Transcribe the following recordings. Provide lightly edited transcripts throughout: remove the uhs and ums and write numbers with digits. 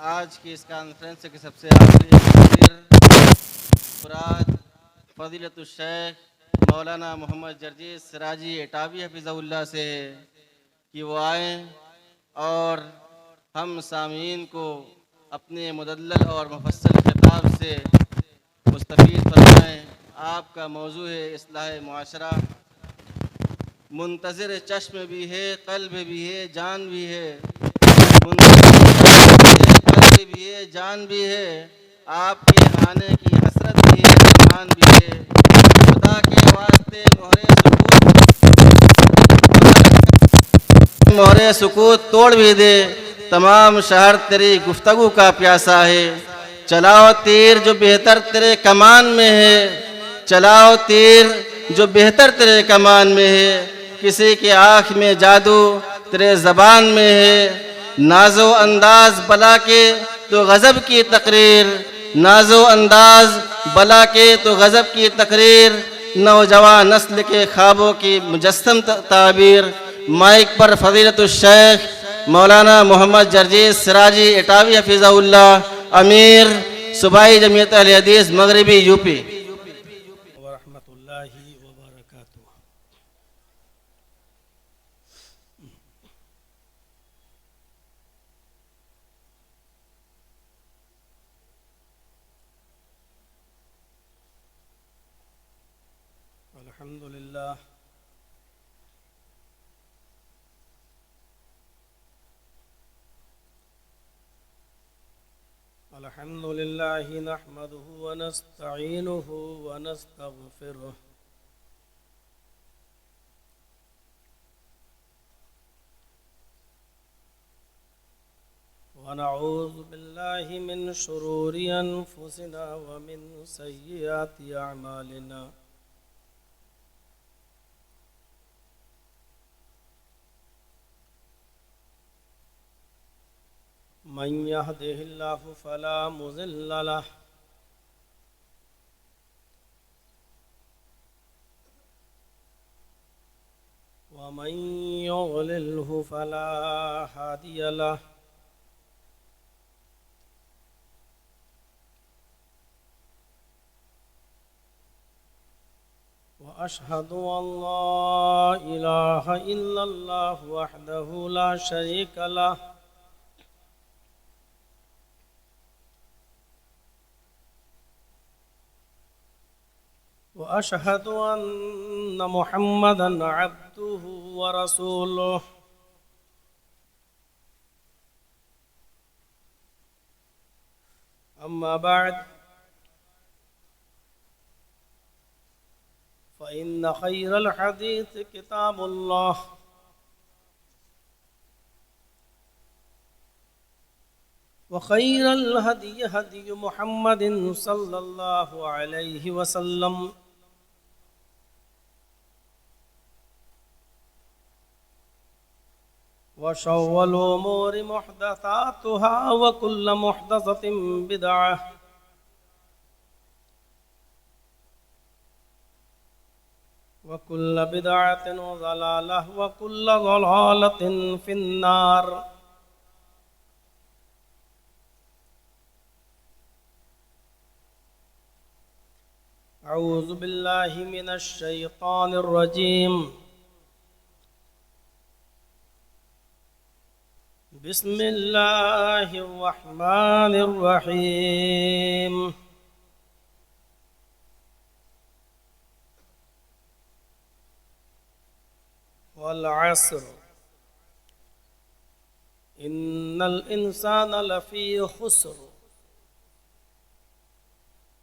आज की इस कॉन्फ्रेंस के सबसे आखिरी मुखबिर मुराद फ़ज़ीलतुल शेख मौलाना मोहम्मद जर्जीस सिराजी एटावी हफ़िज़हुल्लाह से है कि वो आएँ और हम सामीन को अपने मुदल्लल और मुफस्सल खिताब से मुस्तफ़ीद फरमाएँ। आपका मौजू है इस्लाह मुआशरा। मुंतज़िर चश्म भी है, क़ल्ब भी है, जान भी है। मुंतज़िर चश्म भी है, क़ल्ब भी है, जान भी है। आपके आने की हसरत भी है, अरमान भी है। खुदा के वास्ते मोहरे सुकूत तोड़ भी दे। तमाम शहर तेरी गुफ्तगू का प्यासा है। चलाओ तीर जो बेहतर तेरे कमान में है। चलाओ तीर जो बेहतर तेरे कमान में है। किसी के आँख में जादू तेरे ज़बान में है। नाजो अंदाज बला के तो गज़ब की तकरीर, नाजो अंदाज बला के तो गज़ब की तकरीर। नौजवान नस्ल के ख्वाबों की मुजस्सम ताबीर। माइक पर फ़ज़ीलतुल शेख मौलाना मोहम्मद जर्जीस सिराजी एटावी हफ़िज़हुल्लाह, अमीर सूबाई जमीयत अहले हदीस मगरबी यूपी। वरहमतुल्लाहि वबरकातुहू। अल्हम्दुलिल्लाह अल्हम्दुलिल्लाहि नहमदुहु व नस्तईनुहु व नस्तगफिरुह व नऊज़ु बिल्लाहि मिन शुरूरि अनफुसिना व मिन सय्यिआति अअमालिना। मन यहदिहिल्लाहु फला मुज़िल्ल लह व मन युज़लिल्हु फला हादिय लह। व अशहदु अल्ला इलाहा इल्लल्लाह वहदहु ला शरीका लह व अशहदु अन्न मुहम्मदन अब्दुहु व रसूलुहु। अम्मा बअद फ़इन्न खैरल हदीस किताबुल्लाह व खैरल हदी हदी मुहम्मदिन सल्लल्लाहु अलैहि वसल्लम व शर्रुल उमूरि मुहदसातुहा व कुल्लु मुहदसतिन बिदअह व कुल्लु बिदअतिन ज़लालह व कुल्लु ज़लालतिन फिन्नार। अऊज़ु बिल्लाहि मिनश शैतानिर रजीम। बिस्मिल्लाहिर रहमानिर रहीम। वल अस्र इन्नल इंसाना लफ़ी खुस्र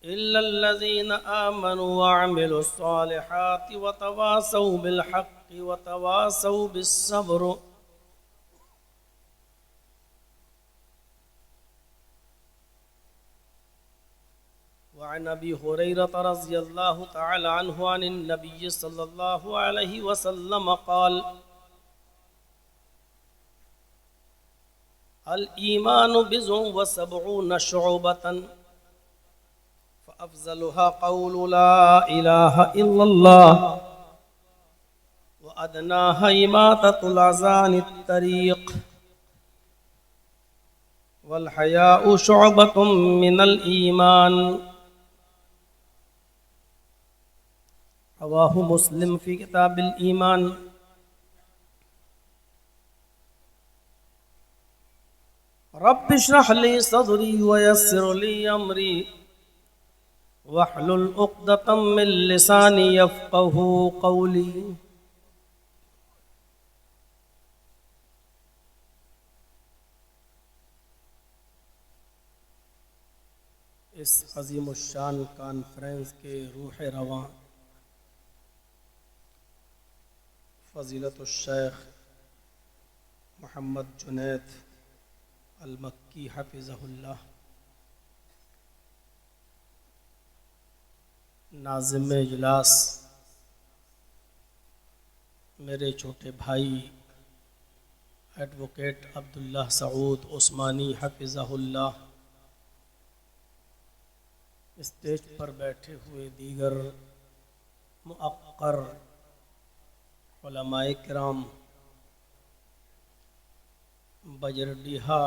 इल्लल्लज़ीना आमनु व अमिलुस्सालिहाति व तवासौ बिल हक़्क़ि व तवासौ बिस्सब्र। वअन अबी हुरैरता रज़ियल्लाहु तआला अन्हु अनिन नबी सल्लल्लाहु अलैहि वसल्लम क़ाल अल ईमानु बिज़ुन व सबऊन शुअबतन फ़अफ़ज़लुहा क़ौलु ला इलाहा इल्लल्लाह व अदनाहा इमाततुल अज़ानित तरीक़ वल हयाउ शुअबतुम मिनल ईमान। रवाहु मुस्लिम फी किताबिल ईमान। रब्बि इश्रह ली सदरी व यस्सिर ली अमरी वहलुल उक़दतम मिन लिसानी यफ़क़हू क़ौली। इस अज़ीमुश्शान कॉन्फ्रेंस के रूह रवां फ़ज़ीलतुश शेख मोहम्मद जुनैद अल-मक्की हफ़िज़हुल्लाह, नाज़िम इजलास, मेरे छोटे भाई एडवोकेट अब्दुल्लाह सऊद उस्मानी हफ़िज़हुल्लाह, स्टेज पर बैठे हुए दीगर मुअक्कर उलमाए किराम, बजरडीहा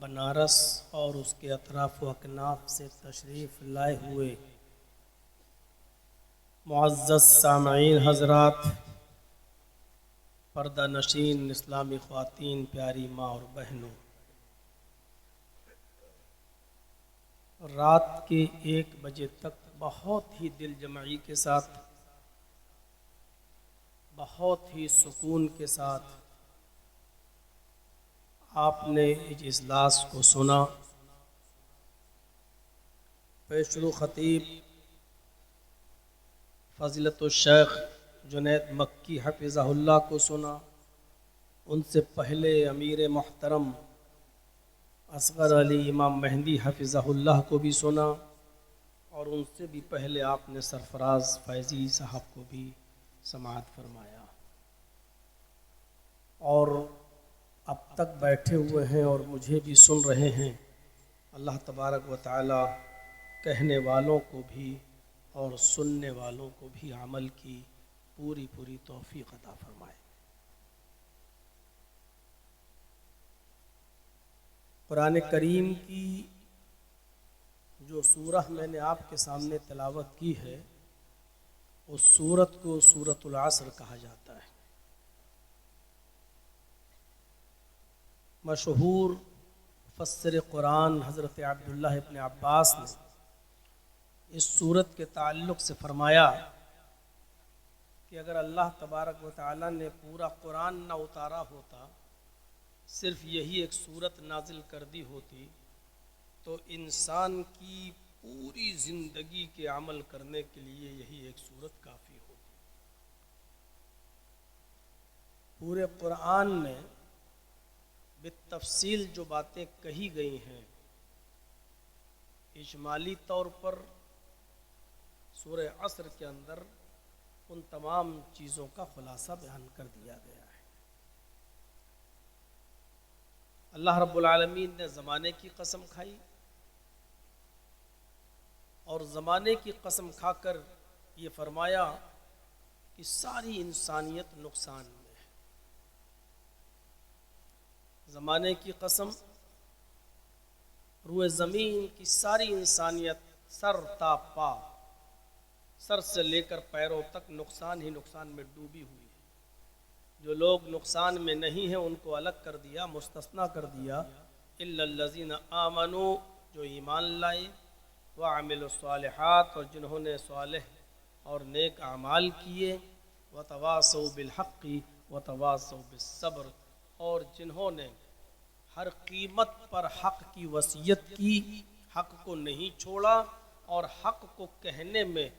बनारस और उसके अतराफ़ व अकनाफ से तशरीफ़ लाए हुए मुअज़्ज़ज़ सामईन हज़रात, पर्दा नशीन इस्लामी ख़वातीन, प्यारी माँ और बहनों, रात के 1 बजे तक बहुत ही दिल जमाई के साथ, बहुत ही सुकून के साथ आपने इस इजलास को सुना। पेशरु ख़तीब फ़ज़ीलतुश शेख जुनैद मक्की हफ़िज़हुल्लाह को सुना। उनसे पहले अमीर मोहतरम असग़र अली इमाम मेहंदी हफ़िज़हुल्लाह को भी सुना, और उनसे भी पहले आपने सरफराज फैज़ी साहब को भी समाअत फरमाया, और अब तक बैठे हुए हैं और मुझे भी सुन रहे हैं। अल्लाह तबारक व तआला कहने वालों को भी और सुनने वालों को भी अमल की पूरी पूरी तौफ़ीक़ अता फरमाए। कुरान करीम की जो सूरह मैंने आपके सामने तिलावत की है, उस सूरत को सूरतुल असर कहा जाता है। मशहूर मुफ़स्सिर कुरान हज़रत अब्दुल्लाह इब्न अब्बास ने इस सूरत के ताल्लुक़ से फ़रमाया कि अगर अल्लाह तबारक व तआला ने पूरा कुरान न उतारा होता, सिर्फ़ यही एक सूरत नाजिल कर दी होती, तो इंसान की पूरी ज़िंदगी के अमल करने के लिए यही एक सूरत काफ़ी होती। पूरे कुरान में बितफ़सील जो बातें कही गई हैं, इजमाली तौर पर सूरह असर के अंदर उन तमाम चीज़ों का खुलासा बयान कर दिया गया है। अल्लाह रब्बुल आलमीन ने ज़माने की कसम खाई, और ज़माने की कसम खाकर ये फरमाया कि सारी इंसानियत नुकसान में है। ज़माने की कसम, रूए ज़मीन की सारी इंसानियत सर ता पा, सर से लेकर पैरों तक नुकसान ही नुकसान में डूबी हुई है। जो लोग नुकसान में नहीं हैं उनको अलग कर दिया, मुस्तस्ना कर दिया। इल्लल्लज़ीना आमनू, जो ईमान लाए, व अमिलुस्सालिहात, और जिन्होंने सालेह और नेक अमाल किए, व तवासौ बिलहक़्क़ि व तवासौ बिस्सब्र, और जिन्होंने हर कीमत पर हक़ की वसीयत की, हक़ को नहीं छोड़ा, और हक़ को कहने में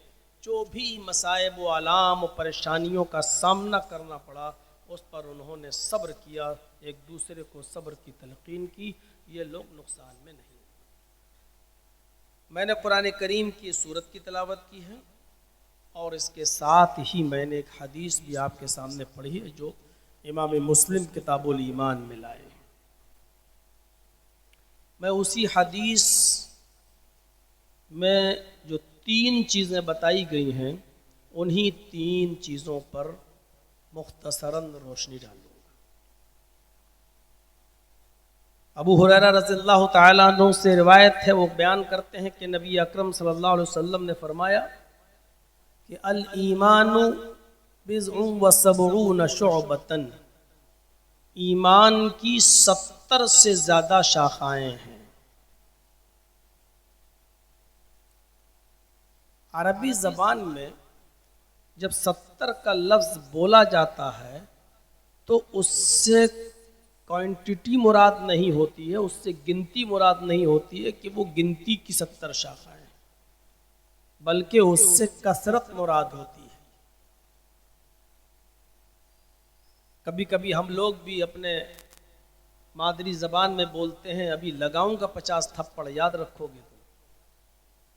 जो भी मसाइब व आलाम और परेशानियों का सामना करना पड़ा, उस पर उन्होंने सब्र किया, एक दूसरे को सब्र की तलक़ीन की। ये लोग नुकसान में नहीं। मैंने कुरान करीम की सूरत की तिलावत की है, और इसके साथ ही मैंने एक हदीस भी आपके सामने पढ़ी है जो इमाम मुस्लिम किताबुल ईमान में लाए। मैं उसी हदीस में जो 3 चीज़ें बताई गई हैं, उन्हीं 3 चीज़ों पर मुख्तसरन रोशनी डालूँगा। अबू हुरैरा रज़ियल्लाहु ताला अन्हु से रिवायत है, वो बयान करते हैं कि नबी अकरम सल्लल्लाहु अलैहि वसल्लम ने फरमाया कि अल ईमानु बिज़उन व सबऊन शुअबतन, ईमान की 70 से ज़्यादा शाखाएं हैं। अरबी ज़बान में जब 70 का लफ्ज़ बोला जाता है तो उससे क्वांटिटी मुराद नहीं होती है, उससे गिनती मुराद नहीं होती है कि वो गिनती की 70 शाखाएं, बल्कि उससे कसरत मुराद होती है। कभी कभी हम लोग भी अपने मादरी ज़बान में बोलते हैं, अभी लगाऊंगा 50 थप्पड़, याद रखोगे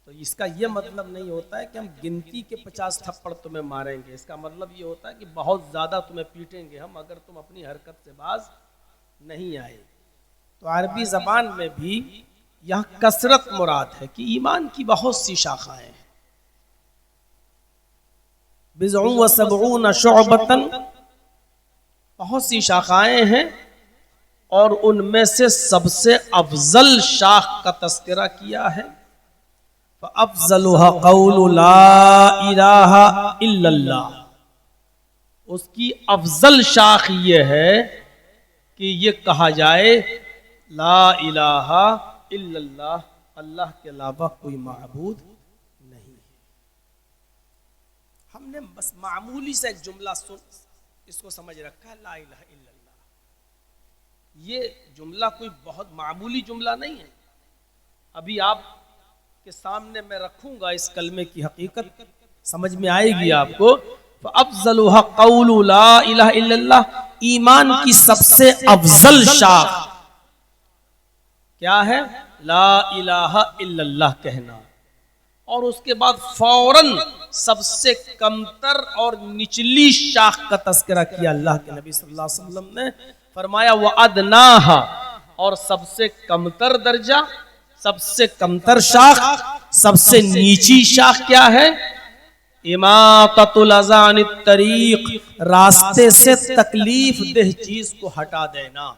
तो इसका यह मतलब नहीं होता है कि हम गिनती के 50 थप्पड़ तुम्हें मारेंगे। इसका मतलब ये होता है कि बहुत ज़्यादा तुम्हें पीटेंगे हम अगर तुम अपनी हरकत से बाज नहीं आए। तो अरबी ज़बान में भी यह कसरत मुराद है कि ईमान की बहुत सी शाखाएं हैं। बिज़उन व सबऊन शुअबतन, बहुत सी शाखाएं हैं और उनमें से सबसे अफजल शाख का तस्करा किया है। अफ़ज़लुहा क़ौलु ला इलाहा इल्लल्लाह, उसकी अफजल शाख ये है कि ये कहा जाए ला इलाहा इल्लल्लाह, अल्लाह के अलावा कोई माबूद नहीं है। हमने बस मामूली सा एक जुमला सुन इसको समझ रखा है, ला इलाहा इल्लल्लाह। ये जुमला कोई बहुत मामूली जुमला नहीं है। अभी आप के सामने मैं रखूंगा इस कलमे की हकीकत, समझ में आएगी आपको। अफ़ज़लुहा क़ौलु ला इलाहा इल्लल्लाह, ईमान की सबसे अफजल शाख क्या है? ला इलाहा इल्लल्लाह कहना। और उसके बाद फौरन सबसे कमतर और निचली शाख का तस्करा किया अल्लाह के नबी सल्लल्लाहु अलैहि वसल्लम ने। फरमाया व अदनाहा, और सबसे कमतर दर्जा, सबसे कमतर शाख, सबसे नीची शाख क्या है? इमाततुल अज़ा अनित तरीक, रास्ते से तकलीफ देह चीज को हटा देना,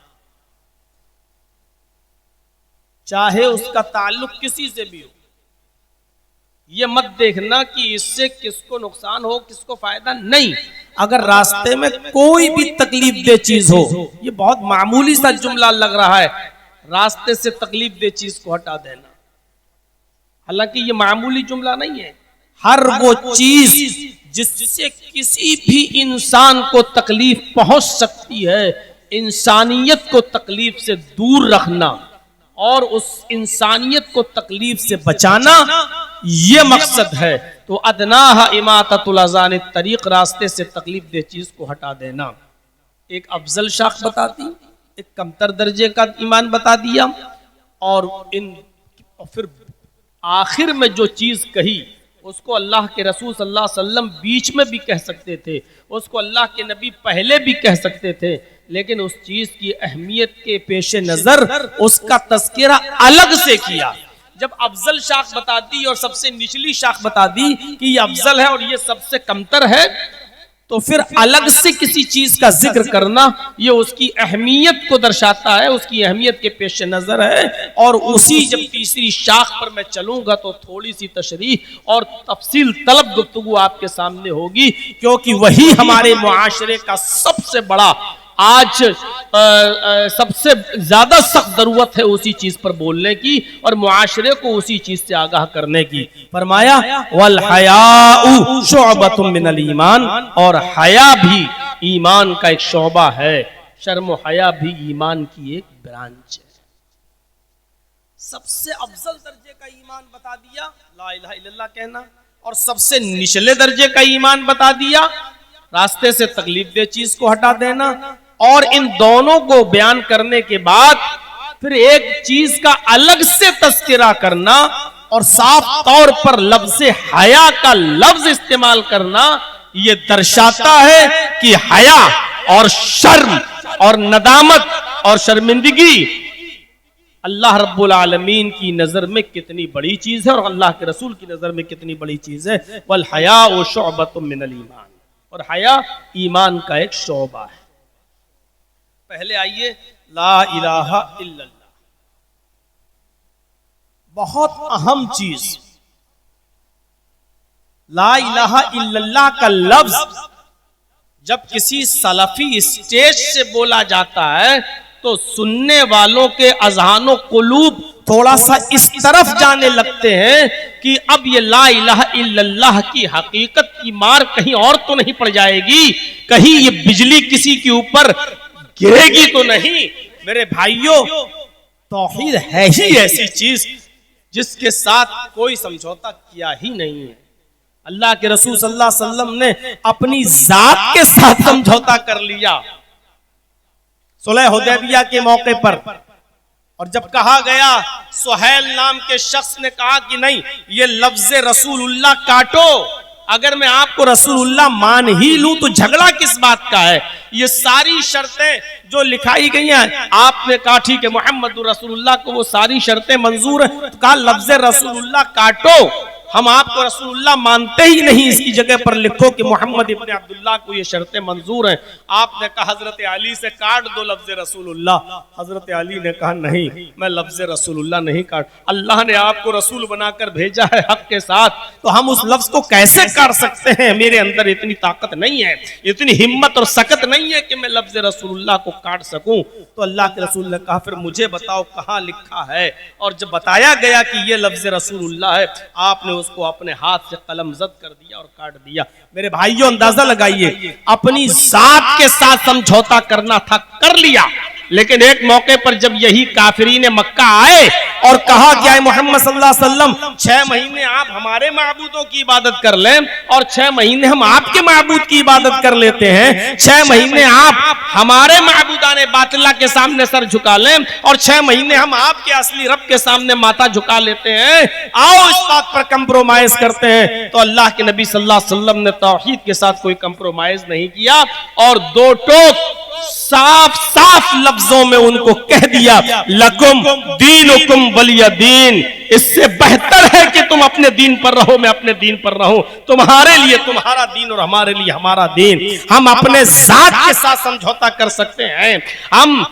चाहे उसका ताल्लुक किसी से भी हो। ये मत देखना कि इससे किसको नुकसान हो किसको फायदा, नहीं, अगर रास्ते में कोई भी तकलीफ दे चीज हो, ये बहुत मामूली सा जुमला लग रहा है, रास्ते से तकलीफ दे चीज को हटा देना, हालांकि ये मामूली जुमला नहीं है। हर वो चीज जिससे किसी भी इंसान को तकलीफ पहुंच सकती है, इंसानियत को तकलीफ से दूर रखना और उस इंसानियत को तकलीफ से बचाना, ये मकसद है। तो अदनाहा इमाततुल अज़ा अनित तरीक, रास्ते से तकलीफ दे चीज को हटा देना। एक अफजल शाख बता दी, एक कमतर दर्जे का ईमान बता दिया, और फिर आखिर में जो चीज कही उसको अल्लाह के रसूल सल्लल्लाहु अलैहि वसल्लम बीच में भी कह सकते थे, उसको अल्लाह के नबी पहले भी कह सकते थे, लेकिन उस चीज की अहमियत के पेश नजर उसका तस्करा अलग से किया। जब अफजल शाख बता दी और सबसे निचली शाख बता दी कि ये अफजल है और ये सबसे कमतर है, तो फिर अलग से किसी चीज का जिक्र करना ये उसकी अहमियत को दर्शाता है, उसकी अहमियत के पेश नजर है। और उसी जब तीसरी शाख पर मैं चलूंगा तो थोड़ी सी तशरीह और तफसील तलब गुफ्तगू आपके सामने होगी, क्योंकि वही हमारे मुआशरे का सबसे बड़ा आज सबसे ज्यादा सख्त जरूरत है उसी चीज पर बोलने की और मुआशरे को उसी चीज से आगाह करने की। फरमाया वल हयाउ शुअबतुम मिनल ईमान, और हया भी ईमान का एक शोबा है, शर्म व हया भी ईमान की एक ब्रांच है। सबसे अफजल दर्जे का ईमान बता दिया ला इलाहा इल्लल्लाह कहना, और सबसे निचले दर्जे का ईमान बता दिया रास्ते से तकलीफ दे चीज को हटा देना। और इन दोनों को बयान करने के बाद फिर एक चीज का अलग से तस्करा करना और साफ तौर पर लफ्ज़ हया का लफ्ज इस्तेमाल करना, ये दर्शाता है कि हया और शर्म और नदामत और शर्मिंदगी अल्लाह रब्बुल आलमीन की नजर में कितनी बड़ी चीज है और अल्लाह के रसूल की नजर में कितनी बड़ी चीज है। वल हया व शुअबतुम मिनल ईमान, और हया ईमान का एक शोबा है। पहले आइए ला इलाहा इल्लल्लाह, बहुत अहम चीज, ला इलाहा इल्लल्लाह का लफ्ज जब किसी सलफी स्टेज से बोला जाता है तो सुनने वालों के अज़हानो कुलूब थोड़ा सा इस तरफ जाने लगते हैं कि अब ये ला इलाहा इल्लल्लाह की हकीकत की मार कहीं और तो नहीं पड़ जाएगी, कहीं ये बिजली किसी के ऊपर गिरेगी तो नहीं। मेरे भाइयों, तौहीद है ही ऐसी चीज जिसके साथ कोई समझौता किया ही नहीं है। अल्लाह के रसूल सल्लल्लाहु अलैहि वसल्लम ने अपनी जात के साथ समझौता कर लिया सुलह हुदैबिया के मौके पर, और जब कहा गया, सुहैल नाम के शख्स ने कहा कि नहीं, ये लफ्ज रसूलुल्लाह काटो, अगर मैं आपको रसूलुल्लाह मान ही लूं तो झगड़ा किस बात का है। ये सारी शर्तें जो लिखाई गई हैं, आपने कहा ठीक है मोहम्मद रसूलुल्लाह को वो सारी शर्तें मंजूर है, तो कहा लफ्ज रसूलुल्लाह काटो, हम आपको रसूलुल्लाह मानते ही नहीं, इसकी जगह पर लिखो कि मोहम्मद इब्ने अब्दुल्लाह को ये शर्तें मंजूर हैं। आपने कहा हजरत अली से काट दो लफ्ज रसूलुल्लाह, हजरत अली ने कहा नहीं, मैं लफ्ज रसूलुल्लाह नहीं काट, अल्लाह ने आपको रसूल बनाकर भेजा है हक के साथ, तो हम उस लफ्ज को कैसे काट सकते हैं। मेरे अंदर इतनी ताकत नहीं है, इतनी हिम्मत और सकत नहीं है कि मैं लफ्ज रसूलुल्लाह को काट सकूं। तो अल्लाह के रसूल ने कहा फिर मुझे बताओ कहां लिखा है, और जब बताया गया कि ये लफ्ज रसूलुल्लाह है, आपने उसको अपने हाथ से कलमजद कर दिया और काट दिया। मेरे भाइयों, अंदाजा लगाइए, अपनी जात के साथ समझौता करना था, कर लिया, लेकिन एक मौके पर जब यही काफिरीन मक्का आए और कहा कि आए मोहम्मद सल्लल्लाहु अलैहि वसल्लम 6 महीने आप हमारे माबूदों की इबादत कर लें और 6 महीने हम आपके माबूद की इबादत कर लेते हैं, 6 महीने आप हमारे माबूदाने बातिला के सामने सर झुका लें और 6 महीने हम आपके असली रब के सामने माथा झुका लेते हैं, आओ इस बात पर कंप्रोमाइज करते हैं। तो अल्लाह के नबी सल्लल्लाहु अलैहि वसल्लम ने तौहीद के साथ कोई कंप्रोमाइज नहीं किया और दो टोक साफ साफ लफ्जों में उनको कह दिया, लकुम दीनुकुम वलिय दीन, इससे बेहतर है कि तुम अपने दीन पर रहो, मैं अपने दीन पर रहूं, तुम्हारे लिए तुम्हारा दीन और हमारे लिए हमारा दीन। हम अपने जात के साथ समझौता कर सकते हैं, हम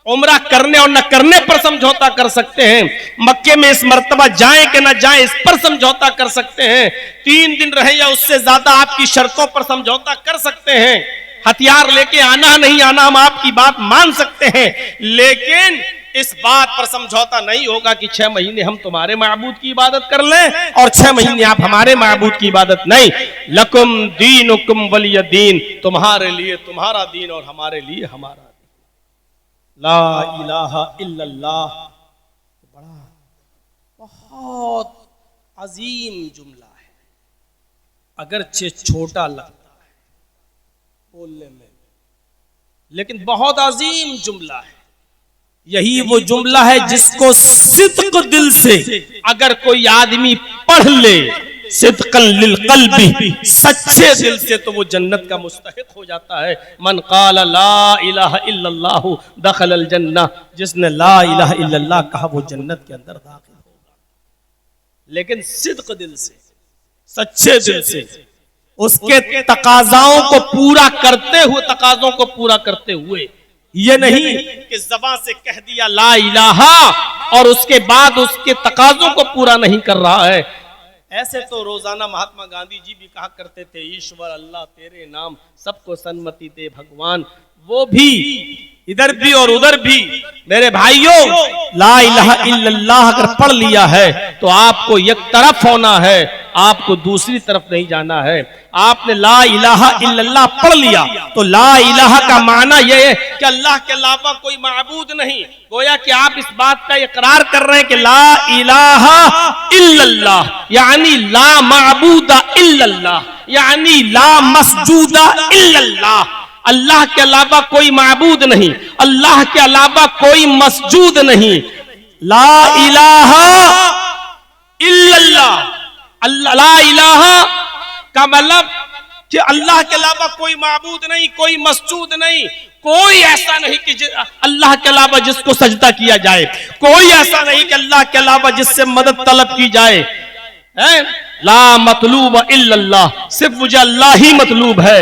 उम्रा करने और न करने पर समझौता कर सकते हैं, मक्के में इस मर्तबा जाएं कि न जाएं इस पर समझौता कर सकते हैं, 3 दिन रहे या उससे ज्यादा आपकी शर्तों पर समझौता कर सकते हैं, हथियार लेके आना नहीं आना हम आपकी बात मान सकते हैं, लेकिन इस बात पर समझौता नहीं होगा कि 6 महीने हम तुम्हारे माबूद की इबादत कर लें और 6 महीने आप हमारे माबूद की इबादत नहीं। लकुम दीनुकुम वलिय दीन, तुम्हारे लिए तुम्हारा दीन और हमारे लिए हमारा दीन। ला इलाहा इल्लल्लाह बड़ा बहुत अजीम जुमला है, अगरचे छोटा लगता है बोलने में, लेकिन बहुत अजीम जुमला है। यही वो जुमला है जिसको सिद्क दिल से अगर कोई आदमी पढ़ ले, सिद्कन लिल क़ल्बी, सच्चे दिल से, तो वो जन्नत का मुस्तहिक हो जाता है। मन क़ाल ला इलाहा इल्लल्लाह दखलल जन्नह, जिसने ला इलाहा इल्लल्लाह कहा वो जन्नत के अंदर दाखिल होगा, लेकिन सिद्क दिल से, सच्चे दिल से, उसके तकाज़ाओं को पूरा करते हुए, तकाज़ों को पूरा करते हुए, ये नहीं कि ज़बान से कह दिया ला इलाहा और उसके बाद उसके तकाज़ों को पूरा नहीं कर रहा है। ऐसे तो रोजाना महात्मा गांधी जी भी कहा करते थे, ईश्वर अल्लाह तेरे नाम सबको सन्मति दे भगवान, वो भी इधर भी और उधर भी। मेरे भाइयों, ला इलाहा इल्लल्लाह अगर पढ़ लिया है तो आपको एक तरफ होना है, आपको दूसरी तरफ नहीं जाना है। आपने ला इलाहा इल्लल्लाह पढ़ लिया तो ला इलाहा का माना यह है कि अल्लाह के अलावा कोई माबूद नहीं, गोया कि आप इस बात का इकरार कर रहे हैं कि ला इलाहा इल्लल्लाह यानी ला माबूदा इल्लल्लाह, यानी ला मसजूदा इल्लल्लाह, अल्लाह के अलावा कोई माबूद नहीं, अल्लाह के अलावा कोई मसजूद नहीं। ला इलाहा इल्लल्लाह, ला इलाहा का मतलब कि अल्लाह के अलावा कोई माबूद नहीं, कोई मसजूद नहीं, कोई ऐसा नहीं कि अल्लाह के अलावा जिसको सजदा किया जाए, कोई ऐसा नहीं कि अल्लाह के अलावा जिससे मदद तलब की जाए। ला मतलूब इल्लल्लाह, सिर्फ मुझे अल्लाह ही मतलूब है।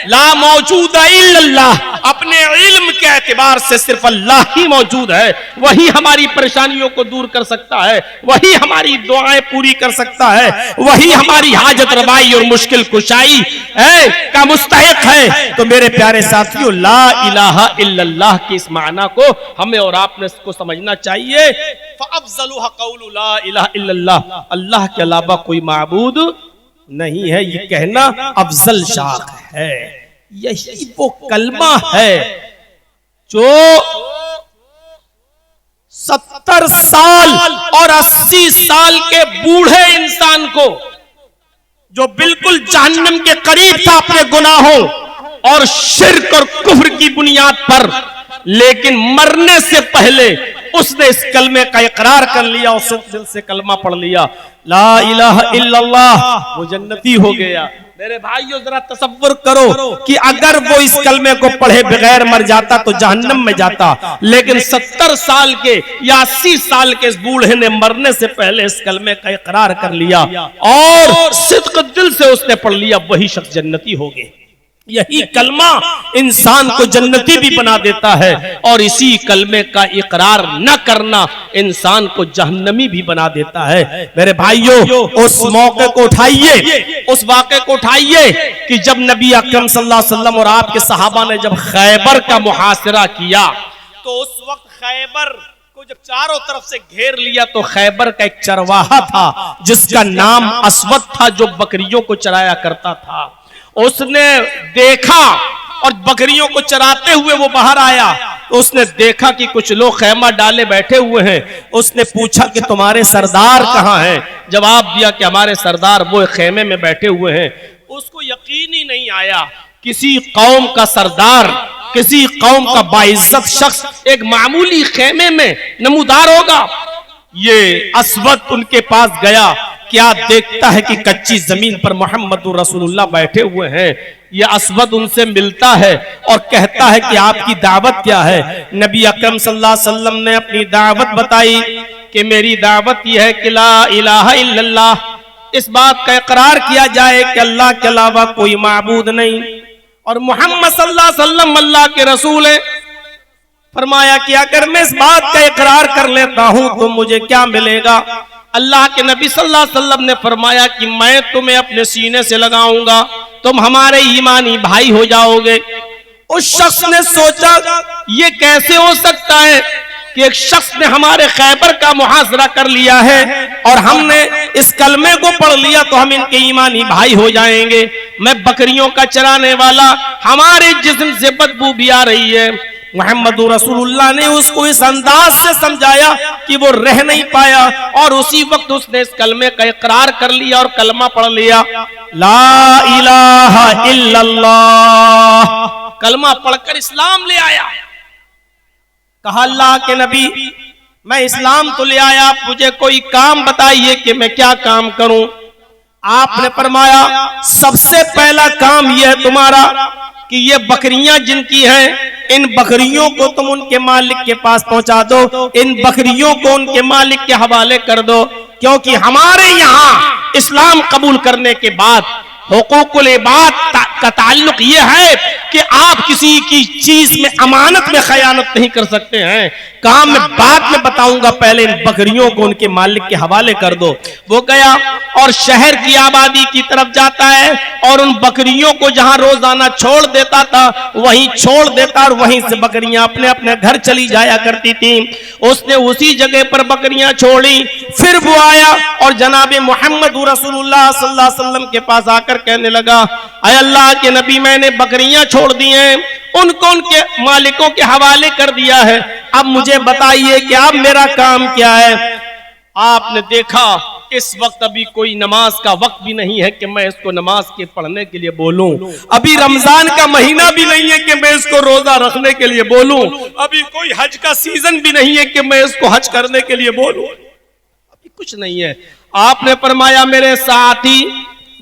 ला मौजूद इल्लल्लाह, अपने इल्म के एतबार से सिर्फ अल्लाह ही मौजूद है। वही हमारी परेशानियों को दूर कर सकता है, वही हमारी दुआएं पूरी कर सकता है, वही हमारी हाजत रवाई और मुश्किल कुशाई का मुस्तहिक है। तो मेरे प्यारे साथियों, ला इलाहा इल्लल्लाह की इस माना को हमें और आपने इसको समझना चाहिए। फ़अफ़ज़लुहा क़ौलु ला इलाहा इल्लल्लाह, अल्लाह के अलावा कोई माबूद नहीं है, ये कहना अफजल शाख है। यही वो कलमा है जो 70 साल और 80 साल के बूढ़े इंसान को, जो बिल्कुल जहन्नम के करीब था अपने गुनाहों और शिर्क और कुफ्र की बुनियाद पर, लेकिन मरने से पहले उसने इस कलमे का इकरार कर लिया, उसने दिल से कलमा पढ़ लिया, ला इलाहा इल्लल्लाह, वो जन्नती हो गया। मेरे भाइयों, जरा तसव्वुर करो कि अगर वो इस कलमे को पढ़े बगैर मर जाता तो जहन्नम में जाता, लेकिन 70 साल के या 80 साल के इस बूढ़े ने मरने से पहले इस कलमे का इकरार कर लिया और सिद्क दिल से उसने पढ़ लिया, वही शख्स जन्नती हो गए। यही कलमा इंसान को जन्नती भी बना देता है और इसी कलमे का इकरार न करना इंसान को जहन्नमी भी बना देता है। मेरे भाइयों, उस मौके को उठाइए, उस वाक़े को उठाइए कि जब नबी अकरम सल्लल्लाहु अलैहि वसल्लम और आपके सहाबा ने जब खैबर का मुहासिरा किया, तो उस वक्त खैबर को जब चारों तरफ से घेर लिया तो खैबर का एक चरवाहा था जिसका नाम असवद था, जो बकरियों को चराया करता था। उसने देखा और बकरियों को चराते हुए वो बाहर आया, तो उसने देखा कि कुछ लोग खैमा डाले बैठे हुए हैं। उसने पूछा कि तुम्हारे सरदार कहाँ हैं? जवाब दिया कि हमारे सरदार वो खेमे में बैठे हुए हैं। उसको यकीन ही नहीं आया, किसी कौम का सरदार, किसी कौम का बाइज्जत शख्स एक मामूली खेमे में नमूदार होगा। ये असवद उनके पास गया, क्या देखता है कि कच्ची जमीन पर मोहम्मदुर रसूलुल्लाह बैठे हुए हैं। ये असवद उनसे मिलता है और कहता है कि आपकी दावत क्या है? नबी अकरम सल्लल्लाहु अलैहि वसल्लम ने अपनी दावत बताई कि मेरी दावत यह है कि ला इलाहा इल्लल्लाह, इस बात का इकरार किया जाए कि अल्लाह के अलावा कोई माबूद नहीं और मोहम्मद सल्लल्लाहु अलैहि वसल्लम अल्लाह के रसूल हैं। फरमाया कि अगर मैं इस बात का इकरार कर लेता हूं तो मुझे क्या मिलेगा? अल्लाह के नबी सल्लल्लाहु अलैहि वसल्लम ने फरमाया कि मैं तुम्हें अपने सीने से लगाऊंगा, तुम हमारे ईमानी भाई हो जाओगे। उस शख्स ने सोचा ये कैसे हो सकता है कि एक शख्स ने हमारे खैबर का मुहासरा कर लिया है और हमने इस कलमे को पढ़ लिया तो हम इनके ईमानी भाई हो जाएंगे। मैं बकरियों का चराने वाला, हमारे जिस्म से बदबू भी आ रही है। मोहम्मदुर रसूलुल्लाह ने उसको इस अंदाज से समझाया कि वो रह नहीं पाया और उसी वक्त उसने इस कलमे का इकरार कर लिया और कलमा पढ़ लिया, ला इलाहा इल्लल्लाह। कलमा पढ़कर इस्लाम ले आया। कहा अल्लाह के नबी, मैं इस्लाम तो ले आया, मुझे कोई काम बताइए कि मैं क्या काम करूं। आपने फरमाया सबसे पहला काम यह है तुम्हारा कि ये बकरियां जिनकी हैं, इन बकरियों को तुम उनके मालिक के पास पहुंचा दो, इन बकरियों को उनके मालिक के हवाले कर दो, क्योंकि हमारे यहाँ इस्लाम कबूल करने के बाद हुकूकुल इबाद का ताल्लुक ये है कि आप किसी की चीज में अमानत में खयानत नहीं कर सकते हैं। काम मैं बाद में बताऊंगा, पहले इन बकरियों को उनके मालिक के हवाले कर दो। वो गया और शहर की आबादी की तरफ जाता है और उन बकरियों को जहां रोजाना छोड़ देता था वहीं छोड़ देता और वहीं से बकरियां अपने अपने घर चली जाया करती थी। उसने उसी जगह पर बकरियां छोड़ी। फिर वो आया और जनाबे मोहम्मद रसूलुल्लाह सल्लल्लाहु अलैहि वसल्लम के पास आकर कहने लगा, अय अल्लाह के नबी, मैंने बकरियां छोड़ दी हैं, उनको उनके मालिकों के हवाले कर दिया है, अब मुझे बताइए कि अब मेरा काम क्या है। आपने देखा इस वक्त अभी कोई नमाज का वक्त भी नहीं है कि मैं इसको नमाज के पढ़ने के लिए बोलूं, अभी रमजान का महीना भी नहीं है कि मैं इसको रोजा रखने के लिए बोलूं, अभी कोई हज का सीजन भी नहीं है कि मैं इसको हज करने के लिए बोलूं, अभी कुछ नहीं है। आपने फरमाया मेरे साथी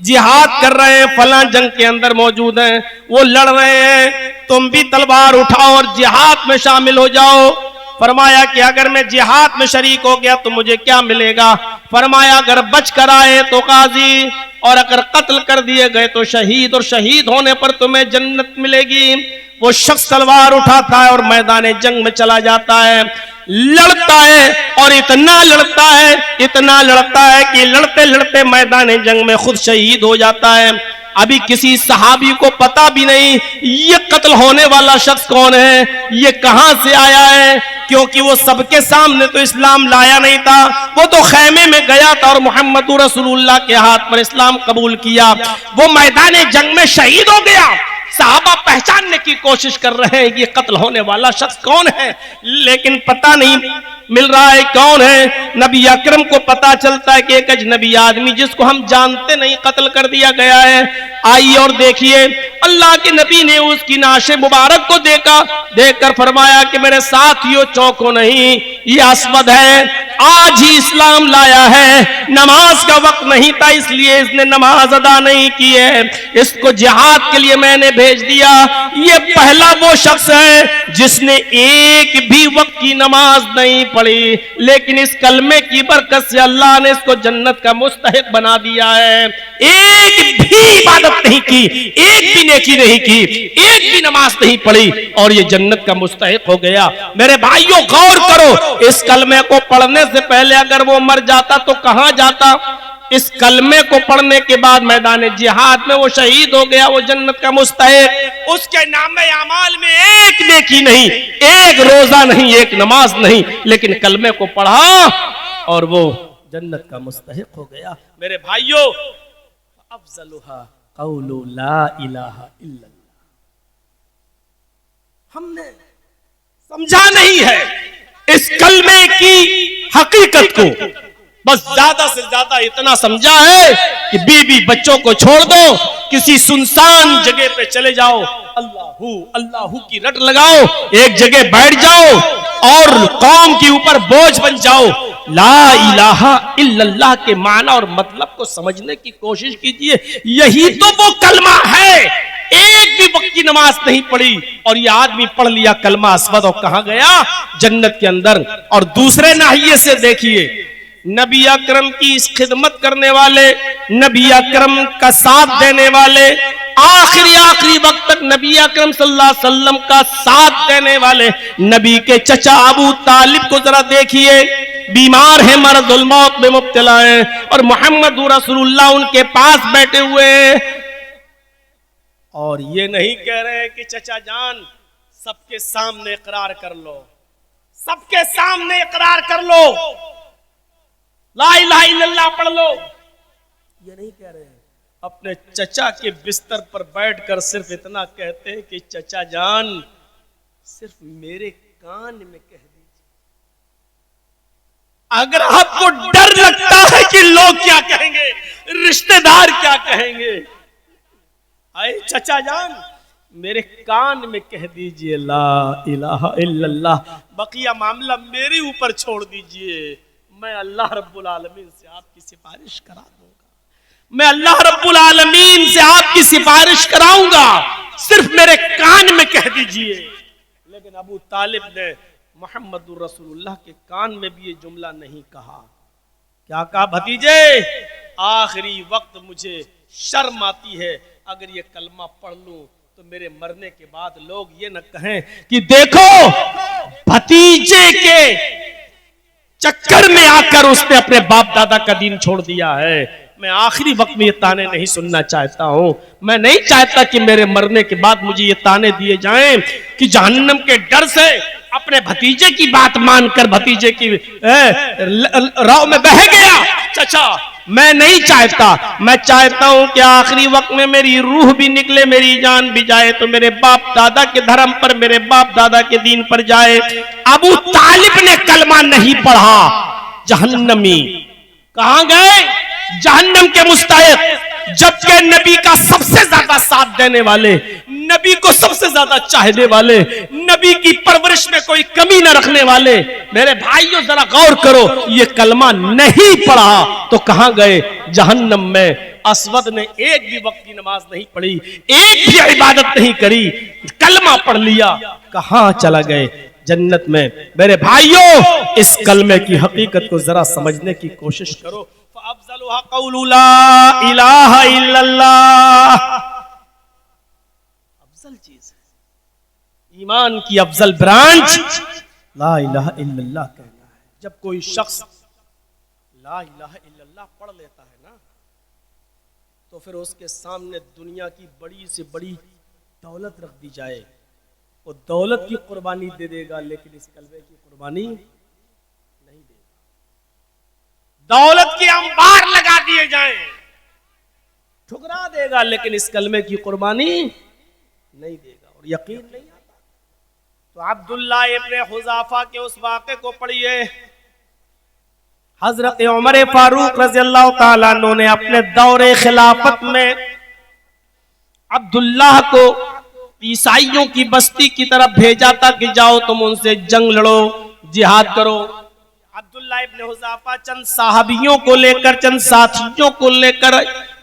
जिहाद कर रहे हैं, फलां जंग के अंदर मौजूद हैं, वो लड़ रहे हैं, तुम भी तलवार उठाओ और जिहाद में शामिल हो जाओ। फरमाया कि अगर मैं जिहाद में शरीक हो गया तो मुझे क्या मिलेगा? फरमाया अगर बच कर आए तो काजी, और अगर कत्ल कर दिए गए तो शहीद, और शहीद होने पर तुम्हें जन्नत मिलेगी। वो शख्स तलवार उठाता है और मैदान जंग में चला जाता है, लड़ता है और इतना लड़ता है कि लड़ते लड़ते मैदान जंग में खुद शहीद हो जाता है। अभी किसी सहाबी को पता भी नहीं ये कत्ल होने वाला शख्स कौन है, ये कहां से आया है, क्योंकि वो सबके सामने तो इस्लाम लाया नहीं था, वो तो खैमे में गया था और मोहम्मद रसूलुल्लाह के हाथ पर इस्लाम कबूल किया। वो मैदान जंग में शहीद हो गया। सहाबा पहचानने की कोशिश कर रहे हैं कि कत्ल होने वाला शख्स कौन है, लेकिन पता नहीं मिल रहा है कौन है। नबी अकरम को पता चलता है कि एक अजनबी आदमी जिसको हम जानते नहीं कत्ल कर दिया गया है। आइए और देखिए, अल्लाह के नबी ने उसकी नाशे मुबारक को देखा, देखकर फरमाया कि मेरे साथियों चौंको नहीं, ये असवद है, आज ही इस्लाम लाया है, नमाज का वक्त नहीं था इसलिए इसने नमाज अदा नहीं की है, इसको जिहाद के लिए मैंने भेज दिया। ये पहला वो शख्स है जिसने एक भी वक्त की नमाज नहीं पढ़ी, लेकिन इस कलमे की बरकत से अल्लाह ने इसको जन्नत का मुस्तहिक बना दिया है। एक भी इबादत नहीं की, एक भी नेकी नहीं की, एक भी नमाज नहीं पढ़ी और ये जन्नत का मुस्तहिक हो गया। मेरे भाइयों गौर करो, इस कलमे को पढ़ने से पहले अगर वो मर जाता तो कहां जाता? इस कलमे को पढ़ने के बाद मैदान जिहाद में वो शहीद हो गया, वो जन्नत का मुस्तहिक। उसके नामे अमाल में एक नेकी नहीं, एक रोजा नहीं, एक नमाज नहीं, लेकिन कलमे को पढ़ा और वो जन्नत का मुस्तहिक हो गया। मेरे भाइयों, अफजलुहा कौलु ला इलाहा इल्लल्लाह। हमने समझा नहीं है इस कलमे की हकीकत को, बस ज्यादा से ज्यादा इतना समझा है कि बीवी बच्चों को छोड़ दो, किसी सुनसान जगह पे चले जाओ, अल्लाहू अल्लाहू की रट लगाओ, एक जगह बैठ जाओ और कौम के ऊपर बोझ बन जाओ। ला इलाहा इल्लल्लाह के माना और मतलब को समझने की कोशिश कीजिए। यही तो वो कलमा है। एक भी वक्त की नमाज नहीं पढ़ी और ये आदमी पढ़ लिया कलमा असवद और कहां गया? जन्नत के अंदर। और दूसरे नाहिये से देखिए, नबी अकरम की इस खिदमत करने वाले, नबी अकरम का साथ देने वाले, आखिरी वक्त तक नबी अकरम सल्लल्लाहु अलैहि वसल्लम का साथ देने वाले नबी के चचा अबू तालिब को जरा देखिए, बीमार है, मरदुल मौत में मुब्तला है और मोहम्मद रसूलुल्लाह उनके पास बैठे हुए हैं और ये नहीं कह रहे हैं कि चचा जान सबके सामने इकरार कर लो, सबके सामने इकरार कर लो, ला इलाहा इल्लल्लाह पढ़ लो, ये नहीं कह रहे हैं। अपने चचा के बिस्तर पर बैठकर सिर्फ इतना कहते हैं कि चचा जान सिर्फ मेरे कान में कह दीजिए। अगर आपको डर लगता है कि लोग क्या कहेंगे, रिश्तेदार क्या कहेंगे, आए चचा जान मेरे कान में कह दीजिए ला इलाहा इल्लल्लाह, बकिया मामला मेरे ऊपर छोड़ दीजिए, मैं अल्लाह रब्बुल आलमीन से आपकी सिफारिश करा दूंगा, मैं अल्लाह रब्बुल आलमीन से आपकी सिफारिश कराऊंगा, सिर्फ मेरे कान में कह दीजिए। लेकिन अबू तालिब ने मोहम्मद रसूलुल्लाह के कान में भी ये जुमला नहीं कहा। क्या कहा? भतीजे आखिरी वक्त मुझे शर्म आती है, अगर ये कलमा पढ़ लूं तो मेरे मरने के बाद लोग ये न कहें कि देखो भतीजे के चक्कर में आकर उसने अपने बाप दादा का दीन छोड़ दिया है। मैं आखिरी वक्त में ये ताने नहीं सुनना चाहता हूं। मैं नहीं चाहता कि मेरे मरने के बाद मुझे ये ताने दिए जाएं कि जहन्नम के डर से अपने भतीजे की बात मानकर भतीजे की राव में बह गया। चाचा मैं नहीं चाहता, मैं चाहता हूं कि आखिरी वक्त में मेरी रूह भी निकले, मेरी जान भी जाए तो मेरे बाप दादा के धर्म पर, मेरे बाप दादा के दीन पर जाए। अबू तालिब ने कलमा नहीं पढ़ा, जहन्नमी। कहां गए? जहन्नम के मुस्तहिक। जबकि नबी का सबसे ज्यादा साथ देने वाले, नबी को सबसे ज्यादा चाहने वाले, नबी की परवरिश में कोई कमी न रखने वाले, मेरे भाइयों जरा गौर करो, ये कलमा नहीं पढ़ा तो कहां गए? जहन्नम में। असवद ने एक भी वक्त की नमाज नहीं पढ़ी, एक भी इबादत नहीं करी, कलमा पढ़ लिया, कहां चला गए? जन्नत में। मेरे भाइयों, इस कलमे की हकीकत को जरा समझने की कोशिश करो। फ़अफ़ज़लुहा क़ौलु ला इलाहा इल्लल्लाह, अफजल चीज है, ईमान की अफजल ब्रांच ला इलाहा इल्लल्लाह कहना है। जब कोई शख्स ला इलाहा इल्लल्लाह पढ़ लेता है ना, तो फिर उसके सामने दुनिया की बड़ी से बड़ी दौलत रख दी जाए, वो दौलत की कुर्बानी दे देगा, लेकिन इस कलमे की कुर्बानी नहीं देगा। दौलत के अंबार लगा दिए जाएं, ठुकरा देगा, लेकिन इस कलमे की कुर्बानी नहीं देगा। और यकीन नहीं आता तो अब्दुल्ला इब्ने हुज़ाफा के उस वाक़े को पढ़िए। हजरत उमर फारूक रज़ियल्लाहु ताला अन्हु ने अपने दौरे खिलाफत में अब्दुल्लाह को ईसाइयों की बस्ती की तरफ भेजा था कि जाओ तुम उनसे जंग लड़ो, जिहाद करो। अब्दुल्ला इब्ने हुज़ाफा चंद साहबियों को लेकर, चंद साथियों को लेकर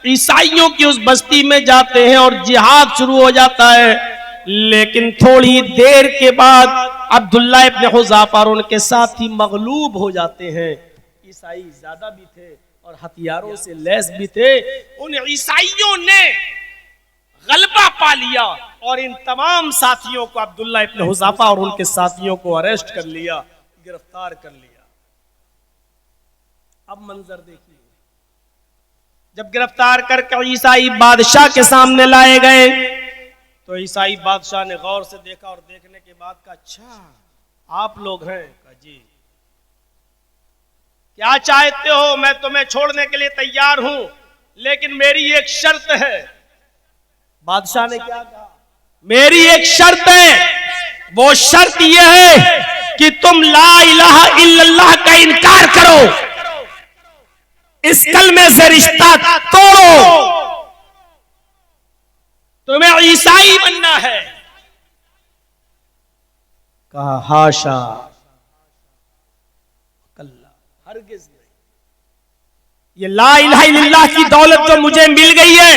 ईसाइयों की उस बस्ती में जाते हैं और जिहाद शुरू हो जाता है। लेकिन थोड़ी देर के बाद अब्दुल्ला इब्ने हुज़ाफा और उनके साथी मगलूब हो जाते हैं। ईसाई ज्यादा भी थे और हथियारों से लैस भी थे। उन ईसाइयों ने गलबा पा लिया और इन तमाम साथियों को, अब्दुल्ला इब्ने हुज़ाफा और उनके साथियों को अरेस्ट कर लिया, गिरफ्तार कर लिया। अब मंजर देखिए, जब गिरफ्तार करके ईसाई बादशाह के सामने लाए गए तो ईसाई बादशाह ने गौर से देखा और देखने के बाद कहा, अच्छा आप लोग हैं? कहा जी। क्या चाहते हो? मैं तुम्हें छोड़ने के लिए तैयार हूं, लेकिन मेरी एक शर्त है। बादशाह ने क्या कहा? मेरी एक शर्त है, वो शर्त यह है कि तुम ला इलाहा इल्लल्लाह का इनकार करो, इस कलमे से रिश्ता तोड़ो, तुम्हें ईसाई बनना है। कहा हाशा कल्ला, हरगिज नहीं। ये ला इलाहा इल्लल्लाह की दौलत जो मुझे मिल गई है,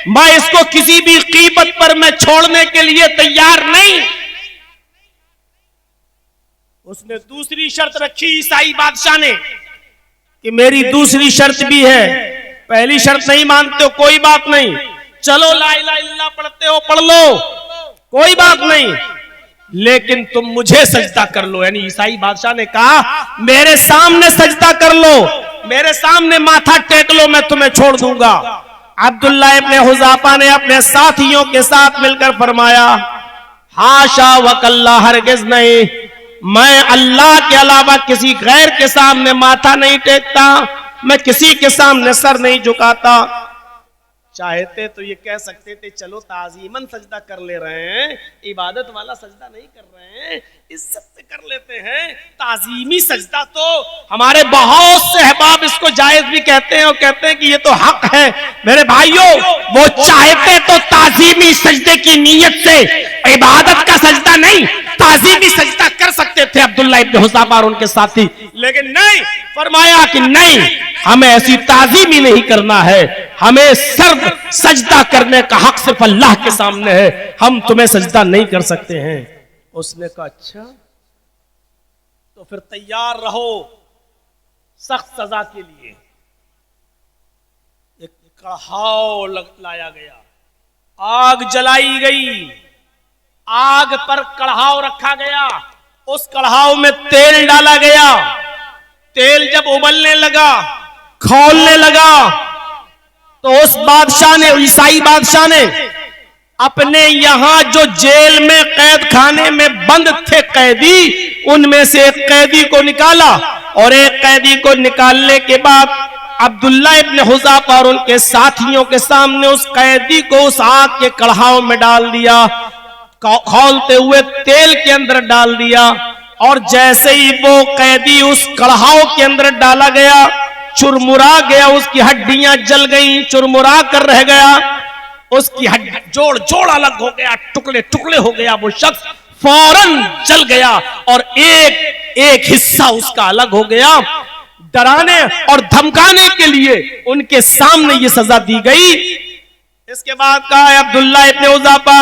मैं इसको किसी भी कीमत पर मैं छोड़ने के लिए तैयार नहीं। उसने दूसरी शर्त रखी ईसाई बादशाह ने कि मेरी दूसरी शर्त भी है, पहली शर्त नहीं मानते हो कोई बात नहीं, चलो ला इलाहा इल्लल्लाह पढ़ते हो पढ़ लो, कोई बात नहीं, लेकिन तुम मुझे सजदा कर लो। यानी ईसाई बादशाह ने कहा मेरे सामने सजदा कर लो, मेरे सामने माथा टेक लो, मैं तुम्हें छोड़ दूंगा। अब्दुल्ला इब्ने हुज़ाफा ने अपने साथियों के साथ मिलकर फरमाया, हाशा वकल्ला, हरगिज नहीं, मैं अल्लाह के अलावा किसी गैर के सामने माथा नहीं टेकता, मैं किसी के सामने सर नहीं झुकाता। चाहते तो ये कह सकते थे चलो ताजीमन सजदा कर ले रहे हैं, इबादत वाला सजदा नहीं कर रहे हैं, इज्जत से कर लेते हैं। ताजीमी सजदा तो हमारे बहुत से अहबाब इसको जायज भी कहते हैं और कहते हैं कि ये तो हक है। मेरे भाइयों, वो चाहते तो ताजीमी सजदे की नीयत से इबादत का सजदा नहीं, ताजीमी सजदा कर सकते थे अब्दुल्ला इब्ने हुज़ाफा और उनके साथी, लेकिन नहीं, फरमाया कि नहीं, हमें ऐसी ताजीमी नहीं करना है, हमें सर्व सजदा करने का हक सिर्फ अल्लाह के सामने है, हम तुम्हें सजदा नहीं कर सकते हैं। उसने कहा अच्छा, तो फिर तैयार रहो सख्त सजा के लिए। एक कढ़ाव लाया गया, आग जलाई गई, आग पर कढ़ाव रखा गया, उस कढ़ाव में तेल डाला गया। तेल जब उबलने लगा, खौलने लगा, तो उस बादशाह ने, ईसाई बादशाह ने अपने यहां जो जेल में कैद खाने में बंद थे कैदी, उनमें से एक कैदी को निकाला और एक कैदी को निकालने के बाद अब्दुल्ला इब्ने हुज़ाफा और उनके साथियों के सामने उस कैदी को उस आग के कढ़ाव में डाल दिया, खौलते हुए तेल के अंदर डाल दिया। और जैसे ही वो कैदी उस कढ़ाव के अंदर डाला गया, चुरमुरा गया, उसकी हड्डियां जल गई, चुरमुरा कर रह गया, उसकी जोड़ जोड़ अलग हो गया, टुकड़े टुकड़े हो गया, वो शख्स फौरन जल गया और एक एक हिस्सा उसका अलग हो गया। डराने और धमकाने के लिए उनके सामने ये सजा दी गई। इसके बाद कहा अब्दुल्ला इब्ने हुज़ाफा,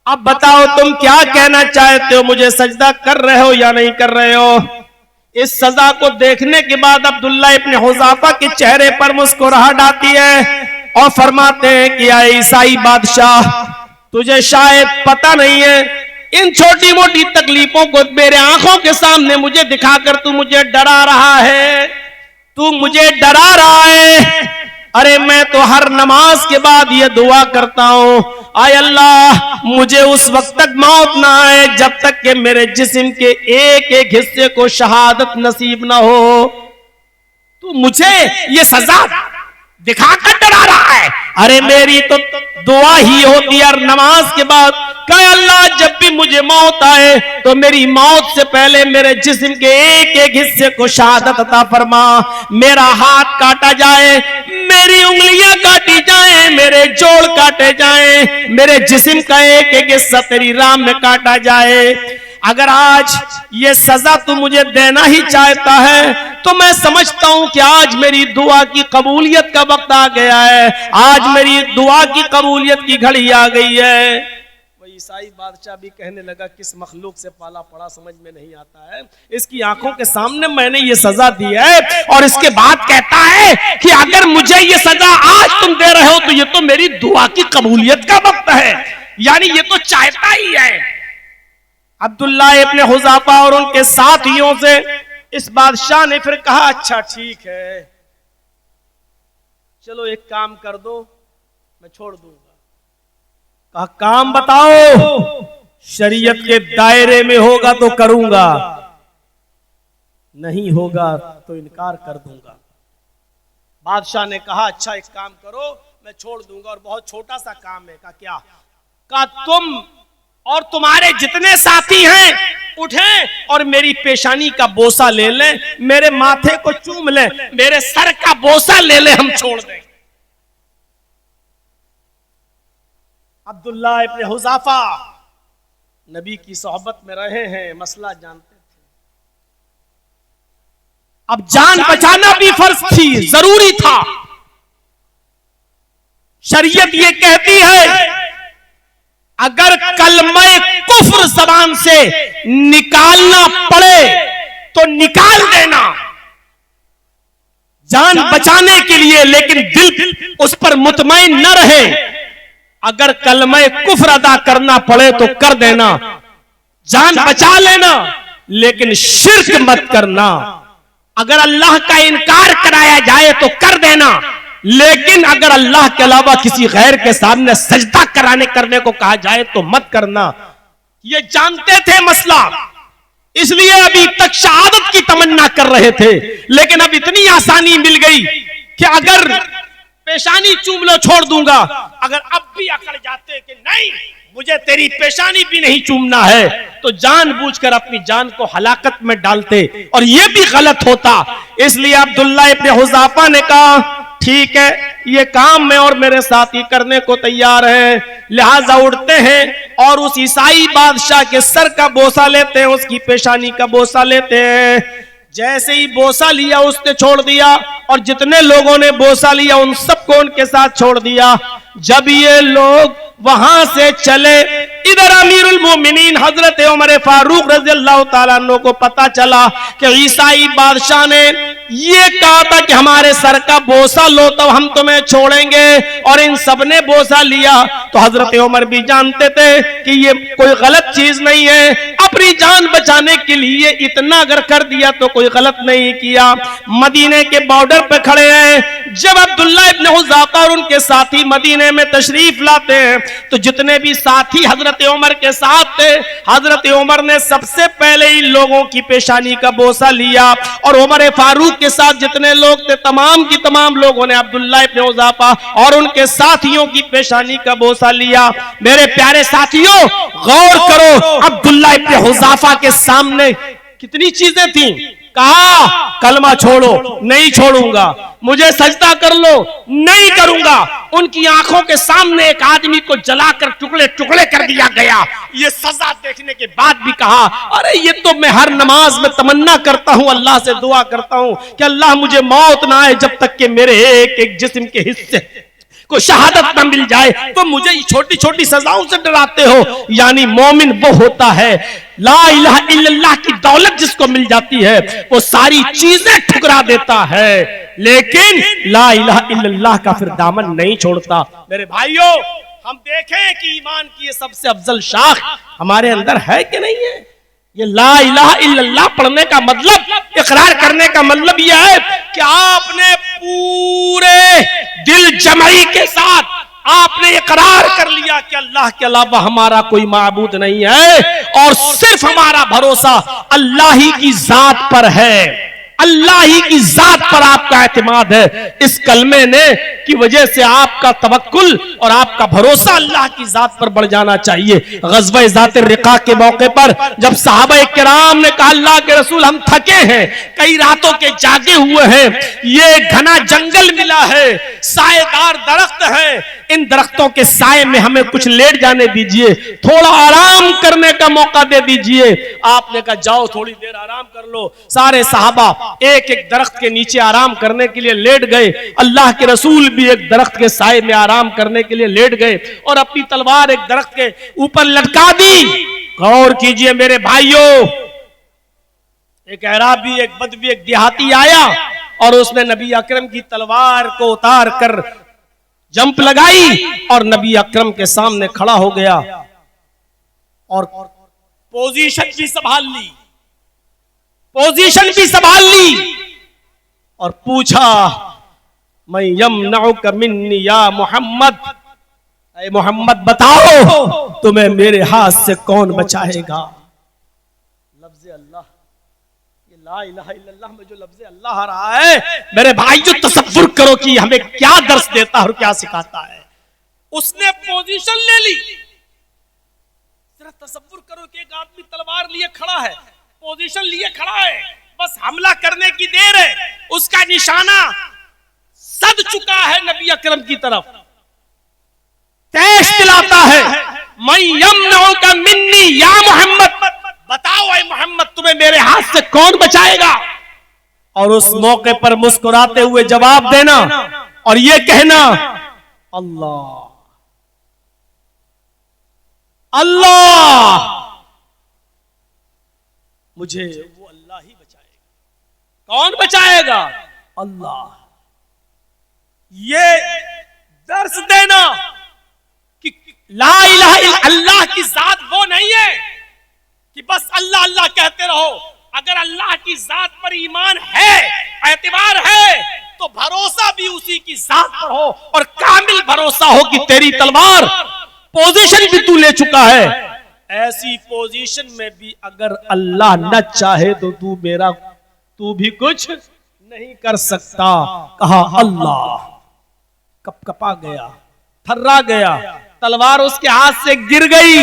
अब बताओ तुम क्या कहना चाहते हो, मुझे सजदा कर रहे हो या नहीं कर रहे हो? इस सजा को देखने के बाद अब्दुल्ला इब्न हुज़ाफा के चेहरे पर मुस्कुराहट आती है और फरमाते हैं कि या ईसाई बादशाह, तुझे शायद पता नहीं है, इन छोटी मोटी तकलीफों को मेरे आंखों के सामने मुझे दिखाकर तू मुझे डरा रहा है, तू मुझे डरा रहा है। अरे मैं तो हर नमाज के बाद ये दुआ करता हूं, आय अल्लाह मुझे उस वक्त तक मौत ना आए जब तक कि मेरे जिस्म के एक एक हिस्से को शहादत नसीब ना हो। तू मुझे ये सजा दिखाकर डरा रहा है। अरे मेरी तो दुआ ही होती है हर नमाज के बाद, कहे अल्लाह जब भी मुझे मौत आए तो मेरी मौत से पहले मेरे जिस्म के एक एक हिस्से को शहादत अता फरमा। मेरा हाथ काटा जाए, मेरी उंगलियां काटी जाए, मेरे जोड़ काटे जाए, मेरे जिस्म का एक एक हिस्सा तेरी राह में काटा जाए। अगर आज ये सजा तू मुझे देना ही चाहता है तो मैं समझता हूं कि आज मेरी दुआ की कबूलियत का वक्त आ गया है, आज मेरी दुआ की कबूलियत की घड़ी आ गई है। वही ईसाई बादशाह भी कहने लगा किस मखलूक से पाला पड़ा समझ में नहीं आता है, इसकी आंखों के सामने मैंने ये सजा दी है और इसके बाद कहता है कि अगर मुझे ये सजा आज तुम दे रहे हो तो ये तो मेरी दुआ की कबूलियत का वक्त है, यानी ये तो चाहता ही है। अब्दुल्ला इब्न हुज़ाफा और उनके साथियों से इस बादशाह ने फिर कहा अच्छा ठीक है, चलो एक काम कर दो, मैं छोड़ दूंगा। कहा काम बताओ, शरीयत के दायरे में होगा तो करूंगा, नहीं होगा तो इनकार कर दूंगा। बादशाह ने कहा अच्छा एक काम करो, मैं छोड़ दूंगा और बहुत छोटा सा काम है। कहा क्या? कहा तुम और तुम्हारे जितने साथी हैं उठें और मेरी पेशानी का बोसा ले लें, मेरे माथे को चूम लें, मेरे सर का बोसा ले लें, हम छोड़ दें। अब्दुल्ला इब्न हुज़ाफा नबी की सोहबत में रहे हैं, मसला जानते थे। अब जान बचाना भी फर्ज थी, जरूरी था। शरीयत ये कहती है अगर कलमे कुफ्र ज़बान से निकालना पड़े तो निकाल देना, जान बचाने के लिए, लेकिन दिल उस पर मुतमईन न रहे। अगर कलमे कुफ्र अदा करना पड़े तो कर देना, जान बचा लेना, लेकिन शिर्क मत करना। अगर अल्लाह का इनकार कराया जाए तो कर देना, लेकिन अगर अल्लाह के अलावा किसी गैर के सामने सजदा करने को कहा जाए तो मत करना। ये जानते थे मसला, इसलिए अभी तक शहादत की तमन्ना कर रहे थे, लेकिन अब इतनी आसानी मिल गई कि अगर पेशानी चूम लो छोड़ दूंगा। अगर अब भी अकड़ जाते कि नहीं मुझे तेरी पेशानी भी नहीं चूमना है तो जानबूझकर अपनी जान को हलाकत में डालते, और यह भी गलत होता। इसलिए अब्दुल्ला इब्न हुज़ाफा ने कहा ठीक है ये काम मैं और मेरे साथी करने को तैयार हैं। लिहाजा उठते हैं और उस ईसाई बादशाह के सर का बोसा लेते हैं, उसकी पेशानी का बोसा लेते हैं। जैसे ही बोसा लिया उसने छोड़ दिया, और जितने लोगों ने बोसा लिया उन सबको उनके साथ छोड़ दिया। जब ये लोग वहां से चले, इधर अमीरुल मोमिनीन हजरत उमर फारूक रज़ियल्लाहु ताला अन्हु को पता चला कि ईसाई बादशाह ने ये कहा था कि हमारे सर का बोसा लो तो हम तुम्हें छोड़ेंगे, और इन सब ने बोसा लिया। तो हजरत उमर भी जानते थे कि ये कोई गलत चीज नहीं है, अपनी जान बचाने के लिए इतना अगर कर दिया तो कोई गलत नहीं किया। मदीने के बॉर्डर पे खड़े हैं। जब अब्दुल्ला इब्न हुज़ाफा और उनके साथी मदीने में तशरीफ लाते हैं तो जितने भी साथी हजरत उमर के साथ थे, हजरत उमर ने सबसे पहले इन लोगों की पेशानी का बोसा लिया, और उमर फारूक के साथ जितने लोग थे तमाम की तमाम लोगों ने अब्दुल्ला इब्न हुज़ाफा और उनके साथियों की पेशानी का बोसा लिया। मेरे प्यारे साथियों गौर करो, अब्दुल्ला इब्न हुज़ाफा के सामने कितनी चीजें थी। कहा कलमा छोड़ो, नहीं छोड़ूंगा, मुझे सजदा कर लो, नहीं करूंगा। उनकी आंखों के सामने एक आदमी को जलाकर टुकड़े टुकड़े कर दिया गया। ये सजा देखने के बाद भी कहा अरे ये तो मैं हर नमाज में तमन्ना करता हूं, अल्लाह से दुआ करता हूं कि अल्लाह मुझे मौत ना आए जब तक कि मेरे एक एक जिस्म के हिस्से को शहादत न मिल जाए तो मुझे छोटी छोटी सजाओं से डराते हो। यानी मोमिन वो होता है ला इलाहा इल्लल्लाह की दौलत जिसको मिल जाती है वो सारी चीजें ठुकरा देता है, लेकिन ला इलाहा इल्लल्लाह का फिर दामन नहीं छोड़ता। मेरे भाइयों, हम देखें कि ईमान की ये सबसे अफजल शाख हमारे अंदर है कि नहीं है। ये ला इलाहा इल्लल्लाह पढ़ने का मतलब, इकरार करने का मतलब यह है कि आपने पूरे दिल जमाई के साथ आपने इकरार कर लिया कि अल्लाह के अलावा हमारा कोई माबूद नहीं है और सिर्फ हमारा भरोसा अल्लाह ही की जात पर है, अल्लाह ही की जात पर आपका एतमाद है। इस कलमे ने की वजह से आपका तवक्कुल और आपका भरोसा अल्लाह की जात पर बढ़ जाना चाहिए। ग़ज़वा ज़ात रिक़ा के मौके पर जब सहाबा किराम ने कहा अल्लाह के रसूल हम थके हैं, कई रातों के जागे हुए हैं, ये घना जंगल मिला है, साएदार दरख्त है, इन दरख्तों के साए में हमें कुछ लेट जाने दीजिए, थोड़ा आराम करने का मौका दे दीजिए। आपने कहा जाओ थोड़ी देर आराम कर लो। सारे सहाबा एक एक दरख्त के नीचे आराम करने के लिए लेट गए। अल्लाह के रसूल भी एक दरख्त के साए में आराम करने के लिए लेट गए और अपनी तलवार एक दरख्त के ऊपर लटका दी। गौर कीजिए मेरे भाइयों, एक अराबी, एक बदवी, एक देहाती आया और उसने नबी अकरम की तलवार को उतार कर जंप लगाई और नबी अकरम के सामने खड़ा हो गया और पोजीशन भी संभाल ली, पोजीशन भी संभाल ली और पूछा मैं यमनउका मिन्नी या मोहम्मद, ऐ मोहम्मद बताओ तुम्हें मेरे हाथ से कौन बचाएगा। लफ्ज़ अल्लाह, ये ला इलाहा इल्लल्लाह में जो लफ्ज़ अल्लाह आ रहा है, मेरे भाई जो तसव्वुर करो कि हमें क्या दर्स देता है और क्या सिखाता है। उसने पोजीशन ले ली। जरा तसव्वुर करो कि एक आदमी तलवार लिए खड़ा है, पोजीशन लिए खड़ा है, बस हमला करने की देर है, उसका निशाना सद चुका है नबी अकरम की तरफ, तेज दिलाता है मैं यमनउका मिन्नी या मोहम्मद, बताओ ऐ मोहम्मद तुम्हें मेरे हाथ से कौन बचाएगा। और उस मौके पर मुस्कुराते हुए जवाब देना और ये कहना अल्लाह अल्लाह, मुझे वो अल्लाह ही बचाएगा। कौन बचाएगा? अल्लाह। ये दर्स देना कि ला इलाहा इल्लल्लाह, अल्लाह की जात वो नहीं है कि बस अल्लाह अल्लाह कहते रहो। अगर अल्लाह की जात पर ईमान है, एतबार है, तो भरोसा भी उसी की जात पर हो और कामिल भरोसा हो कि तेरी तलवार पोजीशन भी तू ले चुका है, ऐसी पोजीशन में भी अगर अल्लाह न चाहे तो तू भी कुछ नहीं कर सकता। कहा अल्लाह, कपकपा गया, थर्रा गया, तलवार उसके हाथ से गिर गई।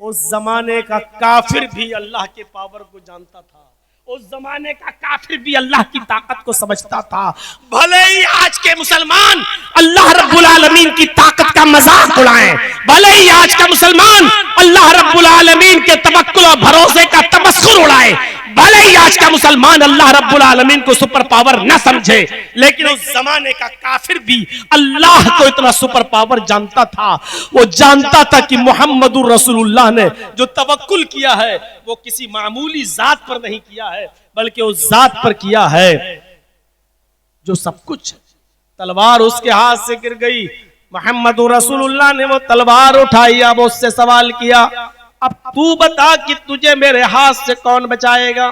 उस जमाने का काफिर भी अल्लाह के पावर को जानता था, उस जमाने का काफिर भी अल्लाह की ताकत को समझता था। भले ही आज के मुसलमान अल्लाह रब्बुल आलमीन की ताकत का मजाक उड़ाएं, भले ही आज का मुसलमान अल्लाह रब्बुल आलमीन के तवक्कुल और भरोसे का तमस्खुर उड़ाए, भले ही आज का मुसलमान अल्लाह रब्बुल आलमीन को सुपर पावर न समझे, लेकिन उस जमाने का काफिर भी अल्लाह को इतना सुपर पावर जानता था। वो जानता था कि मोहम्मदुर रसूलुल्लाह ने जो तवक्कुल किया है वो किसी मामूली जात पर नहीं किया है, बल्कि उस जात पर किया है जो सब कुछ। तलवार उसके हाथ से गिर गई, मोहम्मदुर रसूलुल्लाह ने वो तलवार उठाई। अब उससे सवाल किया, अब तू बता कि तुझे मेरे हाथ से कौन बचाएगा,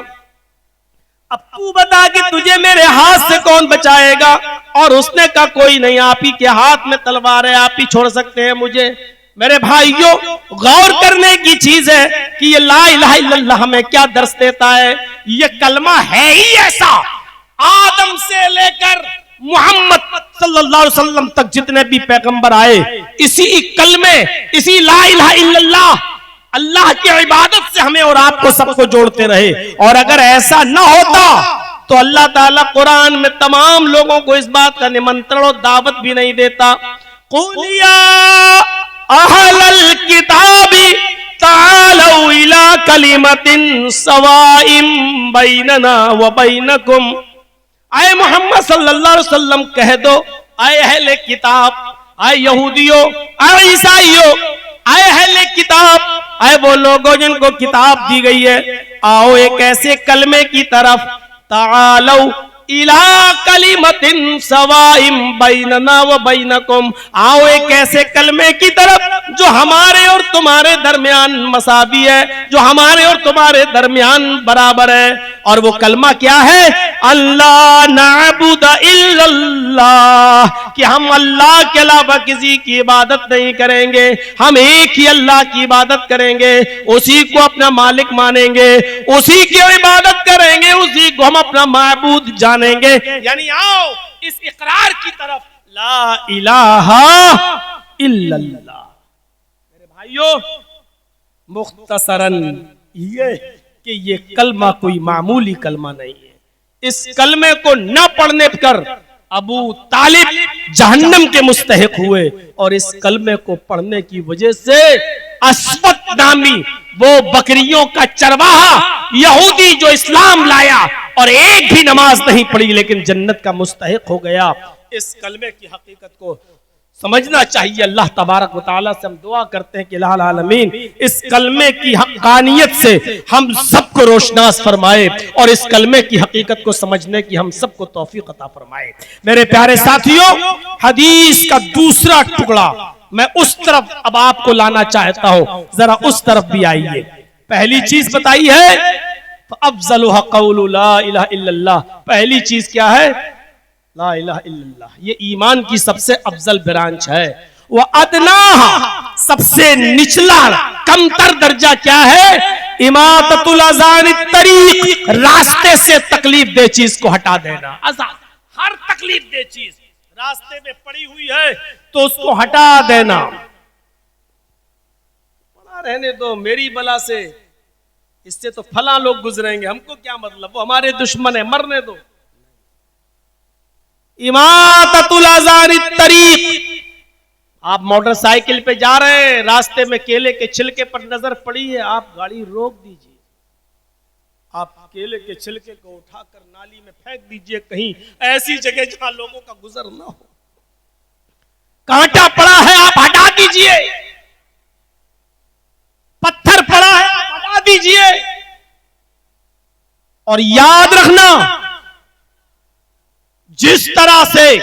अब तू बता कि तुझे मेरे हाथ से कौन बचाएगा। और उसने कहा कोई नहीं, आप ही के हाथ में तलवार है, आप ही छोड़ सकते हैं मुझे। मेरे भाइयों, गौर करने की चीज है कि ये ला इलाहा इल्लल्लाह हमें क्या दर्स देता है। ये कलमा है ही ऐसा, आदम से लेकर मोहम्मद सल्लल्लाहु अलैहि वसल्लम तक जितने भी पैगंबर आए, इसी कलमे, इसी ला इलाहा इल्लल्लाह अल्लाह की इबादत से हमें और आपको सबको जोड़ते रहे। और अगर ऐसा न होता तो अल्लाह ताला कुरान में तमाम लोगों को इस बात का निमंत्रण और दावत भी नहीं देता। कुल या अहलल किताबी तालौ इला कलिमतिन सवाइम बैनना व बैनकुम। आए मोहम्मद सल्लल्लाहु अलैहि वसल्लम कह दो आए अहले किताब, आए यहूदियों, आए ईसाइयों, आए अहले किताब, आए वो लोगों जिनको किताब दी गई है, आओ एक ऐसे कलमे की तरफ, तालौ इला कलिमतिन सवाइम बैनना व बैनकुम, आओ एक ऐसे कलमे की तरफ जो हमारे और तुम्हारे दरमियान मसावी है, जो हमारे और तुम्हारे दरमियान बराबर है। और वो कलमा क्या है? अल्लाह नाबुद इल्लल्लाह, कि हम अल्लाह के अलावा किसी की इबादत नहीं करेंगे, हम एक ही अल्लाह की इबादत करेंगे, उसी को अपना मालिक मानेंगे, उसी की इबादत करेंगे, उसी को हम अपना माबूद जानेंगे। यानी आओ इस इकरार की तरफ, ला इलाहा इल्लल्लाह। मेरे भाइयों, मुख्तसरन ये कि ये कलमा कोई मामूली कलमा नहीं है। इस कलमे को न पढ़ने पर अबू तालिब जहन्नम के मुस्तहिक हुए, और इस कलमे को पढ़ने की वजह से अस्वद नामी वो बकरियों का चरवाहा यहूदी जो इस्लाम लाया और एक भी नमाज नहीं पढ़ी लेकिन जन्नत का मुस्तहिक हो गया। इस कलमे की हकीकत को समझना चाहिए। अल्लाह तबारक व तआला से हम दुआ करते हैं कि इलाहुल आलमीन इस कलमे की हक़ानियत से हम सबको रोशनास फरमाए और इस कलमे की हकीकत को समझने की हम सबको तौफीक अता फरमाए। मेरे प्यारे साथियों, हदीस का दूसरा टुकड़ा मैं उस तरफ अब आपको लाना चाहता हूं, जरा उस तरफ भी आइए। पहली चीज बताई है अफ़ज़लुहा क़ौलु ला इलाहा इल्लल्लाह। पहली चीज क्या है? ला इलाहा इल्लल्लाह। ये ईमान की सबसे अफजल ब्रांच है। वह अदनाहा, सबसे निचला कमतर दर्जा क्या है? इमाततुल अज़ान तरीक, रास्ते से तकलीफ दे चीज को हटा देना। अज़ान, हर तकलीफ दे चीज रास्ते में पड़ी हुई है तो उसको हटा देना। पड़ा रहने दो, मेरी बला से, इससे तो फला लोग गुजरेंगे, हमको क्या मतलब, वो हमारे दुश्मन है, मरने दो। इमाततुल अज़ान तरीक, आप मोटरसाइकिल पे जा रहे हैं, रास्ते में केले के छिलके पर नजर पड़ी है, आप गाड़ी रोक दीजिए, आप केले के छिलके को उठाकर नाली में फेंक दीजिए, कहीं ऐसी जगह जहां लोगों का गुजर ना हो। कांटा पड़ा है आप हटा दीजिए, पत्थर पड़ा है आप हटा दीजिए। और याद रखना, जिस तरह से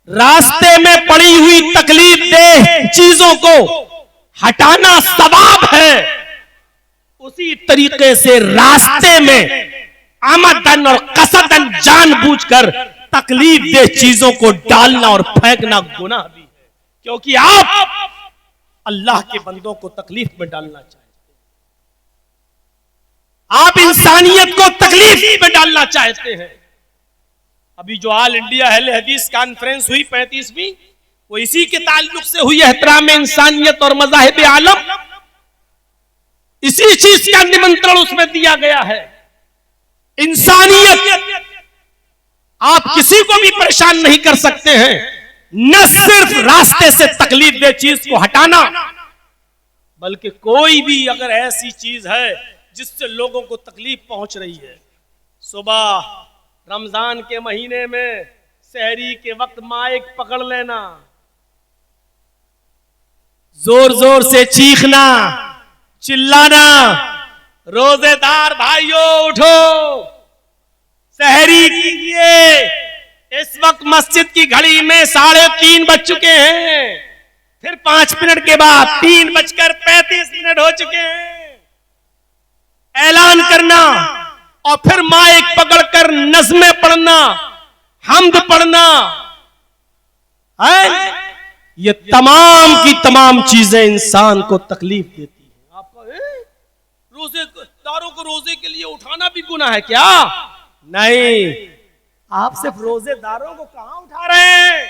रास्ते में पड़ी हुई तकलीफ दे चीजों को हटाना सवाब है, उसी तरीके से रास्ते में आमदन और कसदन जानबूझकर तकलीफ दे चीजों को डालना और फेंकना गुनाह भी है, क्योंकि आप अल्लाह के बंदों को तकलीफ में डालना चाहते हैं, आप इंसानियत को तकलीफ में डालना चाहते हैं। अभी जो ऑल इंडिया अहले हदीस कॉन्फ्रेंस हुई 35वीं, वो इसी के ताल्लुक से हुई, एहतराम इंसानियत और मज़ाहिब आलम, इसी चीज का निमंत्रण उसमें दिया गया है। इंसानियत, आप किसी को भी परेशान नहीं कर सकते हैं, न सिर्फ रास्ते से तकलीफ दे चीज को हटाना, बल्कि कोई भी अगर ऐसी चीज है जिससे लोगों को तकलीफ पहुंच रही है, सुबह रमजान के महीने में सहरी के वक्त माइक पकड़ लेना, जोर जोर से चीखना, चिल्लाना, रोजेदार भाइयों उठो, सहरी कीजिए, इस वक्त मस्जिद की घड़ी में 3:30 बज चुके हैं, फिर 5 मिनट के बाद 3:35 हो चुके हैं। ऐलान करना और फिर माइक पकड़कर नज़्में पढ़ना, हम्द पढ़ना है, ये तमाम की तमाम चीजें इंसान को तकलीफ देती हैं। आपको रोजेदारों को रोजे के लिए उठाना भी गुनाह है क्या? नहीं, आप सिर्फ रोजेदारों को कहां उठा रहे हैं?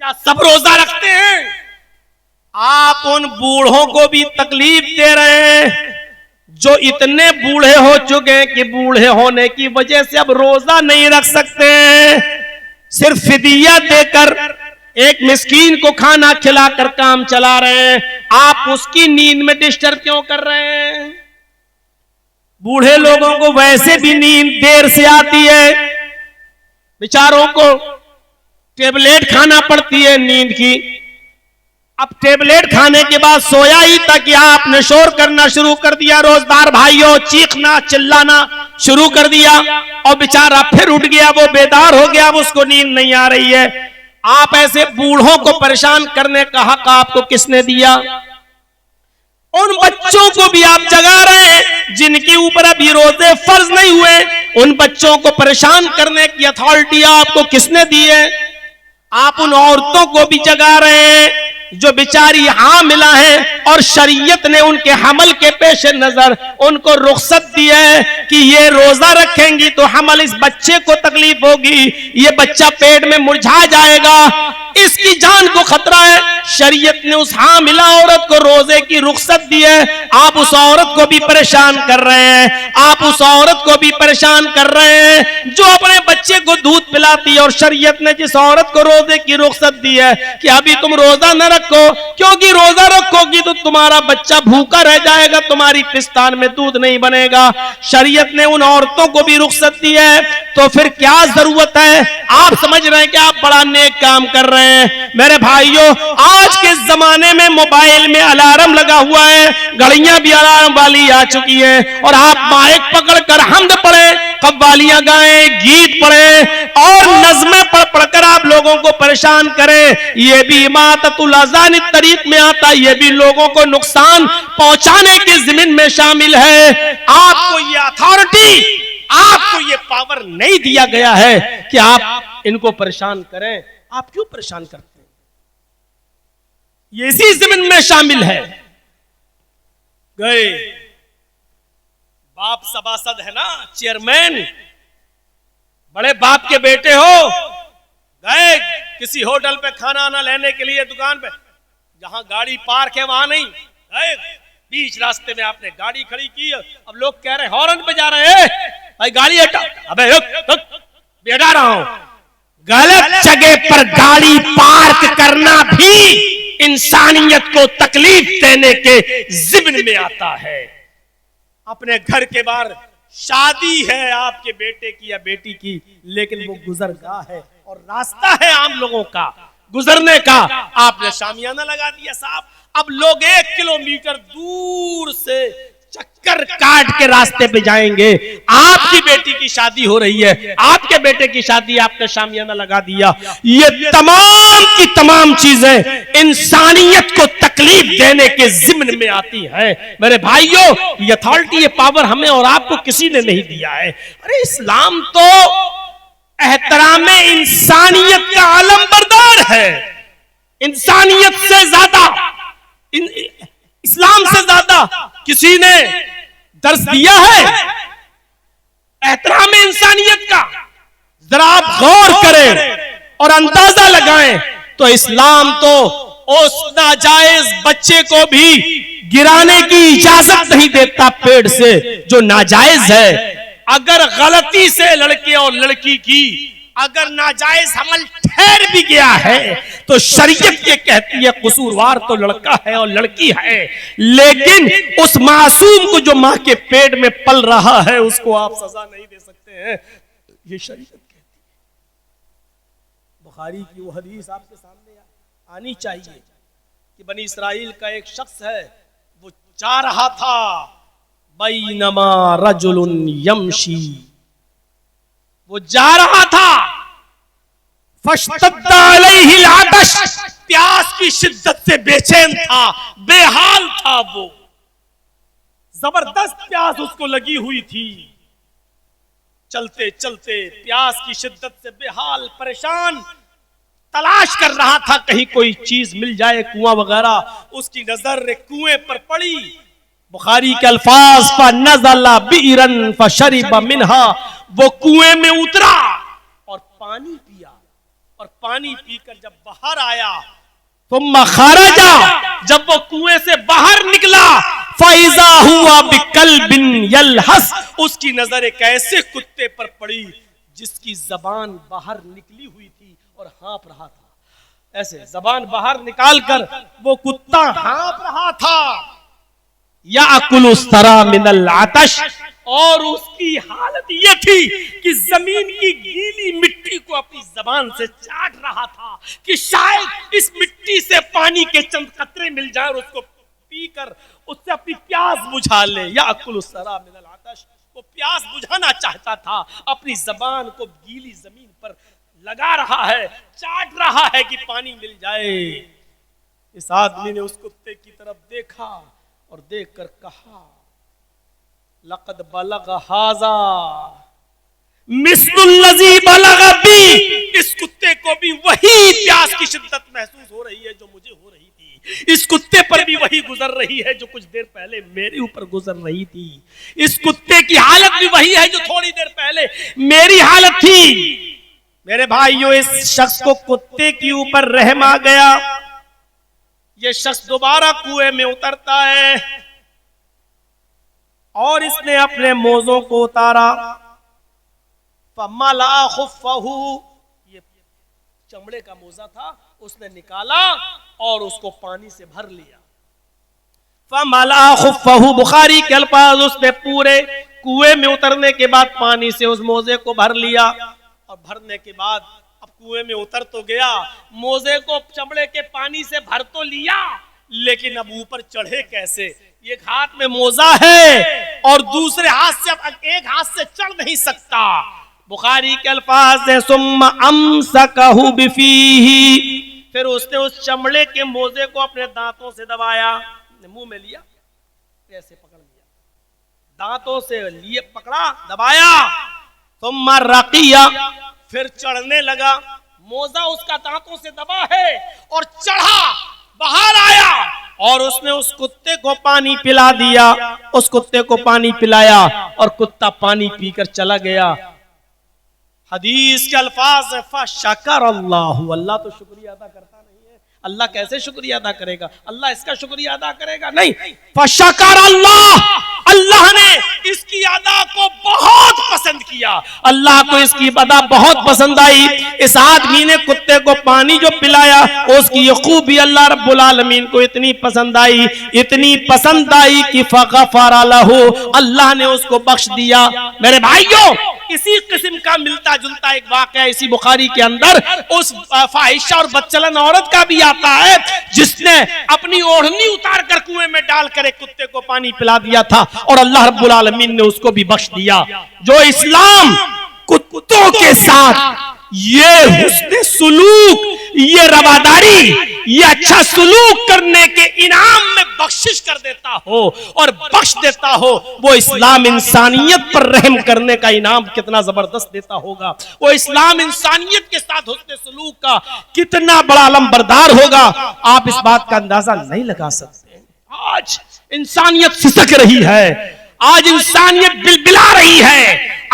क्या सब रोजा रखते हैं? आप उन बूढ़ों को भी तकलीफ दे रहे हैं जो इतने बूढ़े हो चुके हैं कि बूढ़े होने की वजह से अब रोजा नहीं रख सकते, सिर्फ फिदिया देकर एक मिस्कीन को खाना खिलाकर काम चला रहे हैं। आप उसकी नींद में डिस्टर्ब क्यों कर रहे हैं? बूढ़े लोगों को वैसे भी नींद देर से आती है, बेचारों को टेबलेट खाना पड़ती है नींद की। अब टेबलेट खाने के बाद सोया ही था कि आपने शोर करना शुरू कर दिया, रोजदार भाइयों, चीखना चिल्लाना शुरू कर दिया और बेचारा फिर उठ गया, वो बेदार हो गया, उसको नींद नहीं आ रही है। आप ऐसे बूढ़ों को परेशान करने का हक आपको किसने दिया? उन बच्चों को भी आप जगा रहे हैं जिनके ऊपर अभी रोजे फर्ज नहीं हुए, उन बच्चों को परेशान करने की अथॉरिटी आपको किसने दी है? आप उन औरतों को भी जगा रहे हैं जो बेचारी हामिला है और शरीयत ने उनके हमल के पेश नजर उनको रुख्सत दी है कि ये रोजा रखेंगी तो हमल इस बच्चे को तकलीफ होगी, ये बच्चा पेट में मुरझा जाएगा, इसकी जान को खतरा है। शरीयत ने उस हामिला औरत को रोजे की रुख्सत दी है, आप उस औरत को भी परेशान कर रहे हैं, आप उस औरत को भी परेशान कर रहे हैं जो अपने बच्चे को दूध पिलाती है। और शरीयत ने जिस औरत को रोजे की रुख्सत दी है कि अभी तुम रोजा न रखो, क्योंकि रोजा रखोगी तो तुम्हारा बच्चा भूखा रह जाएगा, तुम्हारी पिस्तान में दूध नहीं बनेगा, शरीयत ने उन औरतों को भी रुख्सत दी है। तो फिर क्या जरूरत है? आप समझ रहे हैं कि आप बड़ा नेक काम कर रहे हैं। मेरे भाइयों, आज के जमाने में मोबाइल में अलार्म लगा हुआ है, घड़ियां भी अलार्म वाली आ चुकी हैं, और आप माइक पकड़कर हमद पढ़े, कव्वालियां गाएं, गीत पढ़े और नज़्में पढ़कर आप लोगों को परेशान करें, ये भी इमाततुल अज़ान तरीक में आता है, ये भी लोगों को नुकसान पहुंचाने की जिम्मेदारी में शामिल है। आपको ये अथॉरिटी, आपको ये पावर नहीं दिया गया है कि आप इनको परेशान करें। आप क्यों परेशान करते हैं? ये इसी जिम्मेदारी में शामिल है। गए बाप सभासद है ना, चेयरमैन, बड़े बाप के बेटे हो, गए किसी होटल पे खाना आना लेने के लिए, दुकान पे जहां गाड़ी पार्क है वहां नहीं गए, बीच रास्ते में आपने गाड़ी खड़ी की, अब लोग कह रहे हॉर्न पे जा रहे हैं, भाई गाड़ी हटा, अबे हटा रहा हूं। गलत जगह पर गाड़ी पार्क करना भी इंसानियत को तकलीफ देने के जिम्न में आता है। अपने घर के बाहर शादी है आपके बेटे की या बेटी की, लेकिन वो गुजरगाह है और रास्ता है आम लोगों का गुजरने का, आपने शामियाना लगा दिया साहब। अब लोग 1 किलोमीटर दूर से चक्कर काट के रास्ते पे जाएंगे। आपकी बेटी की शादी हो रही है, आपके बेटे की शादी, आपने शामियाना लगा दिया। ये तमाम की तमाम चीजें इंसानियत को तकलीफ देने के जिम्न में आती है। मेरे भाइयों, ये अथॉरिटी, ये पावर हमें और आपको किसी ने नहीं दिया है। अरे इस्लाम तो एहतराम इंसानियत का आलम बरदार है। इंसानियत से ज्यादा, इस्लाम से ज्यादा किसी ने दर्स दिया है एहतराम इंसानियत का? जरा आप गौर करें और अंदाजा लगाएं तो इस्लाम तो उस नाजायज बच्चे को भी गिराने की इजाजत नहीं देता पेड़ से जो नाजायज है। अगर गलती से लड़के और लड़की की अगर नाजायज हमल ठहर भी गया है तो शरीयत ये कहती है कसूरवार तो लड़का है और लड़की है, लेकिन उस मासूम को जो मां के पेट में पल रहा है उसको आप सजा नहीं दे सकते हैं, ये शरीयत कहती है। बुखारी की वो हदीस आपके सामने आनी चाहिए कि बनी इसराइल का एक शख्स है, वो जा रहा था, बैनमा रजुलुन यमशी, वो जा रहा था, फश्तद्दा अलैहिल आतश, प्यास की शिद्दत से बेचैन था, बेहाल था, वो जबरदस्त प्यास उसको लगी हुई थी। चलते चलते प्यास की शिद्दत से बेहाल परेशान तलाश कर रहा था कहीं कोई चीज मिल जाए, कुआं वगैरह। उसकी नजर एक कुएं पर पड़ी। बुखारी के अल्फाज फनज़ला बिरन फशरिबा मिनहा, वो कुएं में उतरा और पानी पिया, और पानी पीकर जब बाहर आया तुम खरजा, जब वो कुएं से बाहर निकला, फैजा हुआ बिकल्बिन यलहस, उसकी नजर एक ऐसे कुत्ते पर पड़ी जिसकी जबान बाहर निकली हुई थी और हाँप रहा था। ऐसे जबान बाहर निकालकर वो कुत्ता हाँप रहा था। याकुलुस्तरा मिनल आतश, और उसकी हालत ये थी कि जमीन की गीली मिट्टी मिट्टी को अपनी जबान से चाट रहा था कि शायद इस मिट्टी से पानी के चंद कतरे मिल जाए और उसको पीकर उससे अपनी प्यास बुझा ले। याकुलु सरा मिनल आतश, वो प्यास बुझाना चाहता था, अपनी जबान को गीली जमीन पर लगा रहा है, चाट रहा है कि पानी मिल जाए। इस आदमी ने उस कुत्ते की तरफ देखा और देखकर कहा, लक़द बलग हाज़ा मिस्लुल्लज़ी बलग बी, इस कुत्ते को भी वही प्यास की शिद्दत महसूस हो रही है जो मुझे हो रही थी। इस कुत्ते पर भी वही गुजर रही है जो कुछ देर पहले मेरे ऊपर गुजर रही थी। इस कुत्ते की हालत भी वही है जो थोड़ी देर पहले मेरी हालत थी। मेरे भाइयों, इस शख्स को कुत्ते के ऊपर रहम आ गया। यह शख्स दोबारा कुएं में उतरता है और इसने अपने मोज़ों को उतारा। फमला खुफ़हू, ये चमड़े का मोजा था, उसने निकाला और उसको पानी से भर लिया। फमला खुफ़हू, बुखारी के अल्फाज, उसने पूरे कुएं में उतरने के बाद पानी से उस मोजे को भर लिया। और भरने के बाद अब कुएं में उतर तो गया, मोजे को चमड़े के पानी से भर तो लिया, लेकिन अब ऊपर चढ़े कैसे? एक हाथ में मोजा है और दूसरे हाथ से, अब एक हाथ से चढ़ नहीं सकता। बुखारी के अल्फाज है, सुम्मा अमसकहु बिफीही, फिर उसने उस चमड़े के मोजे को अपने दांतों से दबाया, मुंह में लिया, ऐसे पकड़ लिया, दांतों से लिए पकड़ा, दबाया। सुम्मा रकिया, फिर चढ़ने लगा। मोजा उसका दांतों से दबा है और चढ़ा, बाहर आया और उसने उस कुत्ते को पानी पिला दिया। उस कुत्ते को पानी पिलाया और कुत्ता पानी पीकर चला गया। हदीस के अल्फाज है, फशकर अल्लाह, अल्लाह तो शुक्रिया अदा करता नहीं है। अल्लाह कैसे शुक्रिया अदा करेगा? अल्लाह इसका शुक्रिया अदा करेगा? नहीं। फशकर अल्लाह, अल्लाह ने इसकी अदा को बहुत पसंद किया। अल्लाह को इसकी अदा बहुत पसंद आई। इस आदमी ने कुत्ते को पानी जो पिलाया, उसकी ये खूबी अल्लाह रब्बुल आलमीन को इतनी पसंद आई, इतनी पसंद आई कि फगफर लहू, अल्लाह ने उसको बख्श दिया। मेरे भाइयों, इसी किस्म का मिलता जुलता एक वाकया इसी बुखारी के अंदर उस फाहिशा और बदचलन औरत का भी आता है, जिसने अपनी ओढ़नी उतार कर कुएं में डालकर एक कुत्ते को पानी पिला दिया था और अल्लाह रब्बुल आलमीन ने उसको भी बख्श दिया। जो इस्लाम कुत्तों के साथ ये हुस्न सुलूक, ये रवादारी, ये अच्छा सुलूक करने के इनाम में बख्शिश कर देता हो और बख्श देता हो, वो इस्लाम इंसानियत पर रहम करने का इनाम कितना जबरदस्त देता होगा। वो इस्लाम इंसानियत के साथ हुस्न सुलूक का कितना बड़ा अलमबरदार होगा, आप इस बात का अंदाजा नहीं लगा सकते। आज इंसानियत सिसक रही है, आज इंसानियत बिलबिला रही है,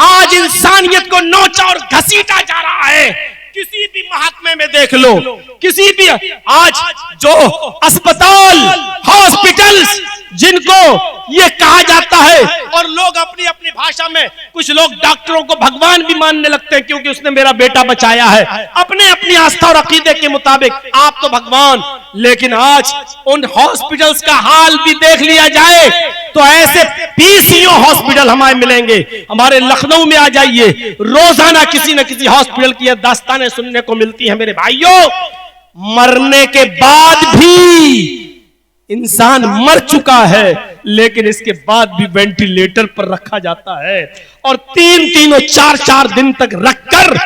आज इंसानियत को नोचा और घसीटा जा रहा है। किसी भी महकमे में देख लो, किसी भी, आज जो अस्पताल, हॉस्पिटल्स जिनको ये कहा जाता है, और लोग अपनी अपनी भाषा में, कुछ लोग डॉक्टरों को भगवान भी मानने लगते हैं क्योंकि उसने मेरा बेटा बचाया है, अपने अपनी आस्था और अकीदे के मुताबिक आप तो भगवान। लेकिन आज उन हॉस्पिटल्स का हाल भी देख लिया जाए तो ऐसे पीसीओ हॉस्पिटल हमें मिलेंगे। हमारे लखनऊ में आ जाइए, रोजाना किसी न किसी हॉस्पिटल की दास्तानें सुनने को मिलती है। मेरे भाइयों, मरने के बाद भी इंसान मर चुका है, लेकिन इसके बाद भी वेंटिलेटर पर रखा जाता है और 3 और 4 दिन तक रखकर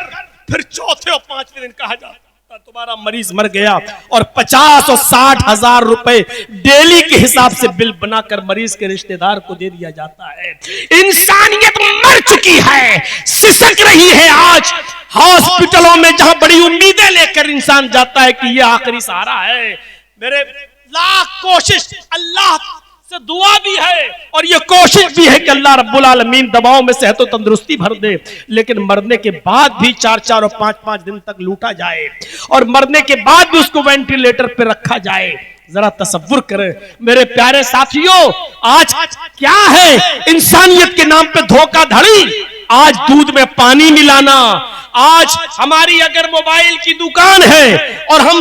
फिर चौथे और 5वें दिन कहा जाता है तुम्हारा मरीज मर गया, और 50 और 60 हजार रुपए डेली के हिसाब से बिल बनाकर मरीज के रिश्तेदार को दे दिया जाता है। इंसानियत मर चुकी है, सिसक रही है। आज हॉस्पिटलों में जहां बड़ी उम्मीदें लेकर इंसान जाता है कि यह आखिरी सहारा है, मेरे लाख कोशिश, अल्लाह से दुआ भी है और ये कोशिश भी है कि अल्लाह रब्बुल आलमीन दवाओं में सेहत और तंदुरुस्ती भर दे, लेकिन मरने के बाद भी 4 और 5 दिन तक लूटा जाए और मरने के बाद भी उसको वेंटिलेटर पे रखा जाए। जरा तसव्वुर करें मेरे प्यारे साथियों, आज क्या है इंसानियत के नाम पे धोखाधड़ी। आज दूध में पानी मिलाना, आज हमारी अगर मोबाइल की दुकान है और हम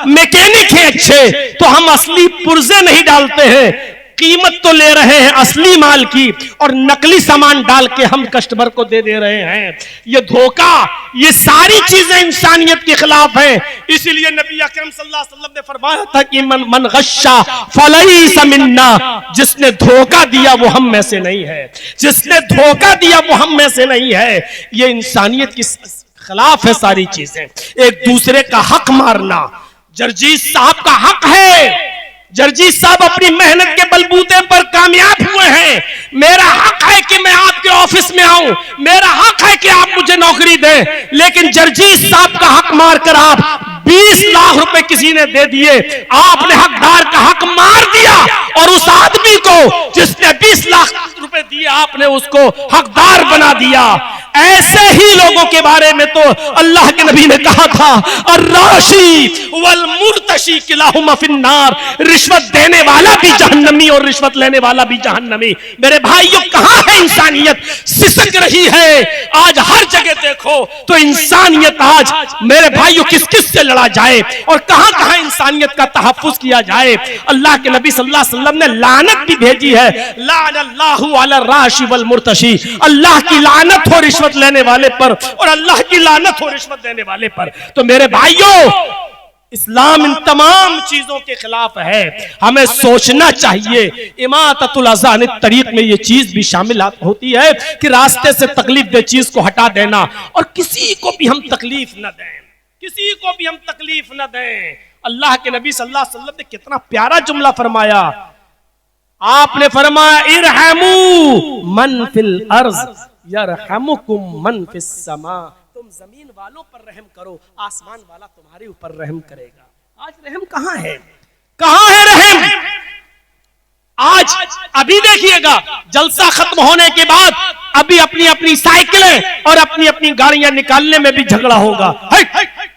मैकेनिक हैं अच्छे, तो हम असली पुर्जे नहीं डालते हैं, कीमत तो ले रहे हैं असली माल की और नकली सामान डाल के हम कस्टमर को दे दे रहे हैं। ये धोखा, ये सारी चीजें इंसानियत के खिलाफ हैं। इसीलिए नबी अकरम सल्लल्लाहु अलैहि वसल्लम ने फरमाया था कि मन गश्शा फलैसा मिन्ना, जिसने धोखा दिया वो हम में से नहीं है, जिसने धोखा दिया वो हम में से नहीं है। ये इंसानियत के खिलाफ है सारी चीजें। एक दूसरे का हक मारना, जर्जीस साहब का हक है, जर्जीस साहब अपनी मेहनत के बलबूते पर कामयाब हुए हैं। मेरा हक है कि मैं आपके ऑफिस में आऊं, मेरा हक है कि आप मुझे नौकरी दें, लेकिन जर्जीस साहब का हक मारकर आप 20 लाख रुपए किसी ने दे दिए, आपने हकदार का हक मार दिया और उस आदमी को जिसने 20 लाख रुपए दिए आपने उसको हकदार बना दिया। ऐसे ही लोगों के बारे में तो अल्लाह के नबी ने कहा था, अर्राशी वल मुर्तशी किलाहुमा फिन्नार, रिश्वत देने वाला भी जहन्नमी और रिश्वत लेने वाला भी जहन्नमी। मेरे भाइयों, कहां है इंसानियत? सिसक रही है। आज हर जगह देखो तो इंसानियत, आज मेरे भाइयों किस किस से लड़ा जाए और कहां कहां इंसानियत का तहफ्फुज किया जाए। अल्लाह के नबी सल्लल्लाहु अलैहि वसल्लम ने लानत भी भेजी है, लानल्लाहु अला राशि वल मुर्तशी, अल्लाह की लानत हो रिश्वत लेने वाले पर और अल्लाह की लानत हो रिश्वत देने वाले पर। तो मेरे भाइयों, इस्लाम इन तमाम चीजों के खिलाफ है। हमें सोचना चाहिए। इमाततुल अज़ा अनित तरीक में ये चीज भी शामिल होती है कि रास्ते से तकलीफ दे चीज को हटा देना और किसी को भी हम तकलीफ न दें, किसी को भी हम तकलीफ न दें। अल्लाह के नबी सल्लल्लाहु अलैहि वसल्लम ने कितना प्यारा जुमला फरमाया। आपने फरमाया, इरहमू मन फिल अर्ज़ यरहमुकुम मन फिस समा, तुम जमीन वालों पर रहम करो, आसमान वाला तुम्हारे ऊपर रहम करेगा। आज रहम कहां है? कहां है रहम? आज अभी देखिएगा, जलसा खत्म होने के बाद अभी अपनी अपनी साइकिलें और अपनी अपनी गाड़ियां निकालने में भी झगड़ा होगा।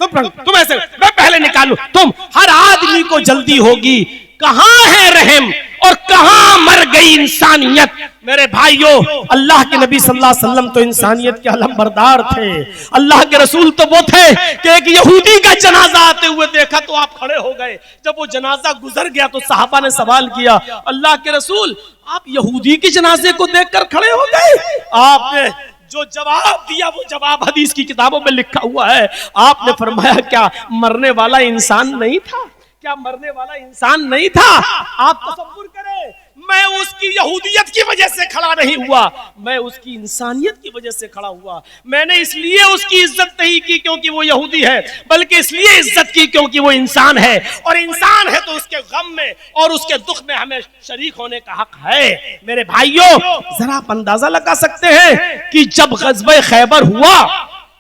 तुम ऐसे, मैं पहले निकालूं, तुम, हर आदमी को जल्दी होगी। कहां है रहम और कहां मर गई इंसानियत? मेरे भाइयों, अल्लाह के नबी सल्लल्लाहु अलैहि वसल्लम तो इंसानियत के अलमबरदार थे। अल्लाह के रसूल तो वो थे कि एक यहूदी का जनाजा आते हुए देखा तो आप खड़े हो गए। जब वो जनाजा गुजर गया तो सहाबा ने सवाल किया, अल्लाह के रसूल आप यहूदी के जनाजे को देखकर खड़े हो गए? आपने जो जवाब दिया वो जवाब हदीस की किताबों में लिखा हुआ है। आपने फरमाया, क्या मरने वाला इंसान नहीं था? क्या मरने वाला इंसान नहीं था? आप तसव्वुर करें, मैं उसकी यहूदियत की वजह से खड़ा नहीं हुआ, मैं उसकी इंसानियत की वजह से खड़ा हुआ। मैंने इसलिए उसकी इज्जत नहीं की क्योंकि वो यहूदी है, बल्कि इसलिए इज्जत की क्योंकि वो इंसान है, और इंसान है तो उसके गम में और उसके दुख में हमें शरीक होने का हक है। मेरे भाइयों, जरा आप अंदाजा लगा सकते हैं कि जब ग़ज़वा खैबर हुआ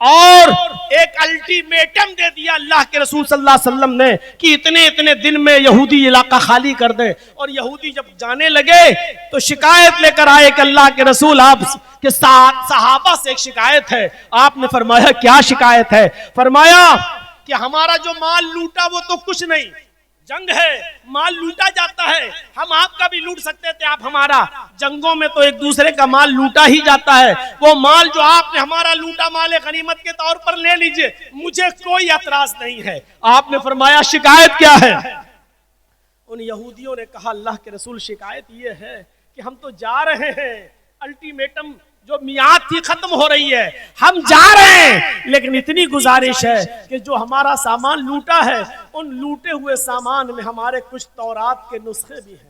और एक अल्टीमेटम दे दिया अल्लाह के रसूल सल्लल्लाहु अलैहि वसल्लम ने कि इतने इतने दिन में यहूदी इलाका खाली कर दे, और यहूदी जब जाने लगे तो शिकायत लेकर आए कि अल्लाह के रसूल आप के साथ सहाबा से एक शिकायत है। आपने फरमाया, क्या शिकायत है? फरमाया कि हमारा जो माल लूटा वो तो कुछ नहीं, जंग है, माल लूटा जाता है, हम आपका भी लूट सकते थे, आप हमारा, जंगों में तो एक दूसरे का माल लूटा ही जाता है। वो माल जो आपने हमारा लूटा माल गनीमत के तौर पर ले लीजिए, मुझे कोई एतराज नहीं है। आपने फरमाया, शिकायत क्या है? उन यहूदियों ने कहा, अल्लाह के रसूल शिकायत ये है कि हम तो जा रहे हैं, अल्टीमेटम जो मियाद थी खत्म हो रही है, हम जा रहे हैं, लेकिन इतनी गुजारिश है कि जो हमारा सामान लूटा है उन लूटे हुए सामान में हमारे कुछ तौरात के नुस्खे भी हैं,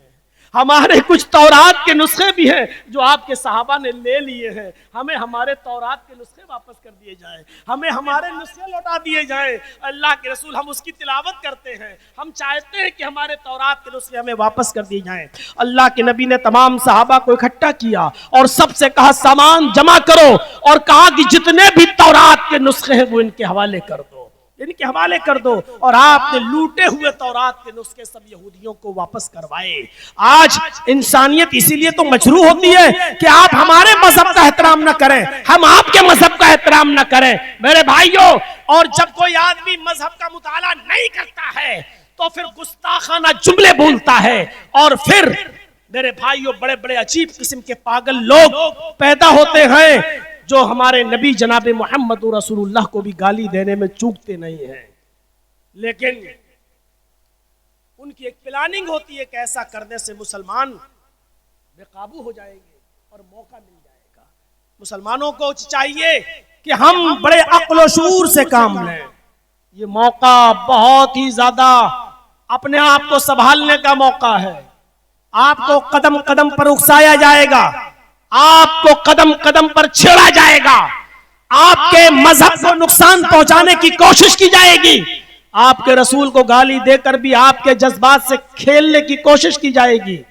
हमारे कुछ तौरात के नुस्खे भी हैं जो आपके सहाबा ने ले लिए हैं। हमें हमारे तौरात के नुस्खे वापस कर दिए जाएं, हमें हमारे नुस्खे लौटा दिए जाएं। अल्लाह के रसूल, हम उसकी तिलावत करते हैं, हम चाहते हैं कि हमारे तौरात के नुस्खे हमें वापस कर दिए जाएं। अल्लाह के नबी ने तमाम सहाबा को इकट्ठा किया और सबसे कहा, सामान जमा करो, और कहा कि जितने भी तौरात के नुस्खे हैं वो इनके हवाले कर दो, इनके हवाले कर दो। और आपने लूटे हुए तौरात के नुस्खे सब यहूदियों को वापस करवाए। आज इंसानियत इसीलिए तो मजरूह होती है कि आप हमारे मजहब का एहतराम न करें, हम आपके मजहब का एहतराम न करें। मेरे भाइयों, और जब कोई आदमी मजहब का मुताला नहीं करता है तो फिर गुस्ताखाना जुमले बोलता है, और फिर मेरे भाइयों बड़े बड़े अजीब किस्म के पागल लोग पैदा होते हैं जो हमारे नबी जनाब मोहम्मद रसूलुल्लाह को भी गाली देने में चूकते नहीं हैं, लेकिन उनकी एक प्लानिंग होती है कि ऐसा करने से मुसलमान बेकाबू हो जाएंगे और मौका मिल जाएगा। मुसलमानों को चाहिए कि हम बड़े अक्ल शूर से काम लें। ये मौका बहुत ही ज्यादा अपने आप को संभालने का मौका है। आपको कदम कदम पर उकसाया जाएगा, आपको कदम कदम पर छेड़ा जाएगा, आपके मजहब को नुकसान पहुंचाने की कोशिश की जाएगी, आपके रसूल को गाली देकर भी आपके जज्बात से खेलने की कोशिश की जाएगी।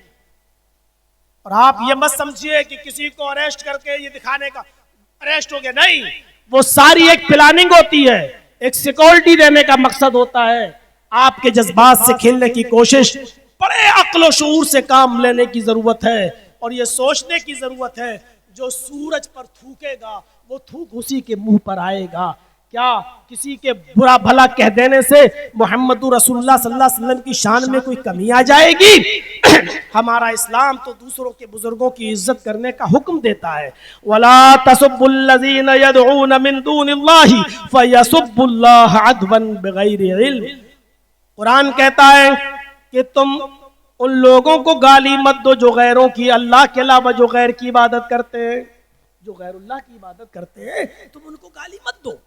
और आप ये मत समझिए कि किसी को अरेस्ट करके ये दिखाने का अरेस्ट हो गया, नहीं, वो सारी एक प्लानिंग होती है, एक सिक्योरिटी देने का मकसद होता है। आपके जज्बात से खेलने की कोशिश, बड़े अक्ल शऊर से काम लेने की जरूरत है और ये सोचने की जरूरत है जो सूरज पर थूकेगा वो थूक उसी के मुंह पर आएगा। क्या किसी के बुरा भला कह देने से मोहम्मद रसूलुल्लाह सल्लल्लाहु अलैहि वसल्लम की शान में कोई कमी आ जाएगी? हमारा इस्लाम तो दूसरों के बुजुर्गों की इज्जत करने का हुक्म देता है। वला तसुब्बुल्लज़ीना यदऊना मिन दूनिल्लाहि फयसुब्बुल्लाह अदवन बिगैरि इल्म। कुरान कहता है कि तुम उन लोगों को गाली मत दो जो गैरों की, अल्लाह के अलावा जो गैर की इबादत करते हैं, जो गैरुल्लाह की इबादत करते हैं, तुम उनको गाली मत दो।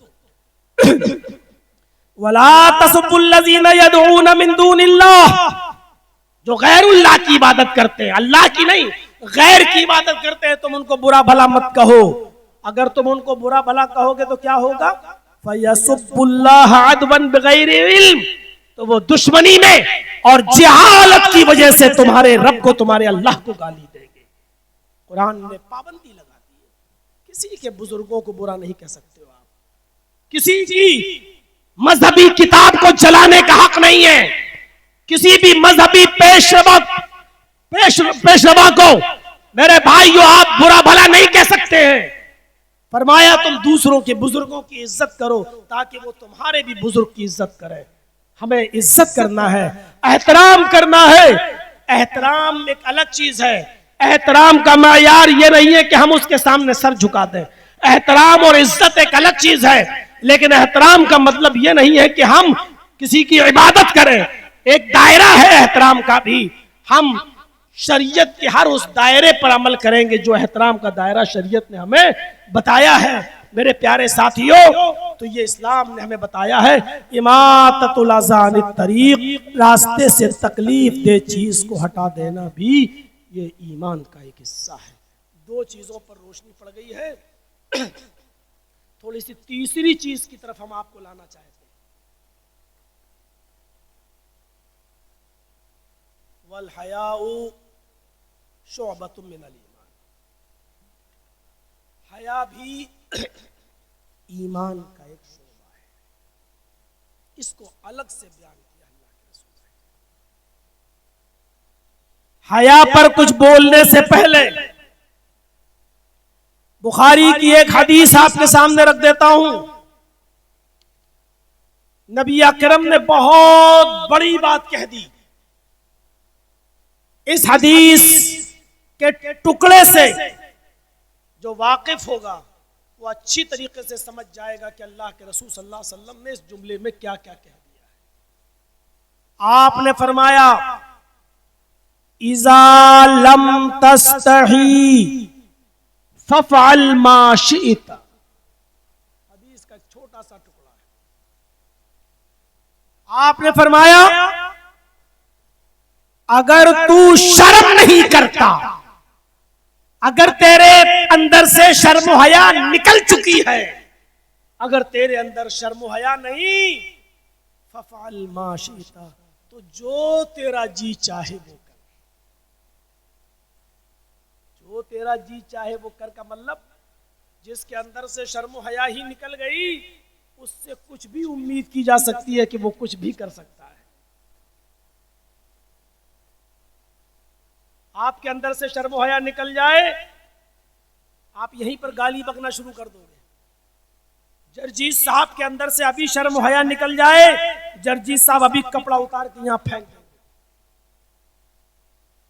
वला तसुब्बुल्लज़ीना यदऊना मिन दूनिल्लाह, जो गैरुल्लाह की इबादत करते हैं, अल्लाह की नहीं, गैर की इबादत करते हैं, तुम उनको बुरा भला मत कहो। अगर तुम उनको बुरा भला कहोगे तो क्या होगा? फयसुब्बुल्लाह अदवन बिगैरि इल्म, तो वो दुश्मनी में और जहालत की वजह से तुम्हारे रब को, तुम्हारे अल्लाह को गाली देंगे। कुरान ने पाबंदी लगा दी है, किसी के बुजुर्गों को बुरा नहीं कह सकते हो आप, किसी की मजहबी किताब को जलाने का हक नहीं है, किसी भी मजहबी पेशवा को मेरे भाइयों आप बुरा भला नहीं कह सकते हैं। फरमाया तुम दूसरों के बुजुर्गों की इज्जत करो ताकि वो तुम्हारे भी बुजुर्ग की इज्जत करें। हमें इज्जत करना है, एहतराम करना है। एहतराम एक अलग चीज है। एहतराम का मायार ये नहीं है कि हम उसके सामने सर झुका दें। एहतराम और इज्जत एक अलग चीज है, लेकिन एहतराम का मतलब ये नहीं है कि हम किसी की इबादत करें। एक दायरा है एहतराम का भी, हम शरीयत के हर उस दायरे पर अमल करेंगे जो एहतराम का दायरा शरीयत ने हमें बताया है। मेरे प्यारे साथियों, तो ये इस्लाम ने हमें बताया है इमाततुल अज़ान तरीक, रास्ते से तकलीफ दे चीज को हटा देना भी ये ईमान का एक हिस्सा है। दो चीजों पर रोशनी पड़ गई है। थोड़ी सी तीसरी चीज की तरफ हम आपको लाना चाहते हैं। वल हयाउ शुअबतुम मिनल ईमान, हया भी ईमान का एक शोबा है। इसको अलग से बयान किया अल्लाह के रसूल ने। हया पर कुछ बोलने से पहले बुखारी की एक हदीस आपके सामने रख देता हूं। नबी अकरम ने बहुत बड़ी बात कह दी। इस हदीस के टुकड़े से जो वाकिफ होगा वो अच्छी तरीके से समझ जाएगा कि अल्लाह के रसूल सल्लल्लाहु अलैहि वसल्लम ने इस जुमले में क्या क्या कह दिया है। आपने फरमाया इज़ा लम तस्तही फफ़अल मा शि'त। हदीस का छोटा सा टुकड़ा है। आपने फरमाया अगर तू शर्म नहीं करता, अगर तेरे अंदर से शर्म हया निकल चुकी है, अगर तेरे अंदर शर्म हया नहीं, फफ़अल मा शि'त, तो जो तेरा जी चाहे वो कर। जो तेरा जी चाहे वो कर का मतलब जिसके अंदर से शर्म हया ही निकल गई उससे कुछ भी उम्मीद की जा सकती है कि वो कुछ भी कर सकता है। आपके अंदर से शर्म हया निकल जाए, आप यहीं पर गाली बकना शुरू कर दोगे। जर्जीत साहब के अंदर से अभी शर्म हया निकल जाए, जर्जीत साहब अभी कपड़ा उतार के यहां फेंक देंगे।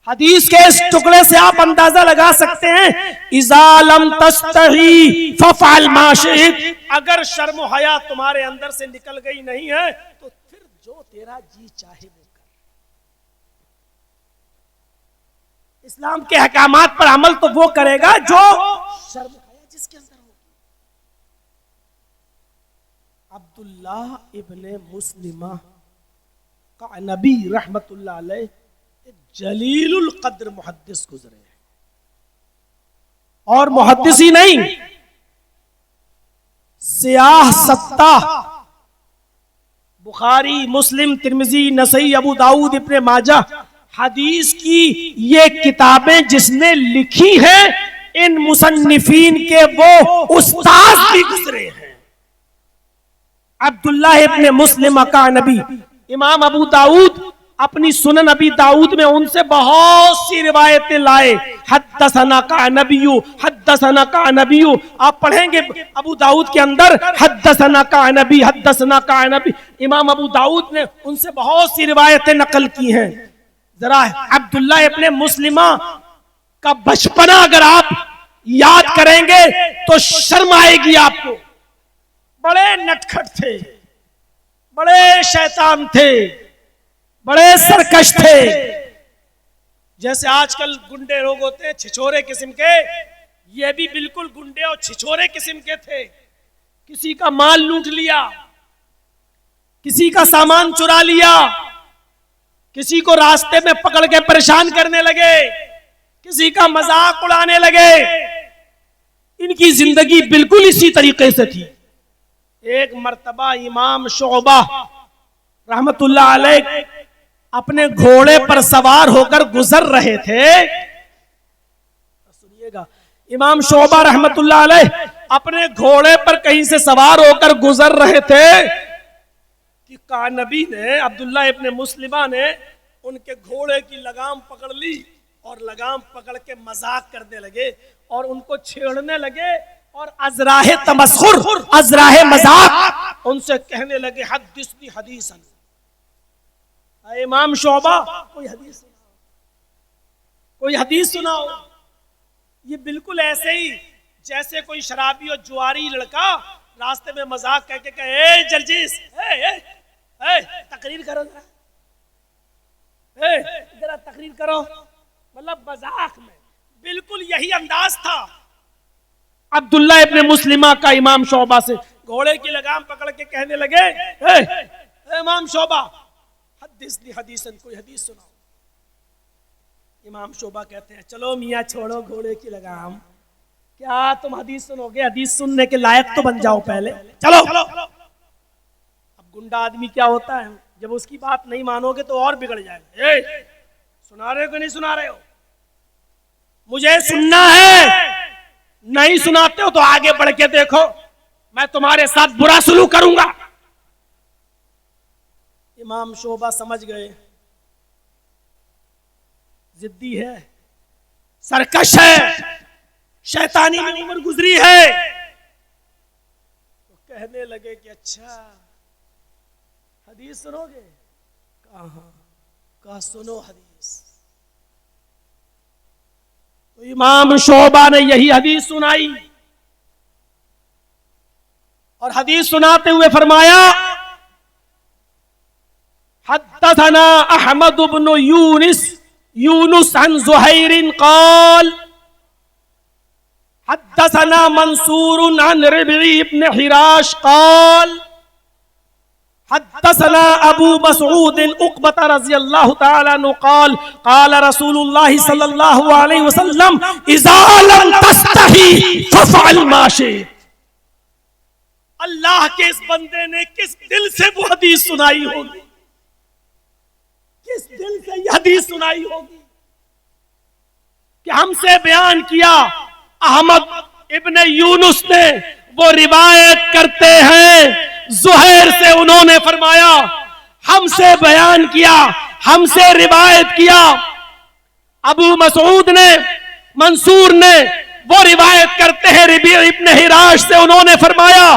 हदीस के इस टुकड़े से आप अंदाजा लगा सकते हैं इज़ा लम तस्तही फफ़अल मा शि'त। अगर शर्म हया तुम्हारे अंदर से निकल गई नहीं है तो फिर जो तेरा जी चाहे वो कर। इस्लाम के अहकामात पर अमल तो वो करेगा जो शर्म हया जिसके अंदर हो। अब्दुल्लाह इब्ने मुस्लिमा का नबी रहमतुल्लाह अलैह जलीलुल कद्र मुहद्दिस गुजरे हैं, और मुहद्दिस ही नहीं, सियाह सत्ता, बुखारी, मुस्लिम, तिर्मिजी, नसई, अबू दाऊद, इब्ने माजा हदीस की ये किताबें जिसने लिखी हैं, इन मुसन्निफीन के वो उस्ताद भी गुजरे हैं। अब्दुल्लाह इब्ने मुस्लिम का नबी, इमाम अबू दाऊद अपनी सुनन अबी दाऊद में उनसे बहुत सी रिवायतें लाए। हद्दसना का नबियु, हद्दसना का नबियु, आप पढ़ेंगे अबू दाऊद के अंदर हद्दसना का नबी, हद्दसना का नबी। इमाम अबू दाऊद ने उनसे बहुत सी रिवायतें नकल की हैं। जरा अब्दुल्लाह इब्ने मुस्लिमा का बचपना अगर आप याद करेंगे तो शर्म आएगी आपको। बड़े नटखट थे, बड़े शैतान थे, बड़े सरकश थे। जैसे आजकल गुंडे लोग होते हैं छिछोरे किस्म के, ये भी बिल्कुल गुंडे और छिछोरे किस्म के थे। किसी का माल लूट लिया, किसी का सामान चुरा लिया, किसी को रास्ते में पकड़ के परेशान करने लगे, किसी का मजाक उड़ाने लगे। इनकी जिंदगी बिल्कुल इसी तरीके से थी। एक मर्तबा इमाम शोबा रहमतुल्लाह अलैह अपने घोड़े पर सवार होकर गुजर रहे थे। सुनिएगा, इमाम शोबा रहमतुल्लाह अलैह अपने घोड़े पर कहीं से सवार होकर गुजर रहे थे कि कानबी ने, अब्दुल्लाह इब्ने मुस्लिमा ने उनके घोड़े की लगाम पकड़ ली और लगाम पकड़ के मजाक करने लगे और उनको छेड़ने लगे और अजराहे तमस्खुर, अजराहे मजाक उनसे कहने लगे हद्दिसनी हदीसन। इमाम शोबा कोई हदीस सुनाओ, कोई हदीस सुनाओ। ये बिल्कुल ऐसे ही जैसे कोई शराबी और जुआरी लड़का रास्ते में मजाक कह के कहे जर्जिस तकरीर करो, जरा तकरीर करो, मतलब मजाक में। बिल्कुल यही अंदाज था अब्दुल्लाह इब्ने मुस्लिमा का इमाम शोबा से। घोड़े की लगाम पकड़ के कहने लगे इमाम शोबा हदीसनी हदीसन, कोई हदीस सुनाओ। इमाम शोबा कहते हैं चलो मियाँ छोड़ो घोड़े की लगाम, क्या तुम हदीस सुनोगे? हदीस सुनने के लायक तो बन जाओ पहले, चलो। अब गुंडा आदमी क्या होता है, जब उसकी बात नहीं मानोगे तो और बिगड़ जाएगा। सुना रहे हो कि नहीं सुना रहे हो? मुझे सुनना है, नहीं सुनाते हो तो आगे बढ़ के देखो, मैं तुम्हारे साथ बुरा सलूक करूंगा। इमाम शोबा समझ गए जिद्दी है, सरकश है, शैतानी में उम्र गुजरी है, तो कहने लगे कि अच्छा हदीस सुनोगे? कहा सुनो हदीस। तो इमाम शोबा ने यही हदीस सुनाई और हदीस सुनाते हुए फरमाया हद्दसना अहमद इब्न यूनुस अन ज़ुहैर क़ाल हद्दसना मंसूर अन रबी इब्न हिराश क़ाल हद्दसना अबू मसऊद उक़बत रज़ियल्लाहु तआला अन्हु क़ाल क़ाल रसूलुल्लाह सल्लल्लाहु अलैहि वसल्लम इज़ा लम तस्तही फ़फ़अल मा शि'त। अल्लाह के इस बंदे ने किस दिल से वो हदीस सुनाई होगी, किस दिल से यह हदीस सुनाई होगी कि हमसे बयान किया अहमद इब्ने यूनुस ने। वो रिवायत करते हैं ज़ुहैर से, उन्होंने फरमाया हमसे बयान किया, हमसे रिवायत किया। अबू मसऊद ने, मंसूर ने, वो रिवायत करते हैं रबी इब्न हिराश से, उन्होंने फरमाया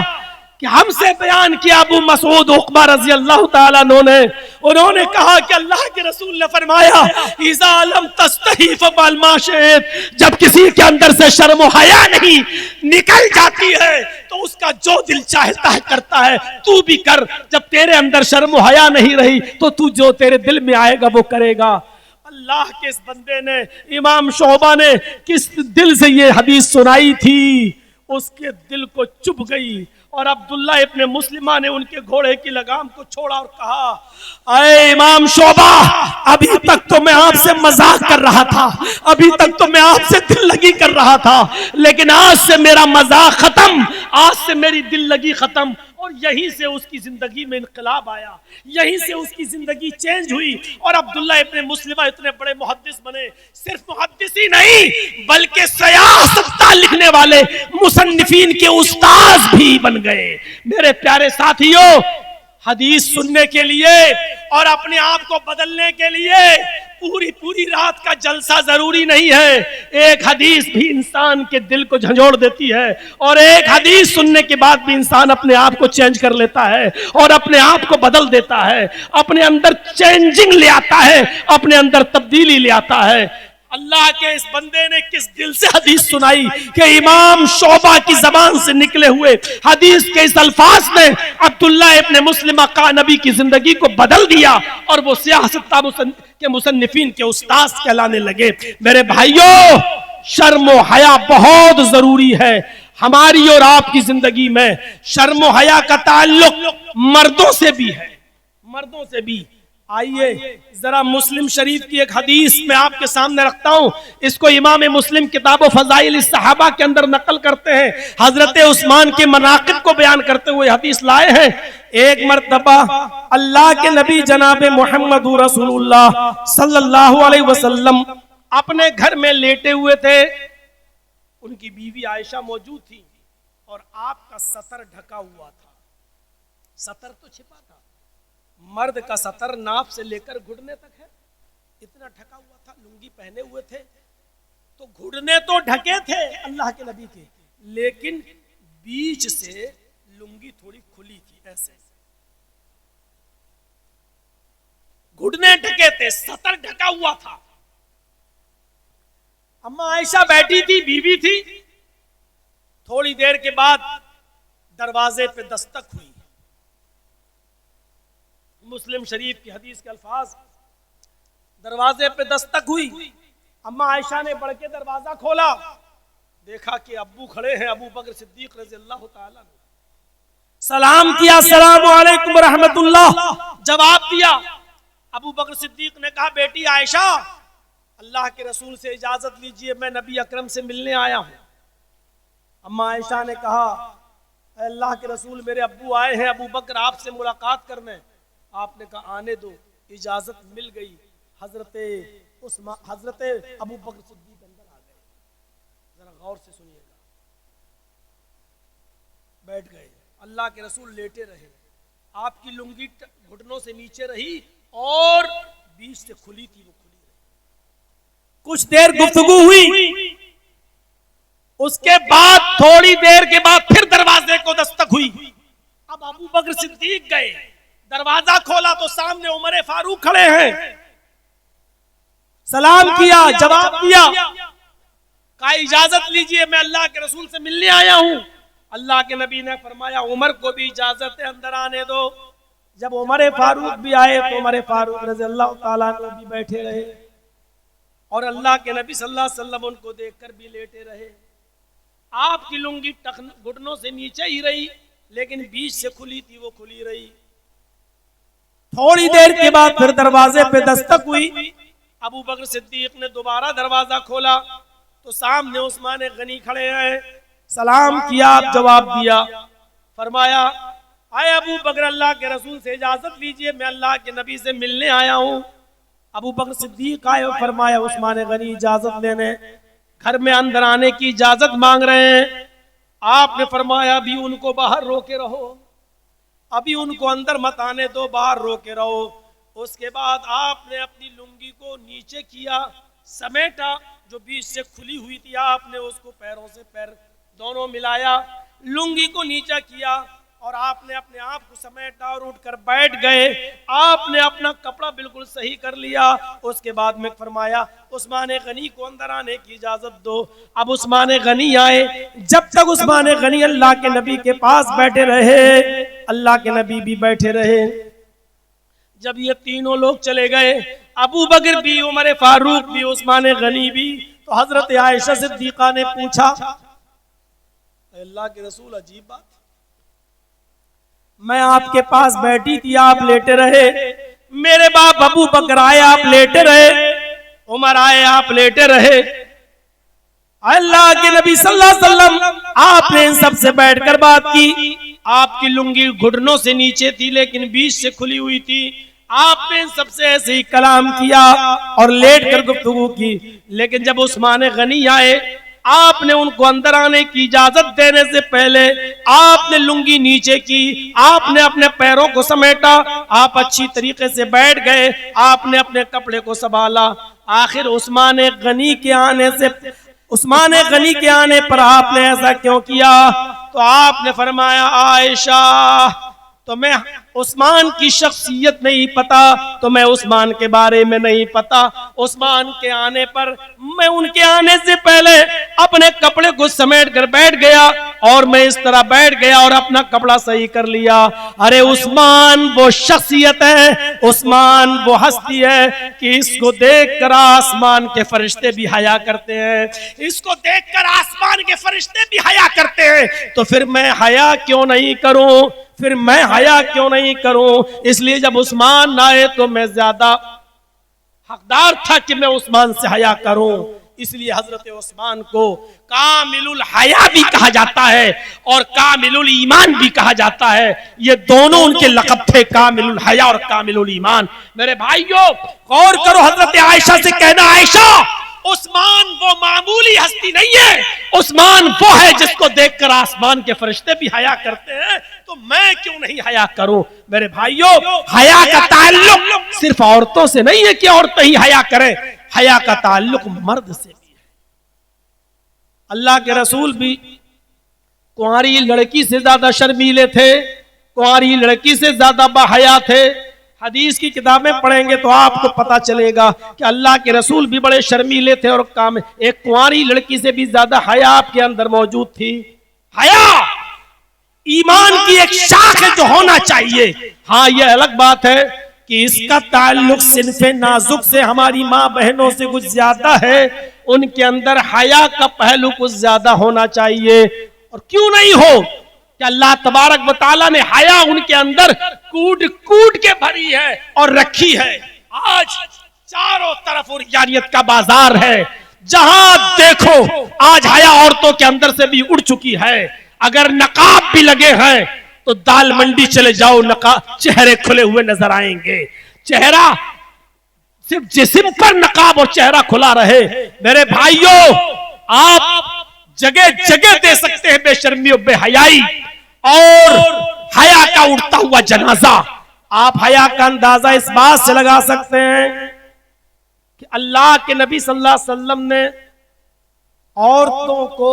कि हमसे बयान किया अबू मसऊद उक़बा रज़ी अल्लाह ताला ने। उन्होंने कहा कि अल्लाह के रसूल ने फरमाया इज़ा लम तस्तही फ़फ़अल मा शि'त। जब किसी के अंदर से शर्म व हया नहीं निकल जाती है तो उसका जो दिल चाहता है करता है, तू भी कर। जब तेरे अंदर शर्म व हया नहीं रही तो तू जो तेरे दिल में आएगा वो करेगा। अल्लाह के इस बंदे ने, इमाम शोबा ने किस दिल से ये हदीस सुनाई थी, उसके दिल को चुभ गई। और अब्दुल्ला इब्ने मुस्लिमा ने उनके घोड़े की लगाम को छोड़ा और कहा, अरे इमाम शोबा, अभी तक तो मैं आपसे मजाक कर रहा था, अभी तक तो मैं आपसे दिल लगी कर रहा था, लेकिन आज से मेरा मजाक खत्म, आज से मेरी दिल लगी खत्म। और यहीं से उसकी जिंदगी में इनकलाब आया, यहीं से उसकी जिंदगी चेंज हुई। और अब्दुल्ला इब्ने मुस्लिमा इतने बड़े मुहद्दिस बने, सिर्फ मुहद्दिस ही नहीं बल्कि सियासत लिखने वाले मुसन्निफीन के उस्ताद भी बन गए। मेरे प्यारे साथियों, हदीस सुनने के लिए और अपने आप को बदलने के लिए पूरी रात का जलसा जरूरी नहीं है। एक हदीस भी इंसान के दिल को झंझोड़ देती है, और एक हदीस सुनने के बाद भी इंसान अपने आप को चेंज कर लेता है और अपने आप को बदल देता है, अपने अंदर चेंजिंग ले आता है, अपने अंदर तब्दीली ले आता है। अल्लाह के इस बंदे ने किस दिल से हदीस सुनाई कि इमाम शोबा की जबान से निकले हुए हदीस के इस अल्फाज ने अब्दुल्ला इब्ने मुस्लिमा का नबी की जिंदगी को बदल दिया, और वो सियासत के मुसन्निफीन के उस्ताद कहलाने लगे। मेरे भाइयों, शर्म व हया बहुत जरूरी है हमारी और आपकी जिंदगी में। शर्म व हया का ताल्लुक मर्दों से भी है, मर्दों से भी। आइए जरा मुस्लिम शरीफ की एक हदीस मैं आपके सामने रखता हूं। इसको इमाम मुस्लिम किताब फज़ाइल सहाबा के अंदर नकल करते हैं, हजरत उस्मान के मनाकिब को बयान करते हुए हदीस लाए हैं। एक मर्तबा अल्लाह के नबी जनाब मोहम्मद रसूलुल्लाह सल्लल्लाहु अलैहि वसल्लम अपने घर में लेटे हुए थे। उनकी बीवी आयशा मौजूद थी और आपका सतर ढका हुआ था। सतर तो छिपा था, मर्द का सतर नाफ से लेकर घुटने तक है, इतना ढका हुआ था। लुंगी पहने हुए थे तो घुटने तो ढके थे अल्लाह के नबी के, लेकिन बीच से लुंगी थोड़ी खुली थी, ऐसे घुटने ढके थे, सतर ढका हुआ था। अम्मा आयशा बैठी थी, बीवी थी। थोड़ी देर के बाद दरवाजे पे दस्तक हुई। मुस्लिम शरीफ की हदीस के अल्फाज, दरवाजे पे दस्तक हुई। अम्मा आयशा ने बढ़ के दरवाजा खोला, देखा कि अब्बू खड़े हैं, अबू बकर सिद्दीक रज़ियल्लाहु ताला। सलाम किया, अस्सलामु अलैकुम व रहमतुल्लाह, जवाब दिया। अबू बकर सिद्दीक ने कहा, बेटी आयशा, अल्लाह के रसूल से इजाजत लीजिए, मैं नबी अकरम से मिलने आया हूं। अम्मा आयशा ने कहा, अल्लाह के रसूल, मेरे अब्बू आए हैं, अबू बकर आपसे मुलाकात करने। आपने कहा, आने दो। इजाजत मिल गई। हजरत अबू बकर सिद्दीक अंदर आ गए। जरा गौर से सुनिएगा। बैठ गए, अल्लाह के रसूल लेटे रहे। आपकी लुंगी घुटनों से नीचे रही और बीच से खुली थी, वो खुली रही। कुछ देर गुफ्तगू हुई। उसके बाद थोड़ी देर के बाद फिर दरवाजे को दस्तक हुई। अब अबू बकर सिद्दीक गए, दरवाजा खोला तो सामने उमर फारूक खड़े हैं। सलाम किया, जवाब दिया, कहा इजाजत लीजिए, मैं अल्लाह के रसूल से मिलने आया हूं। अल्लाह के नबी ने फरमाया, उमर को भी इजाजत है, अंदर आने दो। जब उमर फारूक भी आए तो उमर फारूक रज़ियल्लाहु ताला अन्हु भी बैठे रहे और अल्लाह के नबी सल्लल्लाहु अलैहि वसल्लम उनको देखकर भी लेटे रहे। आपकी लुंगी घुटनों से नीचे ही रही, लेकिन बीच से खुली थी, वो खुली रही। थोड़ी देर के बाद फिर दरवाजे पे दस्तक हुई। अबू बकर सिद्दीक ने दोबारा दरवाजा खोला तो सामने उस्मान गनी खड़े हैं। सलाम किया, जवाब दिया। फरमाया, आए अबू बकर, अल्लाह के रसूल से इजाजत लीजिए, मैं अल्लाह के नबी से मिलने आया हूँ। अबू बकर सिद्दीक आए और फरमाया, उस्मान गनी इजाजत लेने, घर में अंदर आने की इजाजत मांग रहे हैं। आपने फरमाया, अभी उनको बाहर रोके रहो, अभी उनको अंदर मत आने दो, बाहर रोके रहो। उसके बाद आपने अपनी लुंगी को नीचे किया, समेटा, जो बीच से खुली हुई थी, आपने उसको पैरों से पैर दोनों मिलाया, लुंगी को नीचा किया और आपने अपने आप को समेटा और उठकर बैठ गए। आपने अपना कपड़ा बिल्कुल सही कर लिया। उसके बाद में फरमाया, उस्मान गनी को अंदर आने की इजाजत दो। अब उस्मान गनी आए। जब तक उस्मान गनी अल्लाह के नबी के पास बैठे रहे, अल्लाह के नबी भी बैठे रहे। जब ये तीनों लोग चले गए, अबू बकर भी, उमर फारूक भी, उस्मान गनी भी, तो हजरत आयशा सिद्दीका ने पूछा, अल्लाह के रसूल अजीब बात, मैं आपके पास बैठी थी, आप लेटे रहे, मेरे बाप अबू बकर आए, आप लेटे रहे, उमर आए, आप लेटे रहे, अल्लाह के नबी सल्लल्लाहु अलैहि वसल्लम आपने इन सबसे बैठकर बात की, आपकी लुंगी घुटनों से नीचे थी लेकिन बीच से खुली हुई थी, आपने इन सबसे ऐसे ही कलाम किया और लेट कर गुफ्तगू की। लेकिन जब उस्मान गनी आए, आपने उनको अंदर आने की इजाजत देने से पहले आपने लुंगी नीचे की, आपने अपने पैरों को समेटा, आप अच्छी तरीके से बैठ गए, आपने अपने कपड़े को संभाला। आखिर उस्मान गनी के आने पर आपने ऐसा क्यों किया? तो आपने फरमाया, आयशा तुम्हें उस्मान की शख्सियत नहीं पता, तुम्हें उस्मान के बारे में नहीं पता। उस्मान के आने पर मैं उनके आने से पहले अपने कपड़े को समेट कर बैठ गया और मैं इस तरह बैठ गया और अपना कपड़ा सही कर लिया। अरे उस्मान वो शख्सियत है, उस्मान वो हस्ती है कि इसको देखकर आसमान के फरिश्ते भी हया करते हैं, इसको देखकर आसमान के फरिश्ते भी हया करते हैं। तो फिर मैं हया क्यों नहीं करूं? फिर मैं हया क्यों नहीं करूं? इसलिए जब उस्मान आए तो मैं ज्यादा हकदार था कि मैं उस्मान से हया करूं। इसलिए हजरत उस्मान को कामिलुल हया भी कहा जाता है और कामिलुल ईमान भी कहा जाता है। ये दोनों उनके लक़ब थे, कामिलुल हया और कामिलुल ईमान। मेरे भाइयों गौर करो, हजरत आयशा से कहना, आयशा उस्मान वो मामूली हस्ती नहीं है, उस्मान वो है जिसको देखकर आसमान के फरिश्ते भी हया करते हैं, तो मैं क्यों नहीं हया करूं? मेरे भाइयों हया का ताल्लुक सिर्फ औरतों से नहीं है कि औरतें ही हया करें, हया का ताल्लुक मर्द से भी है। अल्लाह के रसूल भी कुंवारी लड़की से ज्यादा शर्मीले थे, कुंवारी लड़की से ज्यादा बाहया थे। हदीस की किताबें पढ़ेंगे तो आपको पता चलेगा कि अल्लाह के रसूल भी बड़े शर्मीले थे और काम एक कुंवारी लड़की से भी ज्यादा हया आपके अंदर मौजूद थी। हया ईमान की एक शाख है जो होना चाहिए। हाँ, यह अलग बात है कि इसका ताल्लुक सिनफे नाजुक से, हमारी माँ बहनों से कुछ ज्यादा है, उनके अंदर हया का पहलू कुछ ज्यादा होना चाहिए। और क्यों नहीं हो कि अल्लाह तबारक व तआला ने हया उनके अंदर कूट कूट के भरी है और रखी है। आज चारों तरफ उर्यानियत का बाजार है, जहां देखो आज हया औरतों के अंदर से भी उड़ चुकी है। अगर नकाब भी लगे हैं तो दाल मंडी चले जाओ, नकाब चेहरे खुले हुए नजर आएंगे। चेहरा सिर्फ जिस्म पर नकाब और चेहरा खुला रहे। मेरे भाइयों आप जगह जगह दे सकते हैं बेशर्मी और बेहयाई और हया का उड़ता हुआ जनाजा। आप हया का अंदाजा इस बात से लगा सकते हैं कि अल्लाह के नबी सल्लल्लाहु अलैहि वसल्लम ने औरतों को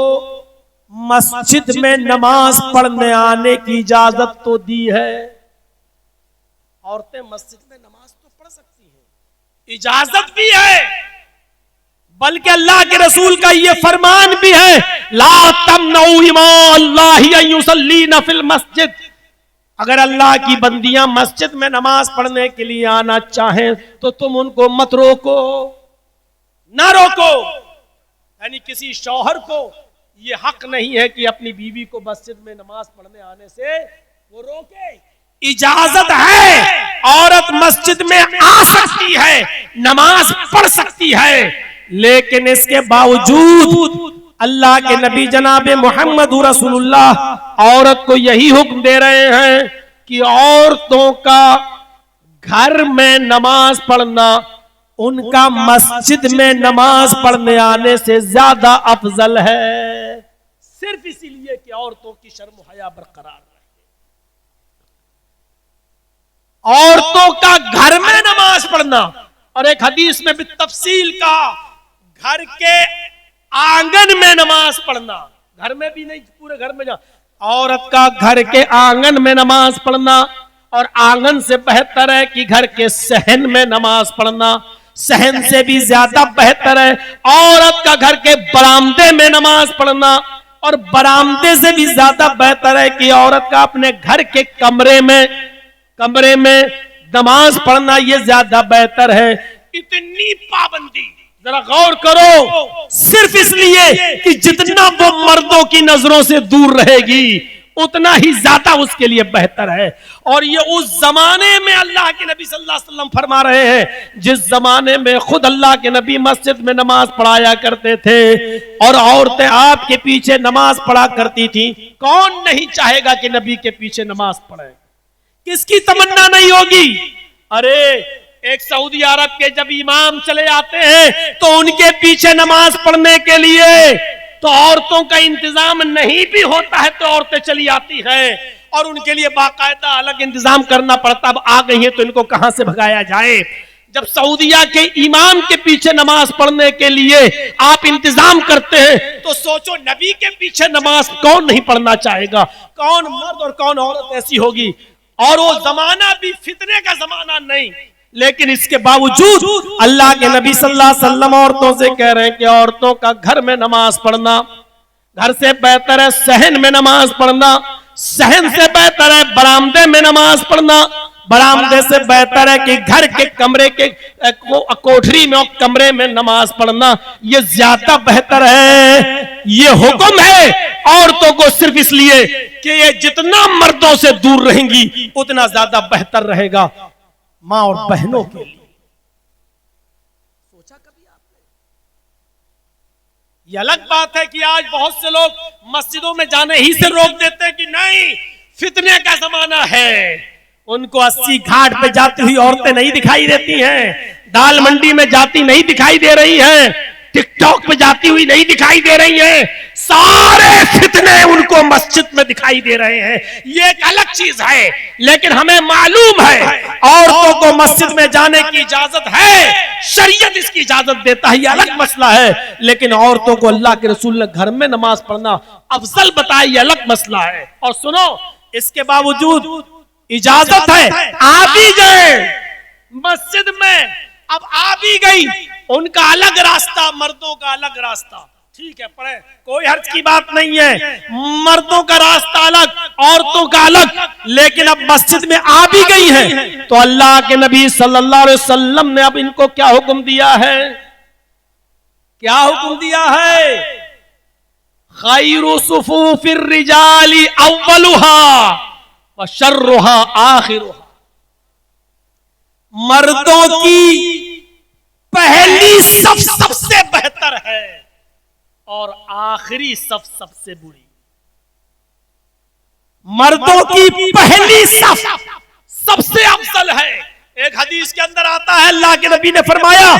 मस्जिद में नमाज पढ़ने आने की इजाजत तो दी है। औरतें मस्जिद में नमाज तो पढ़ सकती हैं, इजाजत भी है, बल्कि अल्लाह के रसूल का ये फरमान भी है, ला तमनऊ इमा अल्लाहि अन युसल्लीना फिल मस्जिद। अगर अल्लाह की बंदियां मस्जिद में नमाज पढ़ने के लिए आना चाहें तो तुम उनको मत रोको, ना रोको। यानी किसी शौहर को ये हक नहीं है कि अपनी बीवी को मस्जिद में नमाज पढ़ने आने से वो रोके। इजाजत है, औरत मस्जिद में आ सकती है, नमाज पढ़ सकती है, लेकिन इसके बावजूद अल्लाह के नबी जनाब मोहम्मद रसूलुल्लाह औरत को यही हुक्म दे रहे हैं कि औरतों का घर में नमाज पढ़ना उनका मस्जिद में नमाज पढ़ने आने से ज्यादा अफजल है, सिर्फ इसीलिए कि औरतों की शर्म हया बरकरार रहे। औरतों का घर में नमाज पढ़ना, और एक हदीस में भी तफसील का घर के आंगन में नमाज पढ़ना, घर में भी नहीं, पूरे घर में जा, औरत का घर के आंगन में नमाज पढ़ना, और आंगन से बेहतर है कि घर के सहन में नमाज पढ़ना, सहन से भी ज्यादा बेहतर है औरत का घर के बरामदे में नमाज पढ़ना, और बरामदे से भी ज्यादा बेहतर है कि औरत का अपने घर के कमरे में नमाज पढ़ना ये ज्यादा बेहतर है। इतनी पाबंदी, जरा गौर करो, सिर्फ इसलिए कि जितना वो मर्दों की नजरों से दूर रहेगी उतना ही ज्यादा उसके लिए बेहतर है। और ये उस जमाने में अल्लाह के नबी सल्लल्लाहु अलैहि वसल्लम फरमा रहे हैं जिस जमाने में खुद अल्लाह के नबी मस्जिद में नमाज पढ़ाया करते थे और औरतें आपके पीछे नमाज पढ़ा करती थी। कौन नहीं चाहेगा कि नबी के पीछे नमाज पढ़े? किसकी तमन्ना नहीं होगी? अरे एक सऊदी अरब के जब इमाम चले आते हैं तो उनके पीछे नमाज पढ़ने के लिए तो औरतों का इंतजाम नहीं भी होता है तो औरतें चली आती हैं और उनके लिए बाकायदा अलग इंतजाम करना पड़ता। अब आ गई है तो इनको कहां से भगाया जाए? जब सऊदिया के इमाम के पीछे नमाज पढ़ने के लिए आप इंतजाम करते हैं तो सोचो नबी के पीछे नमाज कौन नहीं पढ़ना चाहेगा? कौन मर्द और कौन औरत ऐसी होगी? और वो जमाना भी फितने का जमाना नहीं, लेकिन इसके बावजूद अल्लाह के नबी सल्लल्लाहु अलैहि वसल्लम औरतों से कह रहे हैं कि औरतों का घर में नमाज पढ़ना, घर से बेहतर है सहन में नमाज पढ़ना, सहन से बेहतर है बरामदे में नमाज पढ़ना, बरामदे से बेहतर है कि घर के कमरे के कोठरी में और कमरे में नमाज पढ़ना, ये ज्यादा बेहतर है। ये हुक्म है औरतों को सिर्फ इसलिए कि ये जितना मर्दों से दूर रहेंगी उतना ज्यादा बेहतर रहेगा मां और बहनों के लिए। सोचा कभी आपने? ये अलग बात है कि आज बहुत से लोग मस्जिदों में जाने ही से रोक देते हैं कि नहीं फितने का जमाना है। उनको 80 घाट पे जाती हुई औरतें नहीं दिखाई देती हैं, दाल मंडी में जाती नहीं दिखाई दे रही हैं, टिकटॉक पे जाती हुई नहीं दिखाई दे रही हैं, सारे फितने उनको मस्जिद में दिखाई दे रहे हैं। ये एक अलग चीज है, लेकिन हमें मालूम है औरतों को मस्जिद में जाने की इजाजत है, शरीयत इसकी इजाजत देता है, ये अलग मसला है। लेकिन औरतों को अल्लाह के रसूल ने घर में नमाज पढ़ना अफजल बताया, ये अलग मसला है। और सुनो, इसके बावजूद इजाजत है, आ भी गए मस्जिद में, अब आ भी गई, उनका अलग रास्ता, मर्दों का अलग रास्ता, ठीक है पढ़े, कोई हर्ज की बात नहीं है, मर्दों का रास्ता अलग, औरतों का अलग, लेकिन अब मस्जिद में आ भी गई है तो अल्लाह के नबी सल्लल्लाहु अलैहि वसल्लम ने अब इनको क्या हुक्म दिया है? क्या हुक्म दिया है? खैरु सुफूफिर रिजाली अव्वलुहा व शर्रुहा आखिरुहा। मर्दों की पहली सफ सबसे बेहतर है और आखिरी सफ सबसे बुरी। मर्दों की पहली सफ सबसे अफजल है। एक हदीस के अंदर आता है अल्लाह के नबी ने फरमाया,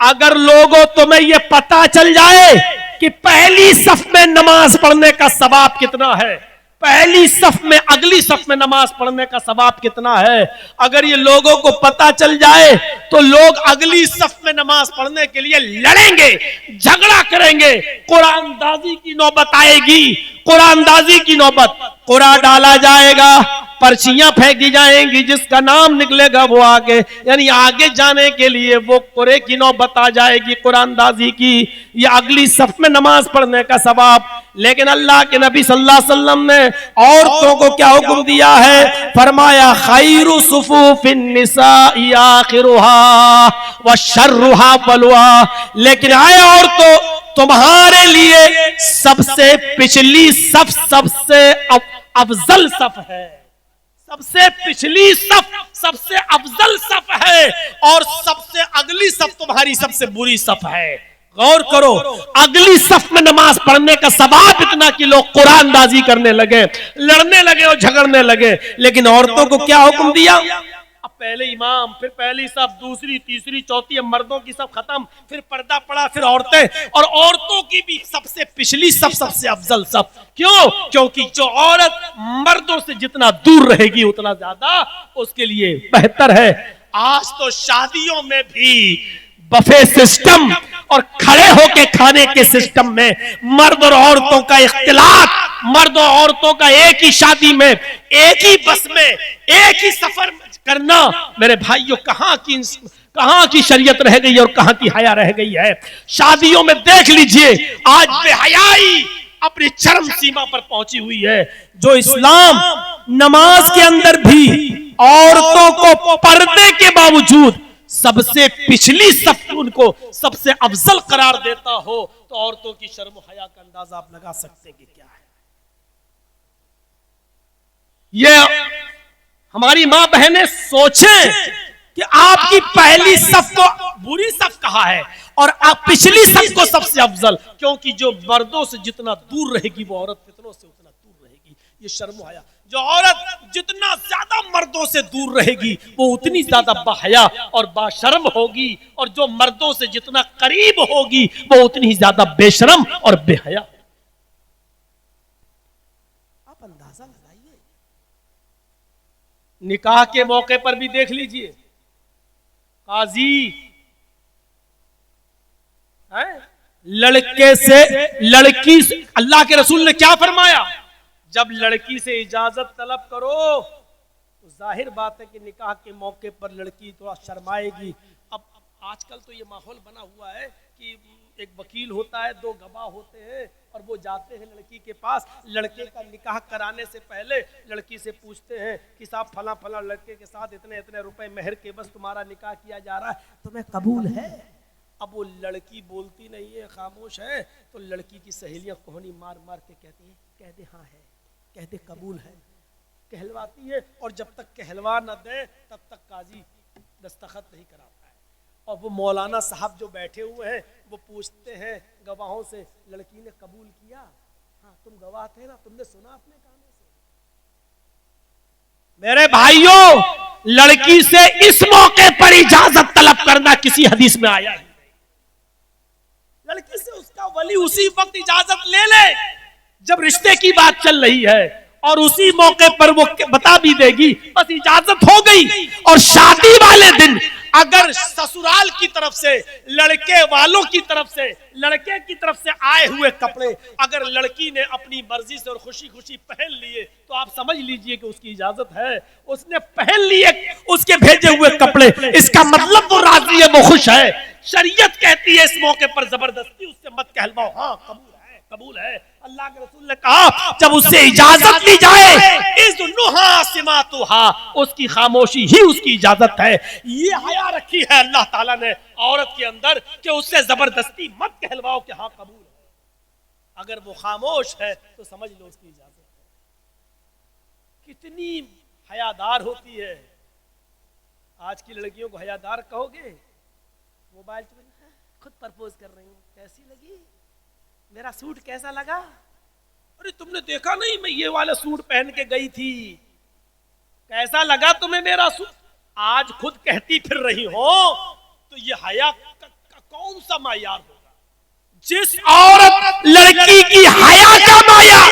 अगर लोगों तुम्हें यह पता चल जाए कि पहली सफ में नमाज पढ़ने का सवाब कितना है, पहली सफ में अगली सफ में नमाज पढ़ने का सवाब कितना है, अगर ये लोगों को पता चल जाए तो लोग अगली सफ में नमाज पढ़ने के लिए लड़ेंगे, झगड़ा करेंगे, कुरानदाजी की नौबत आएगी, कुरानदाजी की नौबत, कुरा डाला जाएगा, पर्चियां फेंकी जाएंगी, जिसका नाम निकलेगा वो आगे, यानी आगे जाने के लिए वो कुरे की नौबत आ जाएगी कुरानदाजी की, ये अगली सफ में नमाज पढ़ने का सवाब। लेकिन अल्लाह के नबी सल्लल्लाहु अलैहि वसल्लम ने औरतों को क्या हुक्म दिया है? फरमाया खैरु सुफूफिन निसाई आखिरुहा व शर्रुहा बलवा। लेकिन आए औरतों, तुम्हारे लिए सबसे पिछली सफ सबसे अफजल सफ है, सबसे पिछली सफ सबसे अफजल सफ है और सबसे अगली सफ तुम्हारी सबसे बुरी सफ है। गौर करो, अगली सफ में नमाज पढ़ने का सवाब इतना कि लोग कुरानदाजी करने लगे, लड़ने लगे और झगड़ने लगे। लेकिन औरतों को क्या हुक्म दिया? अब पहले इमाम, फिर पहली सफ, दूसरी, तीसरी, चौथी, अब मर्दों की सफ खत्म, फिर पर्दा पड़ा, फिर औरतें, और औरतों की भी सबसे पिछली सफ सबसे अफजल सफ। क्यों? क्योंकि जो औरत मर्दों से जितना दूर रहेगी उतना ज्यादा उसके लिए बेहतर है। आज तो शादियों में भी बफे सिस्टम और खड़े होके खाने के सिस्टम में मर्द और औरतों का इख्तिलात, मर्द और औरतों का एक ही शादी में, एक ही बस में, एक ही सफर करना, मेरे भाइयों कहां की शरीयत रह गई और कहां की हया रह गई है। शादियों में देख लीजिए आज बेहयाई अपनी चरम सीमा पर पहुंची हुई है। जो इस्लाम नमाज के अंदर भी औरतों को पर्दे के बावजूद सबसे पिछली सफ उनको सबसे अफजल करार देता हो, तो औरतों की शर्म हया का अंदाजा आप लगा सकते हैं कि क्या है। ये हमारी मां बहनें सोचें कि आपकी पहली सफ को बुरी सफ कहा है और आप पिछली सफ को सबसे अफजल, क्योंकि जो मर्दों से जितना दूर रहेगी वो औरत फितनों से उतना दूर रहेगी। ये शर्म हया, जो औरत जितना ज्यादा मर्दों से दूर रहेगी वो उतनी ज्यादा बाहया और बाशर्म होगी, और जो मर्दों से जितना करीब होगी वो उतनी ज्यादा बेशरम और बेहया। आप अंदाजा लगाइए। निकाह के मौके पर भी देख लीजिए, काजी लड़के से लड़की से, अल्लाह के रसूल ने क्या फरमाया, जब लड़की से इजाजत तलब करो तो जाहिर बात है कि निकाह के मौके पर लड़की थोड़ा शर्माएगी। अब आजकल तो ये माहौल बना हुआ है कि एक वकील होता है, दो गवाह होते हैं और वो जाते हैं लड़की के पास, लड़के का निकाह कराने से पहले लड़की से पूछते हैं कि साहब फला फला लड़के के साथ इतने इतने रुपए मेहर के बस तुम्हारा निकाह किया जा रहा है, तुम्हें कबूल है। अब वो लड़की बोलती नहीं है, खामोश है, तो लड़की की सहेलियां कोहनी मार मार के कहती है, कह दे हाँ है, कह दे कबूल है, कहलवाती है। और जब तक कहलवा न दे तब तक काजी दस्तखत नहीं कराता है। और वो मौलाना साहब जो बैठे हुए हैं वो पूछते हैं गवाहों से, लड़की ने कबूल किया? हाँ, तुम गवाह थे ना, तुमने सुना अपने कानों से? मेरे भाइयों, लड़की से इस मौके पर इजाजत तलब करना किसी हदीस में आया ही। लड़की से उसका वली उसी वक्त इजाजत ले ले जब रिश्ते की बात चल रही है, और उसी मौके पर वो बता भी देगी, बस इजाजत हो गई। और शादी वाले दिन अगर ससुराल की तरफ से, लड़के वालों की तरफ से, लड़के की तरफ से आए हुए कपड़े अगर लड़की ने अपनी मर्जी से और खुशी खुशी पहन लिए तो आप समझ लीजिए कि उसकी इजाजत है। उसने पहन लिए उसके भेजे हुए कपड़े, इसका मतलब वो राजी है, वो खुश है। शरीयत कहती है इस मौके पर जबरदस्ती उससे मत कहलवाओ, हाँ कबूल है, कबूल है। अल्लाह के रसूल ने कहा जब उससे इजाजत ली जाए, उसकी खामोशी ही उसकी इजाजत है। ये हया रखी है अल्लाह ताला ने औरत के अंदर कि उससे जबरदस्ती मत कहलवाओ कि हाँ कबूल है। अगर वो खामोश है तो समझ लो उसकी इजाजत है। कितनी हयादार होती है। आज की लड़कियों को हयादार कहोगे? मोबाइल खुद प्रपोज कर रही हूँ, कैसी लगी, मेरा सूट कैसा लगा? अरे तुमने देखा नहीं, मैं ये वाला सूट पहन के गई थी, कैसा लगा तुम्हें मेरा सूट? आज खुद कहती फिर रही हो तो ये हया कौन सा मायार होगा? जिस औरत लड़की की हया का माया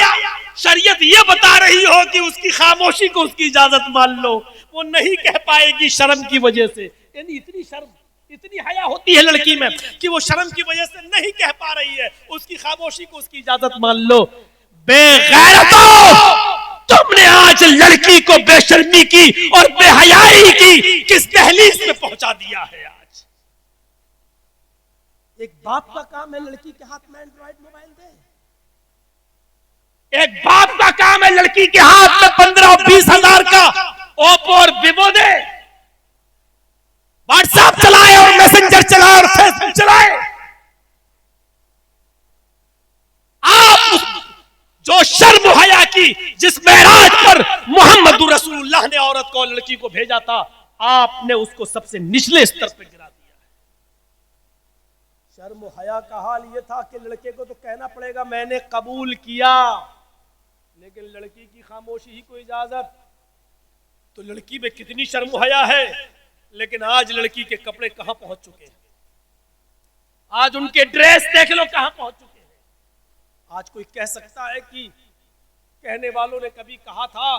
शरीयत ये बता रही हो कि उसकी खामोशी को उसकी इजाजत मान लो, वो नहीं कह पाएगी शर्म की वजह से। यानी इतनी शर्म, इतनी हया होती है लड़की में कि वो शर्म की वजह से नहीं कह पा रही है, उसकी खामोशी को उसकी इजाजत मान लो। बेगैरतो, तुमने आज लड़की को बेशर्मी की और बेहयाई की किस दहलीज में पहुंचा दिया है। आज एक बाप का काम है लड़की के हाथ में एंड्रॉइड मोबाइल दे, एक बाप का काम है लड़की के हाथ में 15 और 20 हजार का ओप्पो और विवो दे, व्हाट्सएप चलाए और मैसेंजर चलाए और फेसबुक चलाए। आप जो शर्म हया की जिस मेराज पर मोहम्मद रसूलुल्लाह ने औरत को, लड़की को भेजा था, आपने उसको सबसे निचले स्तर पर गिरा दिया है। शर्म हया का हाल यह था कि लड़के को तो कहना पड़ेगा मैंने कबूल किया, लेकिन लड़की की खामोशी ही को इजाजत। तो लड़की में कितनी शर्म हया है, लेकिन आज लड़की के कपड़े कहां पहुंच चुके हैं, आज उनके ड्रेस देख लो कहां पहुंच चुके हैं। आज कोई कह सकता है कि कहने वालों ने कभी कहा था,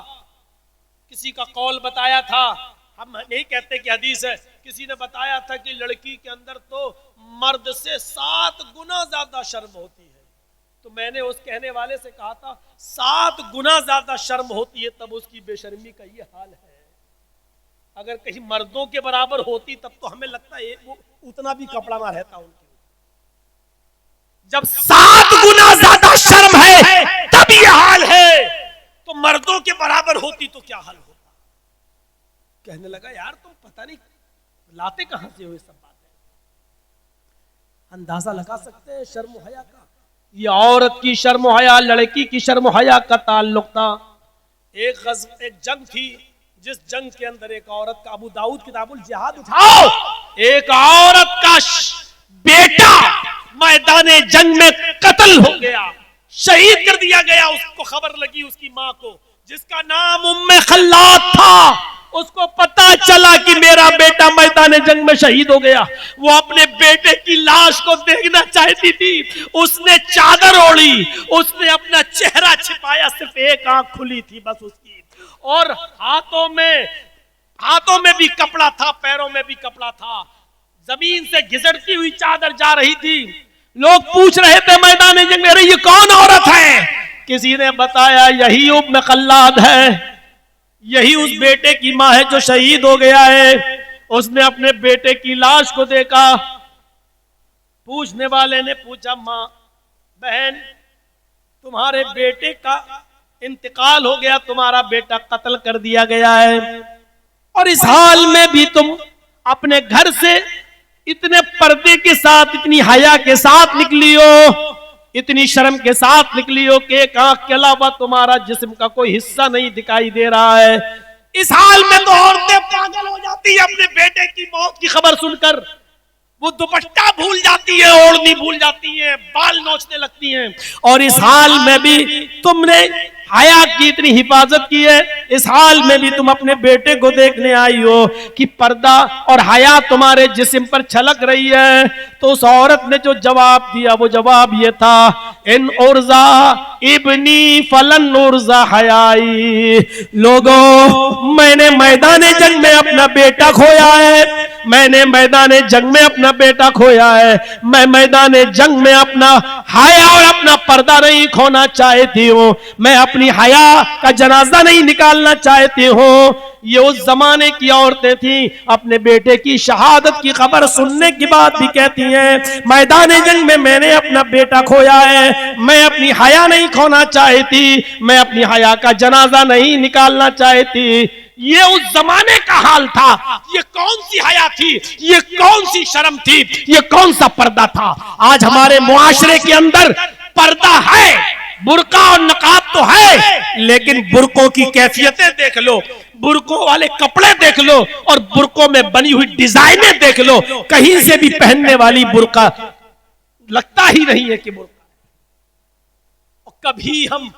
किसी का कौल बताया था, हम नहीं कहते कि हदीस है, किसी ने बताया था कि लड़की के अंदर तो मर्द से 7 गुना ज्यादा शर्म होती है। तो मैंने उस कहने वाले से कहा था 7 गुना ज्यादा शर्म होती है तब उसकी बेशर्मी का ये हाल है। अगर कहीं मर्दों के बराबर होती तब तो हमें लगता है वो उतना भी कपड़ा ना रहता उनके। जब 7 गुना ज्यादा शर्म है तब ये हाल है, तो मर्दों के बराबर होती तो क्या हाल होता। कहने लगा यार तुम पता नहीं लाते कहां से हो ये सब बातें, अंदाजा लगा सकते हैं शर्म हया का। ये औरत की शर्म हया, लड़की की शर्म हया का ताल्लुक था। एक जंग थी जिस जंग के अंदर एक औरत का, अबू दाऊद किताबुल जिहाद उठाओ, एक औरत का बेटा मैदाने जंग में कत्ल हो गया, शहीद कर दिया गया। उसको खबर लगी उसकी मां को, जिसका नाम उम्मे खल्लाद था। उसको पता चला कि मेरा बेटा मैदाने जंग में शहीद हो गया। वो अपने बेटे की लाश को देखना चाहती थी। उसने चादर ओढ़ी, उसने अपना चेहरा छिपाया, सिर्फ एक आंख खुली थी बस उसकी, और हाथों में भी कपड़ा था, पैरों में भी कपड़ा था। जमीन से घिसटती हुई चादर जा रही थी। लोग पूछ रहे थे मैदान जंग में, अरे ये कौन औरत है? किसी ने बताया यही उम्मे खल्लाद है, यही उस बेटे की मां है जो शहीद हो गया है। उसने अपने बेटे की लाश को देखा। पूछने वाले ने पूछा, मां बहन तुम्हारे बेटे का इंतकाल हो गया, तुम्हारा बेटा कत्ल कर दिया गया है, और इस हाल में भी तुम अपने घर से इतने पर्दे के साथ, इतनी हया के साथ निकली हो, इतनी शर्म के साथ निकली हो कि एक आंख के अलावा तुम्हारा जिस्म का कोई हिस्सा नहीं दिखाई दे रहा है। इस हाल में तो औरतें पागल हो जाती है अपने बेटे की मौत की खबर सुनकर। वो दुपट्टा भूल जाती है, ओढ़नी भूल जाती है, बाल नोचने लगती हैं। और इस हाल में भी तुमने हया की इतनी हिफाजत की है, इस हाल में भी तुम अपने बेटे को देखने आई हो कि पर्दा और हया तुम्हारे जिस्म पर छलक रही है। तो उस औरत ने जो जवाब दिया वो जवाब ये था, इन उर्जा इब्नी फलन उर्जा हयाई। लोगों, मैंने मैदाने जंग में अपना बेटा खोया है, मैंने मैदाने जंग में अपना बेटा खोया है। मैं मैदाने जंग में अपना हया और अपना पर्दा नहीं खोना चाहती हूँ, मैं अपनी हया का जनाजा नहीं निकालना चाहती हूँ। ये उस जमाने की औरतें थी, अपने बेटे की शहादत की खबर सुनने के बाद भी कहती हैं, मैदाने जंग में मैंने अपना बेटा खोया है, मैं अपनी हया नहीं खोना चाहती, मैं अपनी हया का जनाजा नहीं निकालना चाहती। ये उस जमाने का हाल था। ये कौन सी हया थी, ये कौन सी शर्म थी, ये कौन सा पर्दा था? आज हमारे मुआशरे के अंदर पर्दा है, बुर्का और नकाब तो है, लेकिन बुर्कों की कैफियतें देख लो, बुर्कों वाले कपड़े देख लो, और बुर्कों में बनी हुई डिजाइनें देख लो। कहीं से भी पहनने वाली बुर्का लगता ही नहीं है कि बुर्का। और कभी हम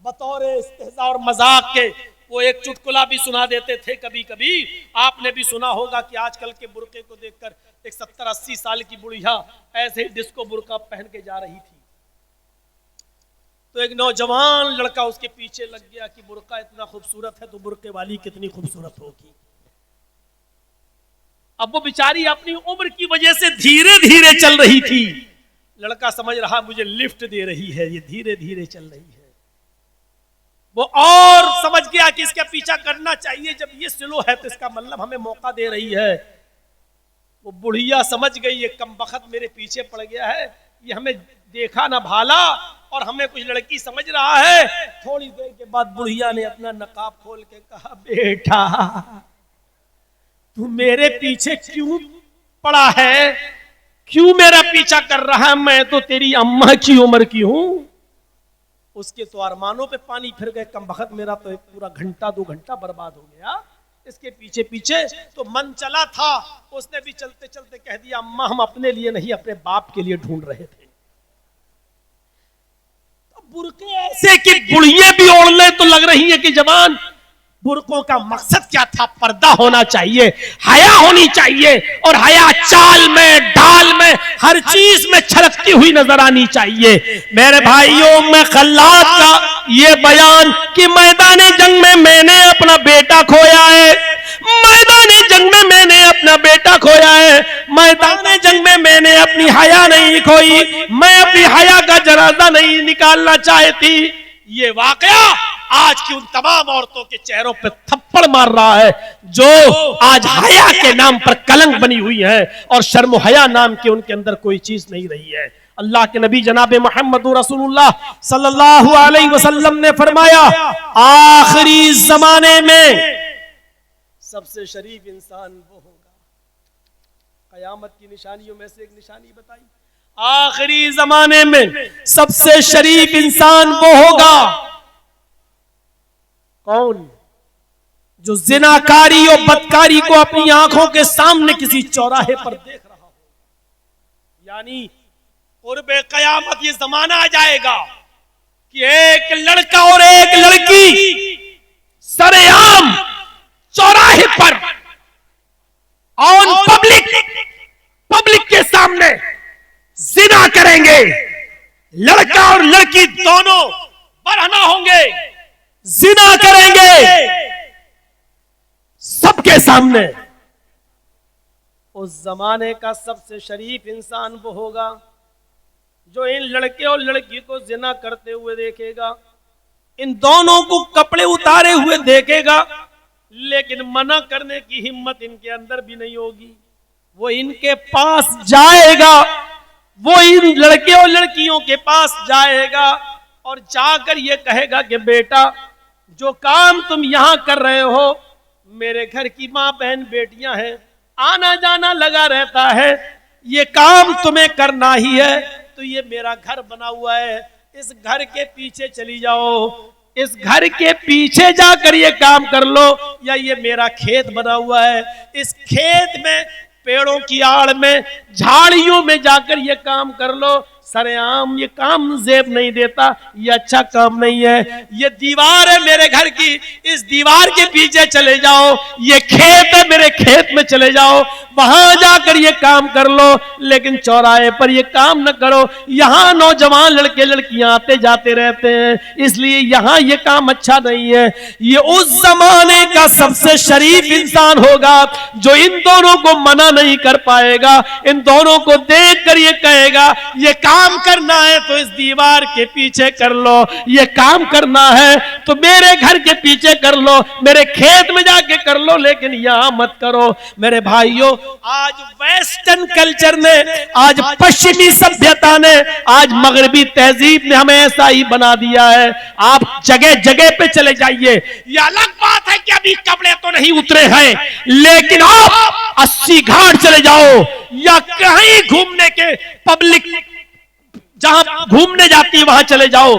बतौर इस्तेज़ा और मजाक के वो एक चुटकुला भी सुना देते थे। कभी कभी आपने भी सुना होगा कि आजकल के बुर्के को देखकर एक 70-80 साल की बुढ़िया ऐसे ही डिस्को बुर्का पहन के जा रही थी, तो एक नौजवान लड़का उसके पीछे लग गया कि बुर्का इतना खूबसूरत है तो बुर्के वाली कितनी खूबसूरत होगी। अब वो बेचारी अपनी उम्र की वजह से धीरे धीरे चल रही थी। लड़का समझ रहा मुझे लिफ्ट दे रही है, ये धीरे धीरे चल रही है। वो और समझ गया कि इसका पीछा करना चाहिए, जब ये स्लो है तो इसका मतलब हमें मौका दे रही है। वो बुढ़िया समझ गई ये कमबख्त मेरे पीछे पड़ गया है, ये हमें देखा ना भाला और हमें कुछ लड़की समझ रहा है। थोड़ी देर के बाद बुढ़िया ने अपना नकाब खोल के कहा, बेटा तू मेरे पीछे क्यों पड़ा है, क्यों मेरा पीछा कर रहा है? मैं तो तेरी अम्मा की उम्र की हूं। उसके तो अरमानों पे पानी फिर गए। कमबख्त मेरा तो एक पूरा घंटा 2 घंटा बर्बाद हो गया इसके पीछे पीछे। तो मन चला था, उसने भी चलते चलते कह दिया, अम्मा हम अपने लिए नहीं अपने बाप के लिए ढूंढ रहे थे। तो बुर्के ऐसे कि बुढ़िया भी ओढ़ ले तो लग रही है कि जवान। बुर्कों का मकसद क्या था? पर्दा होना चाहिए, हया होनी चाहिए, और हया चाल में, ढाल में, हर चीज में छलकती हुई नजर आनी चाहिए। मेरे भाइयों, मैं खल्लाद का ये बयान कि मैदाने जंग में मैंने अपना बेटा खोया है, मैदाने जंग में मैंने अपना बेटा खोया है, मैदाने जंग में मैंने अपनी हया नहीं खोई, मैं अपनी हया का जनाजा नहीं निकालना चाहती। ये वाकया आज की उन तमाम औरतों के चेहरों पे थप्पड़ मार रहा है जो आज हया के नाम पर कलंक बनी हुई है, और शर्म हया नाम की उनके अंदर कोई चीज नहीं रही है। अल्लाह के नबी जनाब मोहम्मद रसूलुल्लाह सल्लल्लाहु अलैहि वसल्लम ने फरमाया, आखिरी जमाने में सबसे शरीफ इंसान वो होगा। कयामत की निशानियों में से एक निशानी बताई, आखिरी जमाने में सबसे शरीफ इंसान वो होगा कौन? जो जिनाकारी और बदकारी को अपनी आंखों के सामने किसी चौराहे पर देख रहा हो। यानी कुर्बे कयामत ये जमाना आ जाएगा कि एक लड़का और एक लड़की सरेआम चौराहे पर ऑन पब्लिक के सामने जिना करेंगे। लड़का और लड़की दोनों बरहना होंगे, जिना करेंगे सबके सामने। उस जमाने का सबसे शरीफ इंसान वो होगा जो इन लड़के और लड़की को जिना करते हुए देखेगा, इन दोनों को कपड़े उतारे हुए देखेगा, लेकिन मना करने की हिम्मत इनके अंदर भी नहीं होगी। वो इनके पास जाएगा, वो इन लड़के और लड़कियों के पास जाएगा और जाकर ये कहेगा कि बेटा, जो काम तुम यहां कर रहे हो, मेरे घर की मां बहन बेटियां हैं, आना जाना लगा रहता है, ये काम तुम्हें करना ही है, तो ये मेरा घर बना हुआ है, इस घर के पीछे चली जाओ, इस घर के पीछे जाकर ये काम कर लो, या ये मेरा खेत बना हुआ है, इस खेत में पेड़ों की आड़ में झाड़ियों में जाकर ये काम कर लो। सरेआम ये काम जेब नहीं देता, ये अच्छा काम नहीं है। ये दीवार है मेरे घर की, इस दीवार के पीछे चले जाओ, ये खेत है मेरे खेत में चले जाओ, वहां जाकर ये काम कर लो, लेकिन चौराहे पर ये काम न करो। यहाँ नौजवान लड़के लड़कियां आते जाते रहते हैं, इसलिए यहाँ ये काम अच्छा नहीं है। ये उस जमाने का सबसे शरीफ इंसान होगा जो इन दोनों को मना नहीं कर पाएगा, इन दोनों को देख कर ये कहेगा, ये काम करना है तो इस दीवार के पीछे कर लो, ये काम करना है तो मेरे घर के पीछे कर लो, मेरे खेत में जाके कर लो, लेकिन यहां मत करो। मेरे भाइयों, आज वेस्टर्न कल्चर ने, आज पश्चिमी सभ्यता ने, आज मगरबी तहजीब ने हमें ऐसा ही बना दिया है। आप जगह जगह पे चले जाइए, ये अलग बात है कि अभी कपड़े तो नहीं उतरे हैं, लेकिन आप 80 घाट चले जाओ या कहीं घूमने के पब्लिक जहां घूमने जाती है वहां चले जाओ,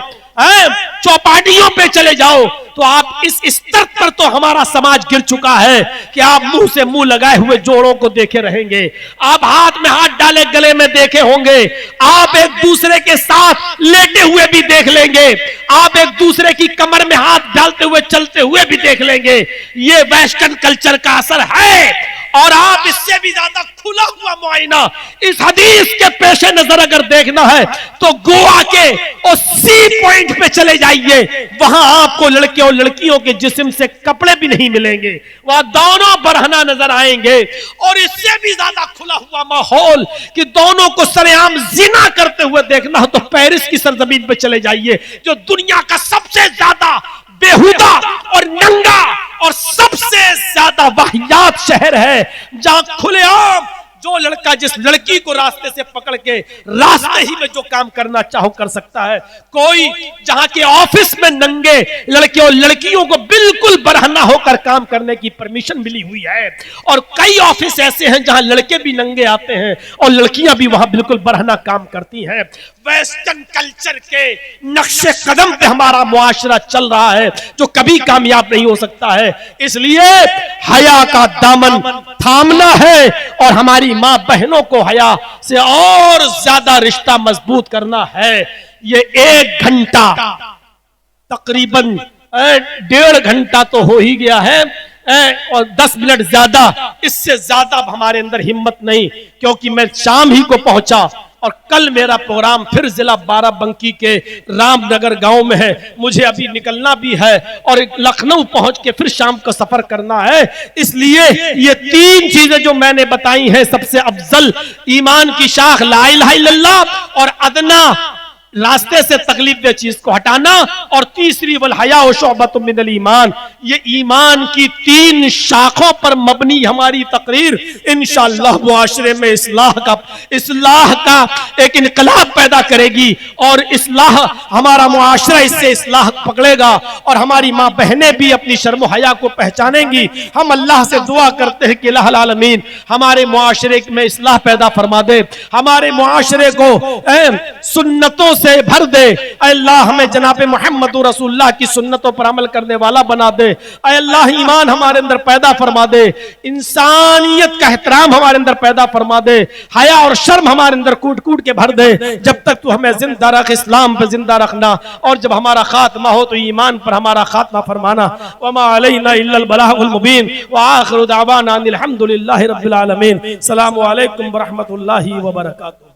चौपाटियों पे चले जाओ, तो आप इस स्तर पर तो हमारा समाज गिर चुका है कि आप मुंह से मुंह लगाए हुए जोड़ों को देखे रहेंगे, आप हाथ में हाथ डाले गले में देखे होंगे, आप एक दूसरे के साथ लेटे हुए भी देख लेंगे, आप एक दूसरे की कमर में हाथ डालते हुए चलते हुए भी देख लेंगे। ये वेस्टर्न कल्चर का असर है। और आप इससे भी ज्यादा खुला हुआ मुआयना इस हदीस के पेशे नजर अगर देखना है तो गोवा के उस सी पॉइंट पे चले जाइए, वहां आपको लड़के और लड़कियों के जिस्म से कपड़े भी नहीं मिलेंगे, वहां दोनों बरहना नजर आएंगे। और इससे भी ज्यादा खुला हुआ माहौल कि दोनों को सरेआम जिना करते हुए देखना हो तो पेरिस की सरजमीन पे चले जाइए, जो दुनिया का सबसे ज्यादा बेहुदा और नंगा और सबसे ज्यादा वाहियात शहर है, जहां खुलेआम जो लड़का जिस लड़की को रास्ते से पकड़ के रास्ते ही में जो काम करना चाहो कर सकता है। कोई जहां के ऑफिस में नंगे लड़के और लड़कियों को बिल्कुल बरहना होकर काम करने की परमिशन मिली हुई है, और कई ऑफिस ऐसे हैं जहां लड़के भी नंगे आते हैं और लड़कियां भी वहां बिल्कुल बरहना काम करती हैं। वेस्टर्न कल्चर के नक्शे कदम पे हमारा मुआशरा चल रहा है जो कभी कामयाब नहीं हो सकता है। इसलिए हया का दामन थामना है और हमारी मां बहनों को हया से और ज्यादा रिश्ता मजबूत करना है। ये 1 घंटा तकरीबन 1.5 घंटा तो हो ही गया है और 10 मिनट ज्यादा, इससे ज्यादा हमारे अंदर हिम्मत नहीं, क्योंकि मैं शाम ही को पहुंचा और कल मेरा प्रोग्राम फिर जिला बाराबंकी के रामनगर गांव में है, मुझे अभी निकलना भी है और लखनऊ पहुंच के फिर शाम का सफर करना है। इसलिए ये 3 चीजें जो मैंने बताई हैं, सबसे अफजल ईमान की शाख ला इलाहा इल्लल्लाह और अदना रास्ते से तकलीफ दे चीज को हटाना, और तीसरी वल हया व शुअबतुम मिनल ईमान, ये ईमान की 3 शाखों पर मबनी हमारी तकरीर इंशाअल्लाह मुआशरे में इस्लाह का एक इनकलाब पैदा करेगी, और इस्लाह हमारा मुआशरा इससे इस्लाह पकड़ेगा, और हमारी माँ बहनें भी अपनी शर्म हया को पहचानेंगी। हम अल्लाह से दुआ करते हैं कि अल्लाह आलमीन हमारे मुआशरे में इस्लाह पैदा फरमा दे, हमारे मुआशरे को सुन्नतों से भर दे। अल्लाह हमें जनाब मोहम्मद रसूलुल्लाह की सुन्नतों पर अमल करने वाला बना दे। अल्लाह ईमान हमारे अंदर पैदा फरमा दे, इंसानियत का एहतराम हमारे अंदर पैदा फरमा दे, हया और शर्म हमारे अंदर कूट कूट के भर दे। जब तक तू हमें जिंदा रख, इस्लाम पे जिंदा रखना, और जब हमारा खात्मा हो तो ईमान पर हमारा खात्मा फरमाना। वमा अलैना इल्लल बलागुल मुबीन व आखिरु दावाना अनिल हम्दुलिल्लाहि रब्बिल आलमीन। अस्सलामु अलैकुम व रहमतुल्लाहि व बरकातुहू।